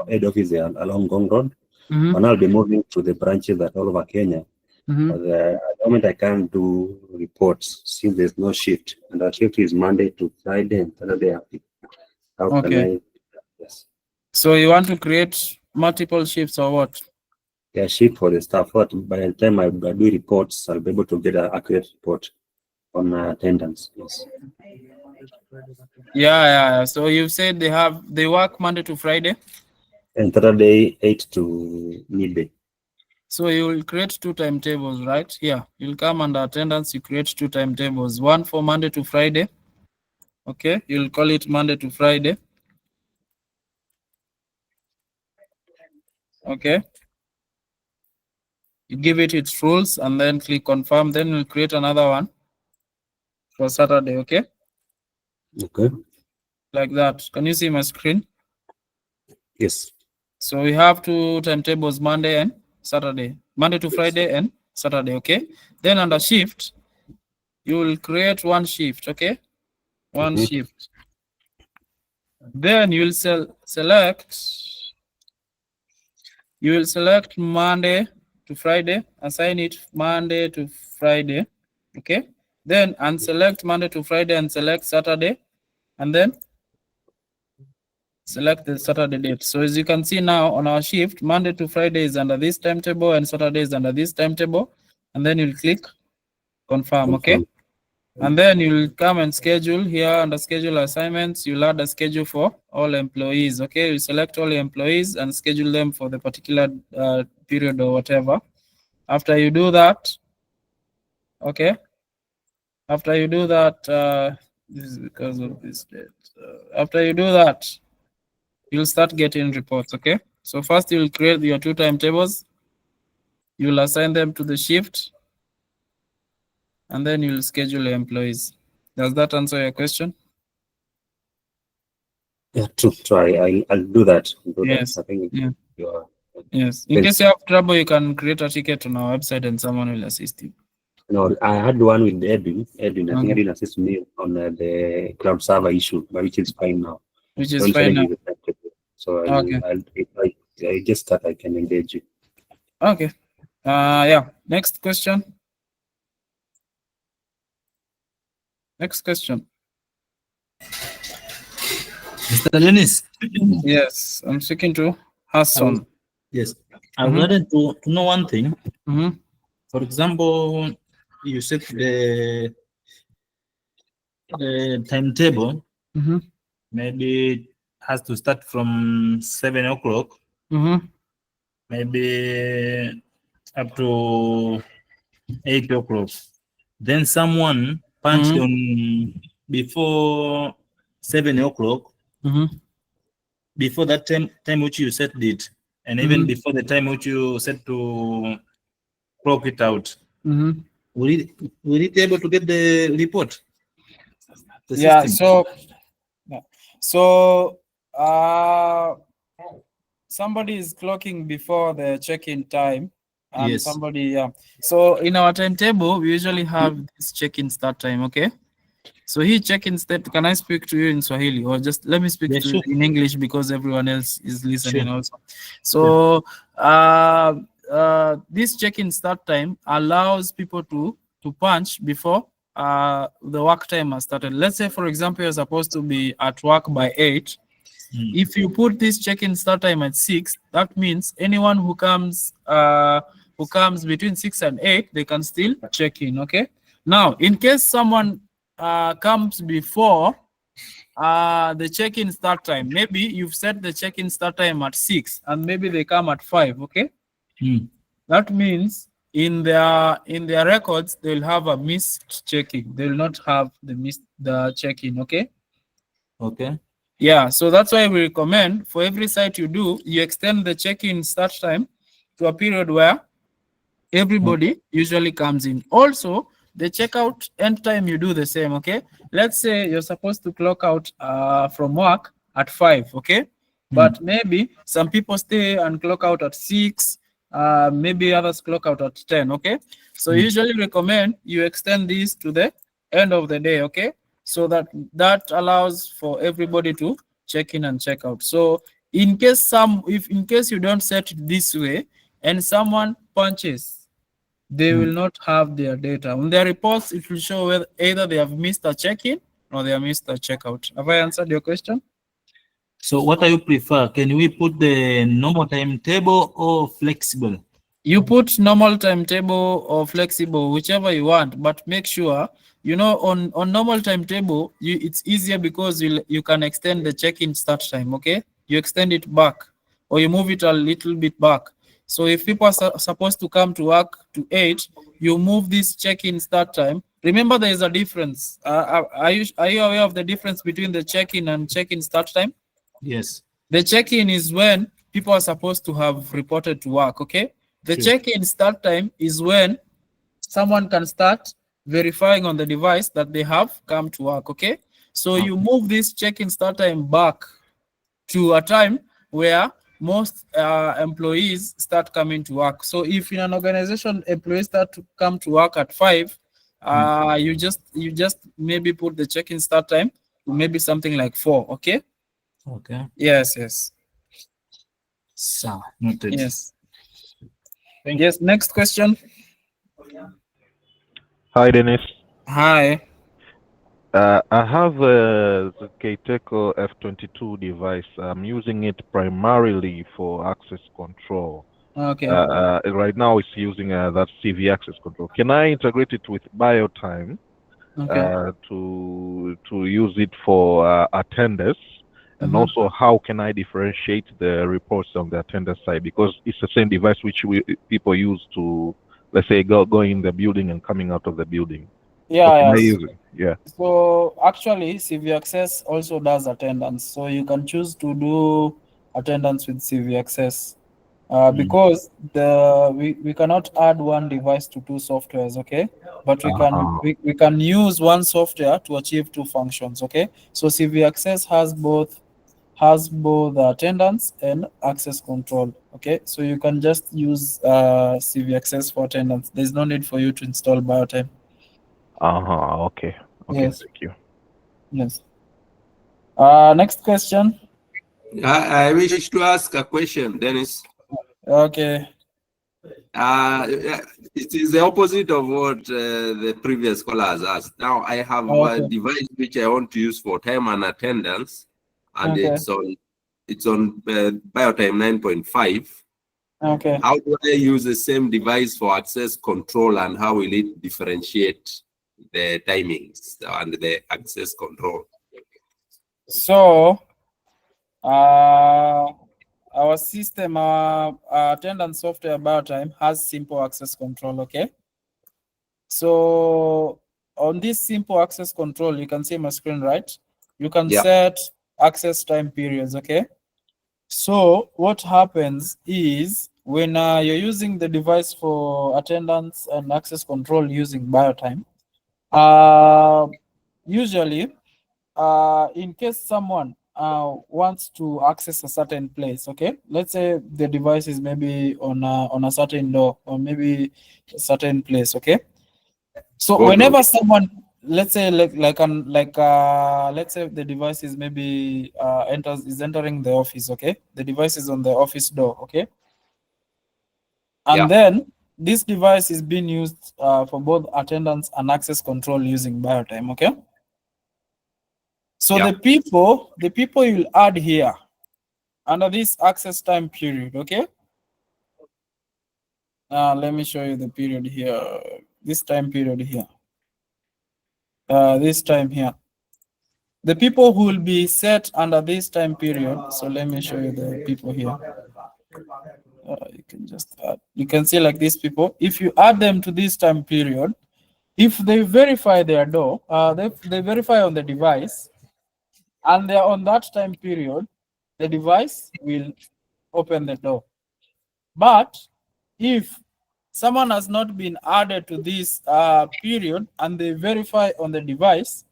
head office along Gong Road. And I'll be moving to the branches that all over Kenya. At the moment, I can't do reports since there's no shift, and the shift is Monday to Friday and Saturday. How can I? Yes. So you want to create multiple shifts or what? Yeah, shift for the staff. What by the time I do reports, I'll be able to get an accurate report on attendance. Yes. Yeah. So you said they work Monday to Friday, and Saturday 8 to midday. So you will create 2 timetables, right? Here, you'll come under attendance, you create 2 timetables, one for Monday to Friday. Okay, you'll call it Monday to Friday. Okay. You give it its rules and then click confirm. Then we'll create another one for Saturday. Okay. Okay. Like that. Can you see my screen? Yes. So we have 2 timetables, Monday and Saturday. Monday to Friday and Saturday. Okay. Then under shift, you will create one shift, okay? One shift. Then you will select Monday to Friday, assign it Monday to Friday, okay? Then unselect Monday to Friday and select Saturday, and then select the Saturday date. So as you can see now on our shift, Monday to Friday is under this timetable and Saturday is under this timetable, and then you'll click confirm, okay? And then you'll come and schedule here under schedule assignments. You'll add a schedule for all employees. Okay, you select all employees and schedule them for the particular period or whatever. After you do that, okay. After you do that, this is because of this date. After you do that, you'll start getting reports. Okay. So first you'll create your 2 timetables. You'll assign them to the shift, and then you'll schedule your employees. Does that answer your question? Yeah, true. I'll do that. Yes. I think yeah. you are. Yes. In case you have trouble, you can create a ticket on our website and someone will assist you. No, I had one with Edwin. I think Okay. Edwin assisted me on the cloud server issue, but which is fine now. Which is fine now. So Okay. if I just start, I can engage you. Okay. Yeah. Next question. Next question. Mr. Dennis. Yes, I'm speaking to Hassan. Yes. I wanted to know one thing. Mm-hmm. For example, you set the timetable. Mm-hmm. Maybe it has to start from 7 o'clock. Mm-hmm. Maybe up to 8 o'clock. Then someone punched on before 7 o'clock. Mm-hmm. Before that time which you set it, and even before the time which you set to clock it out. Mm-hmm. Will it be able to get the report? The Yeah. system? So somebody is clocking before the check-in time, and Yes. somebody, yeah. So in our timetable, we usually have this check-in start time. Okay. So he check-in start. Can I speak to you in Swahili, or just let me speak to you in English because everyone else is listening also? So this check-in start time allows people to punch before the work time has started. Let's say, for example, you're supposed to be at work by 8. If you put this check-in start time at 6, that means anyone who comes between 6 and 8, they can still check in. Okay. Now, in case someone comes before the check-in start time, maybe you've set the check-in start time at 6, and maybe they come at 5. Okay. That means in their records they'll have a missed check-in. They'll not have the check-in. Okay. Okay. Yeah, so that's why we recommend for every site you do, you extend the check-in start time to a period where everybody usually comes in. Also, the checkout end time, you do the same. Okay. Let's say you're supposed to clock out from work at 5. Okay. But maybe some people stay and clock out at 6. Maybe others clock out at 10. Okay. So usually recommend you extend this to the end of the day. Okay. So that allows for everybody to check in and check out. So in case you don't set it this way and someone punches, they will not have their data. On their reports, it will show whether either they have missed a check-in or they have missed a checkout. Have I answered your question? So what do you prefer? Can we put the normal timetable or flexible? You put normal timetable or flexible, whichever you want, but make sure, on normal timetable, it's easier because you can extend the check-in start time. Okay. You extend it back or you move it a little bit back. So if people are supposed to come to work to 8, you move this check-in start time. Remember, there is a difference. Are you aware of the difference between the check-in and check-in start time? Yes. The check-in is when people are supposed to have reported to work. Okay. The check-in start time is when someone can start verifying on the device that they have come to work. Okay. So you move this check-in start time back to a time where most employees start coming to work. So if in an organization employees start to come to work at 5, You just maybe put the check-in start time to maybe something like 4. Okay. Okay. Yes. So noted. Yes. Yes. Next question. Hi, Dennis. Hi. I have the Keiteko F22 device. I'm using it primarily for access control. Okay. Right now, it's using that CV access control. Can I integrate it with BioTime to use it for attendance? And also, how can I differentiate the reports on the attendance side? Because it's the same device which people use to, let's say, go in the building and coming out of the building. Yeah. Yeah. So actually, CV Access also does attendance. So you can choose to do attendance with CV Access. Because we cannot add one device to two softwares, okay? But we can use one software to achieve two functions, okay? So CV Access has both attendance and access control, okay? So you can just use CV Access for attendance. There's no need for you to install BioTime. Okay. Yes. Thank you. Yes. Next question. I wish to ask a question, Dennis. Okay. It is the opposite of what the previous callers asked. Now I have a device which I want to use for time and attendance, and it's on BioTime 9.5. Okay. How do I use the same device for access control, and how will it differentiate the timings and the access control? So our system, our attendance software BioTime has simple access control, okay? So on this simple access control, you can see my screen, right? You can set access time periods, okay? So what happens is when you're using the device for attendance and access control using BioTime, usually in case someone wants to access a certain place, okay, let's say the device is maybe on a certain door or maybe a certain place, okay? So whenever someone, let's say let's say the device is maybe entering the office, okay? The device is on the office door, okay? And then this device is being used for both attendance and access control using BioTime, okay? So the people you'll add here under this access time period, okay? Let me show you the period here. This time period here. This time here. The people who will be set under this time period. So let me show you the people here. You can just add. You can see like these people. If you add them to this time period, if they verify their door, they verify on the device, and they're on that time period, the device will open the door. But if someone has not been added to this period and they verify on the device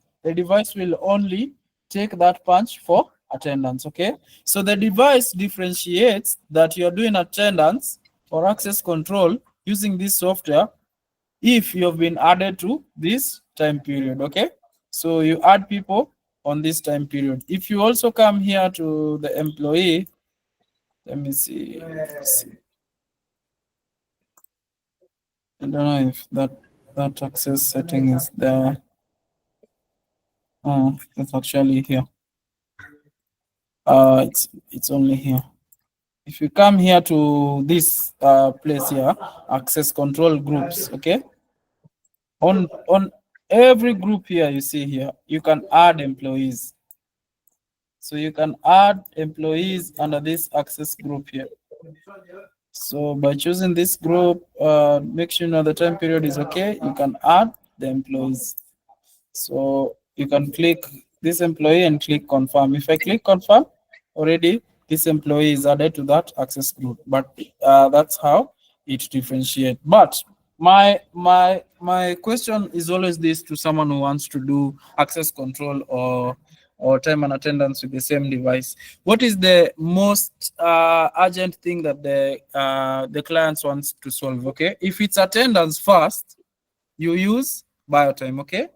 will only take that punch for attendance, okay? So the device differentiates that you're doing attendance or access control using this software if you've been added to this time period, okay? So you add people on this time period. If you also come here to the employee, let me see. I don't know if that access setting is there. It's actually here. It's only here. If you come here to this place here, access control groups, okay? On every group here you see here, you can add employees. So you can add employees under this access group here. So by choosing this group, make sure the time period is okay, you can add the employees. So you can click this employee and click confirm. If I click confirm, already this employee is added to that access group. But that's how it differentiates. But my question is always this to someone who wants to do access control or time and attendance with the same device. What is the most urgent thing that the clients wants to solve? Okay, if it's attendance first, you use BioTime, okay?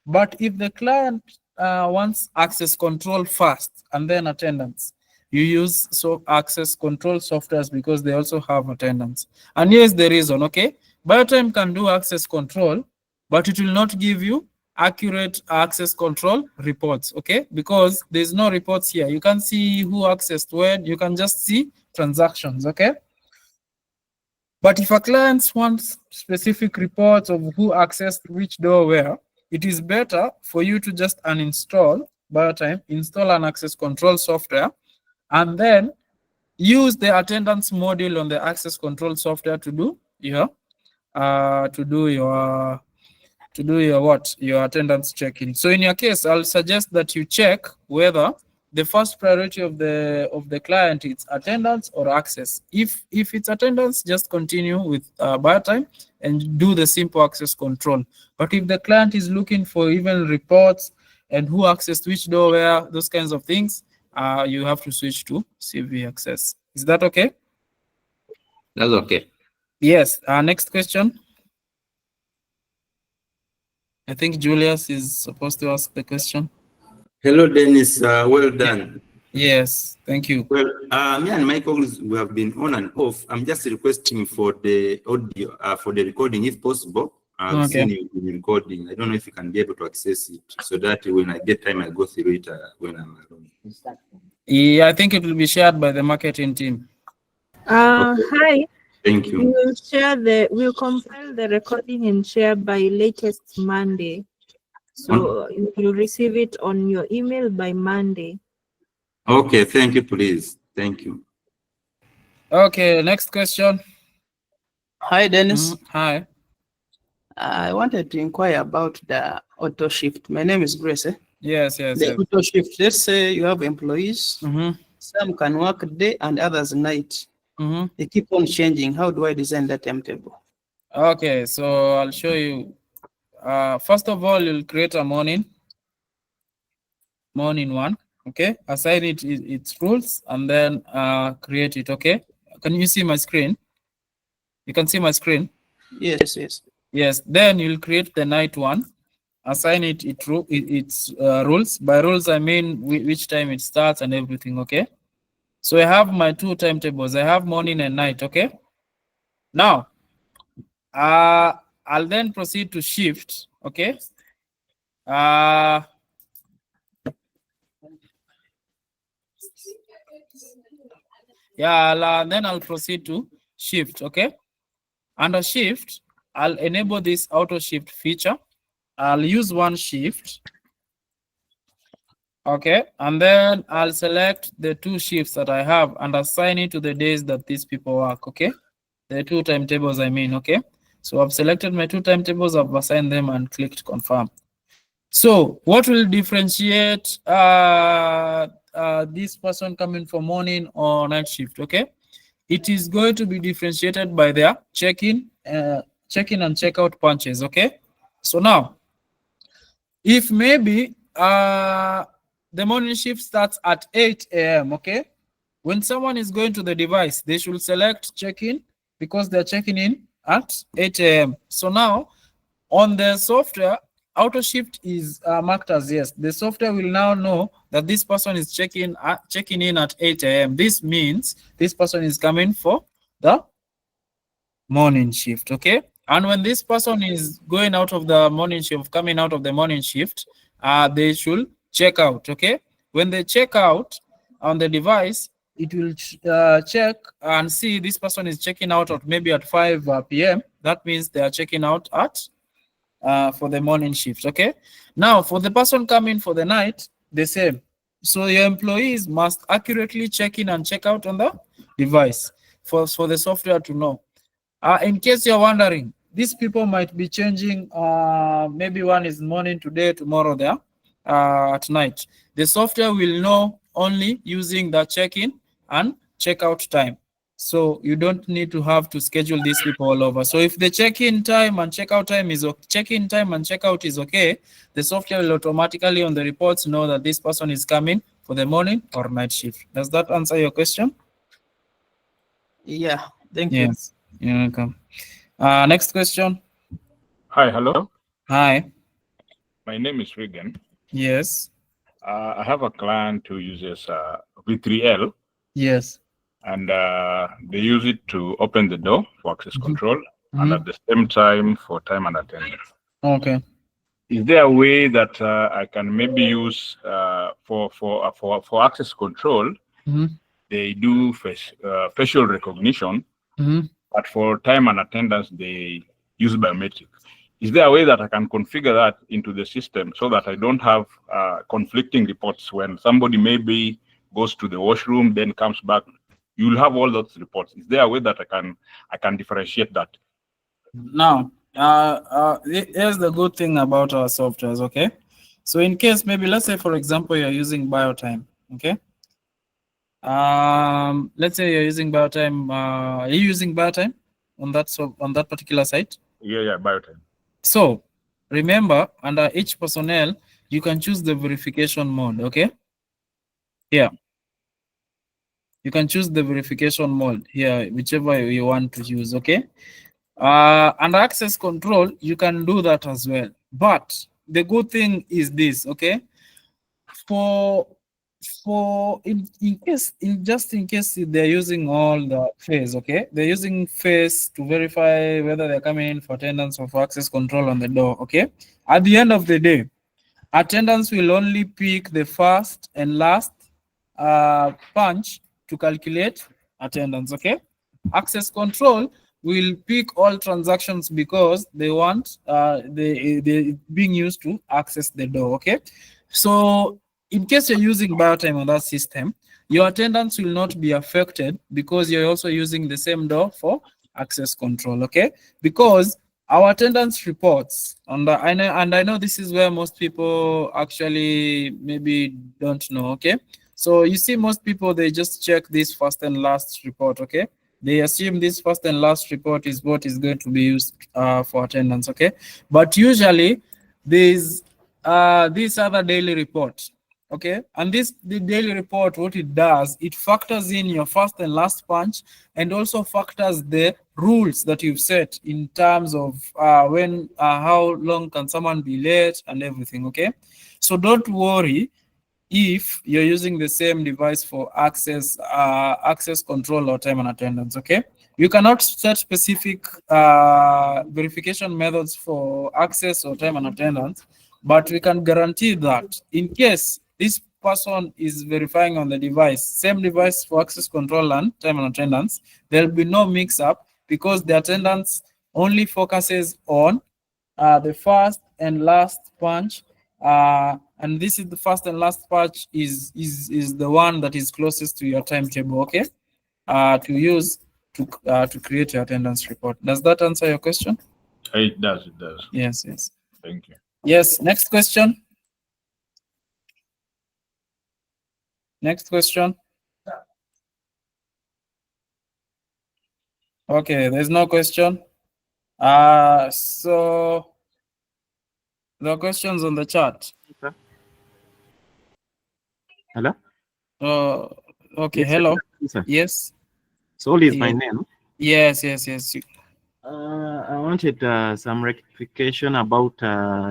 But if the client wants access control first and then attendance, you use access control softwares because they also have attendance. And here's the reason, okay? BioTime can do access control, but it will not give you accurate access control reports, okay? Because there's no reports here. You can't see who accessed when, you can just see transactions, okay? But if a client wants specific reports of who accessed which door where, it is better for you to just uninstall BioTime, install an access control software, and then use the attendance module on the access control software to do your your attendance check-in. So in your case, I'll suggest that you check whether the first priority of the client is attendance or access. If it's attendance, just continue with BioTime and do the simple access control. But if the client is looking for even reports and who accessed which door where, those kinds of things, you have to switch to CV access. Is that okay? That's okay. Yes. Next question. I think Julius is supposed to ask the question. Hello, Dennis. Well done. Yes, thank you. Well, me and my colleagues, we have been on and off. I'm just requesting for the audio, for the recording, if possible. I've seen you in recording. I don't know if you can be able to access it so that when I get time, I go through it when I'm alone. Yeah, I think it will be shared by the marketing team. Okay. Hi. Thank you. We'll compile the recording and share by latest Monday. So you'll receive it on your email by Monday. Okay, thank you, please. Thank you. Okay, next question. Hi, Dennis. Hi. I wanted to inquire about the auto shift. My name is Grace. Yes. The auto shift. Let's say you have employees. Some can work day and others night. They keep on changing. How do I design that timetable? Okay, so I'll show you. First of all, you'll create a morning one. Okay, assign it its rules and then create it. Okay, can you see my screen? You can see my screen. Yes. Then you'll create the night one. Assign it its rules. By rules, I mean which time it starts and everything. Okay. So I have my two timetables. I have morning and night. Okay. Now, I'll then proceed to shift. Okay. Then I'll proceed to shift. Okay. Under shift, I'll enable this auto shift feature. I'll use one shift. Okay, and then I'll select the two shifts that I have and assign it to the days that these people work. Okay, the two timetables, I mean. Okay, so I've selected my two timetables, I've assigned them and clicked confirm. So what will differentiate this person coming for morning or night shift? Okay, it is going to be differentiated by their check-in and check-out punches. Okay, so now if maybe the morning shift starts at 8 a.m. Okay, when someone is going to the device, they should select check-in because they're checking in at 8 a.m. So now on the software, auto shift is marked as yes. The software will now know that this person is checking in at 8 a.m. This means this person is coming for the morning shift. Okay, and when this person is going out of the morning shift, coming out of the morning shift, they should check out. Okay, when they check out on the device, it will check and see this person is checking out at maybe at 5 p.m. That means they are checking out at for the morning shift. Okay, now for the person coming for the night, the same. So your employees must accurately check in and check out on the device for the software to know. In case you're wondering, these people might be changing. Maybe one is morning today, tomorrow there at night. The software will know only using the check-in and check-out time. So you don't need to have to schedule these people all over. So if the check-in time and check-out time is check-in time and check-out is okay, the software will automatically on the reports know that this person is coming for the morning or night shift. Does that answer your question? Yeah, thank you. Yes, you're welcome. Next question. Hi, hello. Hi. My name is Regan. Yes. I have a client who uses V3L. Yes. And they use it to open the door for access control and at the same time for time and attendance. Okay. Is there a way that I can maybe use for access control? They do facial recognition, but for time and attendance they use biometric. Is there a way that I can configure that into the system so that I don't have conflicting reports when somebody maybe goes to the washroom, then comes back? You'll have all those reports. Is there a way that I can differentiate that? Now, here's the good thing about our softwares, okay? So in case, maybe let's say, for example, you're using BioTime, okay? Let's say you're using BioTime. Are you using BioTime on that particular site? Yeah, BioTime. So remember, under each personnel, you can choose the verification mode, okay? Yeah. You can choose the verification mode here, whichever you want to use, okay? Under access control, you can do that as well. But the good thing is this, okay? Just in case they're using all the face, okay? They're using face to verify whether they're coming in for attendance or for access control on the door, okay? At the end of the day, attendance will only pick the first and last punch to calculate attendance, okay? Access control will pick all transactions because they want they being used to access the door, okay? So in case you're using BioTime on that system, your attendance will not be affected because you're also using the same door for access control, okay? Because our attendance reports, and I know this is where most people actually maybe don't know, okay? So you see most people, they just check this first and last report, okay? They assume this first and last report is what is going to be used for attendance, okay? But usually there's this other daily report, okay? And the daily report, what it does, it factors in your first and last punch and also factors the rules that you've set in terms of how long can someone be late and everything, okay? So don't worry if you're using the same device for access control or time and attendance, okay? You cannot set specific verification methods for access or time and attendance, but we can guarantee that in case this person is verifying on the device, same device for access control and time and attendance, there'll be no mix-up because the attendance only focuses on the first and last punch, and this is the first and last punch is the one that is closest to your timetable, okay? To use to create your attendance report. Does that answer your question? It does. It does. Yes. Thank you. Yes. Next question. Next question. Okay, there's no question. So the questions on the chat. Hello? Okay, yes, hello. Sir. Yes. Sol is my name. Yes. I wanted some rectification about,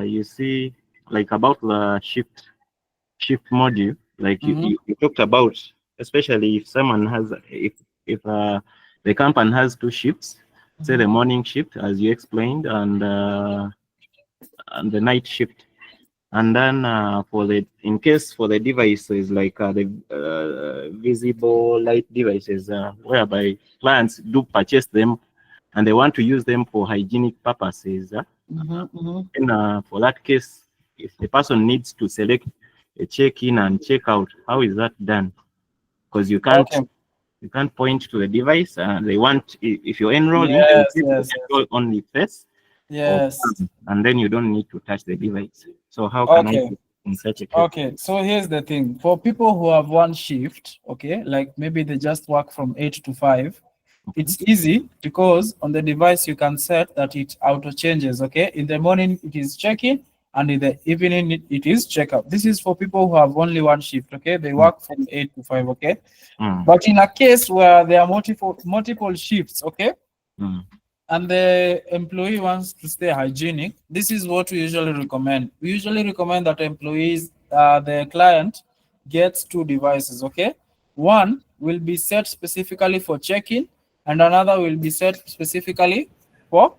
you see, like about the shift module, like you talked about, especially if someone has, if the company has two shifts, say the morning shift, as you explained, and the night shift. And then for the, in case for the devices like the visible light devices, whereby clients do purchase them and they want to use them for hygienic purposes. And for that case, if the person needs to select a check-in and check-out, how is that done? Because you can't you can't point to the device. They want, if you're enrolling, enroll only face. Yes. And then you don't need to touch the device. So how can I do in such a case? Okay, so here's the thing. For people who have one shift, okay, like maybe they just work from 8 to 5, it's easy because on the device you can set that it auto changes, okay? In the morning it is check-in and in the evening it is check-out. This is for people who have only one shift, okay? They work from 8 to 5, okay? But in a case where there are multiple shifts, okay? and the employee wants to stay hygienic, this is what we usually recommend. We usually recommend that employees, the client gets 2 devices, okay? One will be set specifically for check-in, and another will be set specifically for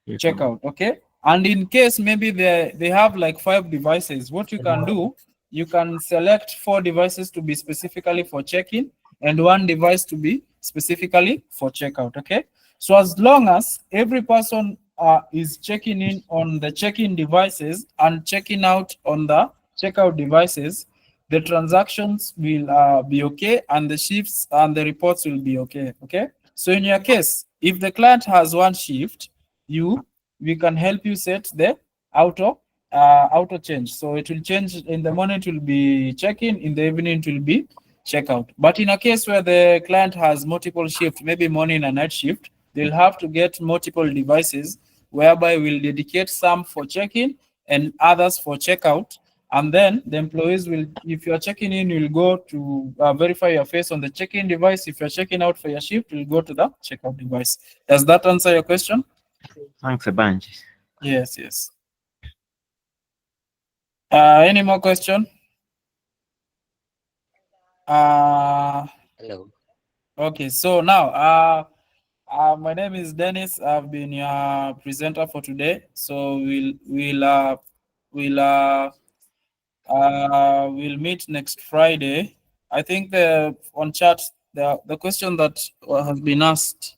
checkout, okay? And in case maybe they have like 5 devices, what you can do, you can select 4 devices to be specifically for check-in and 1 device to be specifically for checkout, okay? So as long as every person is checking in on the check-in devices and checking out on the checkout devices, the transactions will be okay, and the shifts and the reports will be okay, okay? So in your case, if the client has 1 shift, we can help you set the auto change. So it will change in the morning, it will be check-in, in the evening it will be checkout. But in a case where the client has multiple shifts, maybe morning and night shift, they'll have to get multiple devices, whereby we'll dedicate some for check-in and others for checkout. And then the employees will, if you're checking in, you'll go to verify your face on the check-in device. If you're checking out for your shift, you'll go to the checkout device. Does that answer your question? Thanks a bunch. Yes, yes. Any more question? Hello. Okay, so now my name is Dennis. I've been your presenter for today. So we'll meet next Friday. I think on chat the question that has been asked.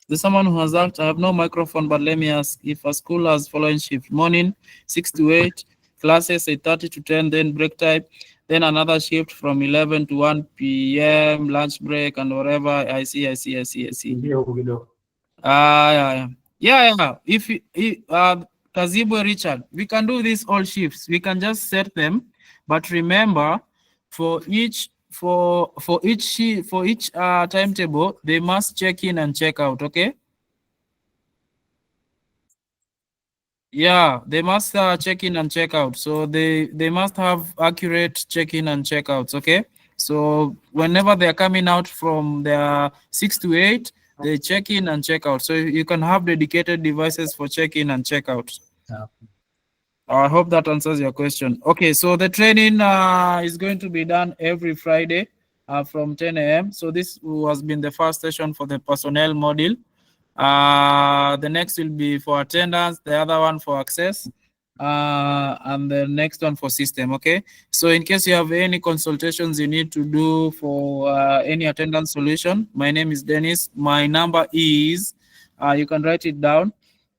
There's someone who has asked, I have no microphone, but let me ask, if a school has following shift, morning 6 to 8, classes 8:30 to 10, then break time, then another shift from 11 to 1 p.m., lunch break and whatever. I see. Yeah. If Kazibwe Richard, we can do this all shifts. We can just set them, but remember, for each timetable, they must check in and check out. Okay. Yeah, they must check in and check out. So they must have accurate check in and check outs. Okay. So whenever they're coming out from their 6 to 8, they check in and check out. So you can have dedicated devices for check in and check out. I hope that answers your question. Okay, so the training is going to be done every Friday from 10 a.m. So this has been the first session for the personnel module. The next will be for attendance, the other one for access, and the next one for system. Okay, so in case you have any consultations you need to do for any attendance solution, my name is Dennis. My number is, you can write it down.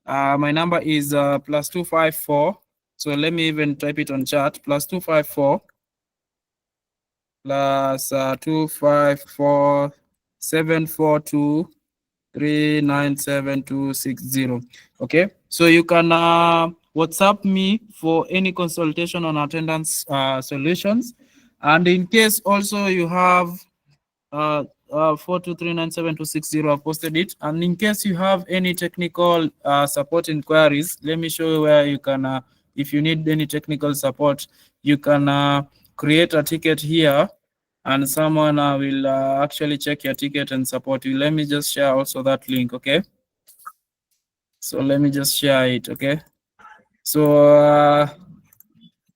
My number is +254. So let me even type it on chat. +254 +254 742 397 Okay, so you can WhatsApp me for any consultation on attendance solutions, and in case also you have 42397 I've posted it, and in case you have any technical support inquiries, let me show you where you can if you need any technical support, you can create a ticket here, and someone will actually check your ticket and support you. Let me just share also that link. Okay, so let me just share it. Okay, so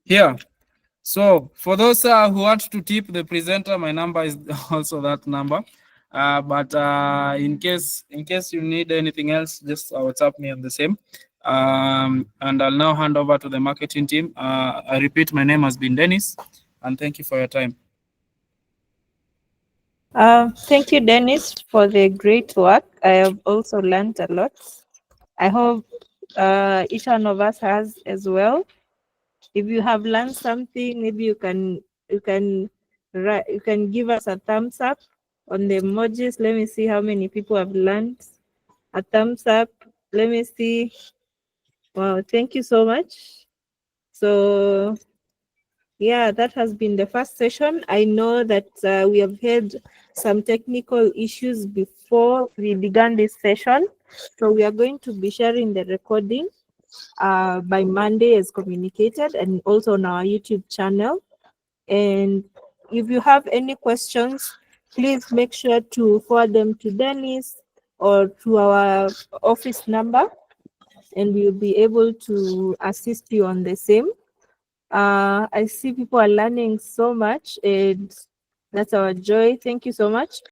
here, so for those who want to tip the presenter, my number is also that number. But in case you need anything else, just WhatsApp me on the same. And I'll now hand over to the marketing team. I repeat, my name has been Dennis, and thank you for your time. Thank you, Dennis, for the great work. I have also learned a lot. I hope each one of us has as well. If you have learned something, maybe you can give us a thumbs up on the emojis. Let me see how many people have learned. A thumbs up. Let me see. Wow, thank you so much. So yeah, that has been the first session. I know that we have had some technical issues before we began this session. So we are going to be sharing the recording by Monday as communicated, and also on our YouTube channel. And if you have any questions, please make sure to forward them to Dennis or to our office number, and we'll be able to assist you on the same. I see people are learning so much, and that's our joy. Thank you so much.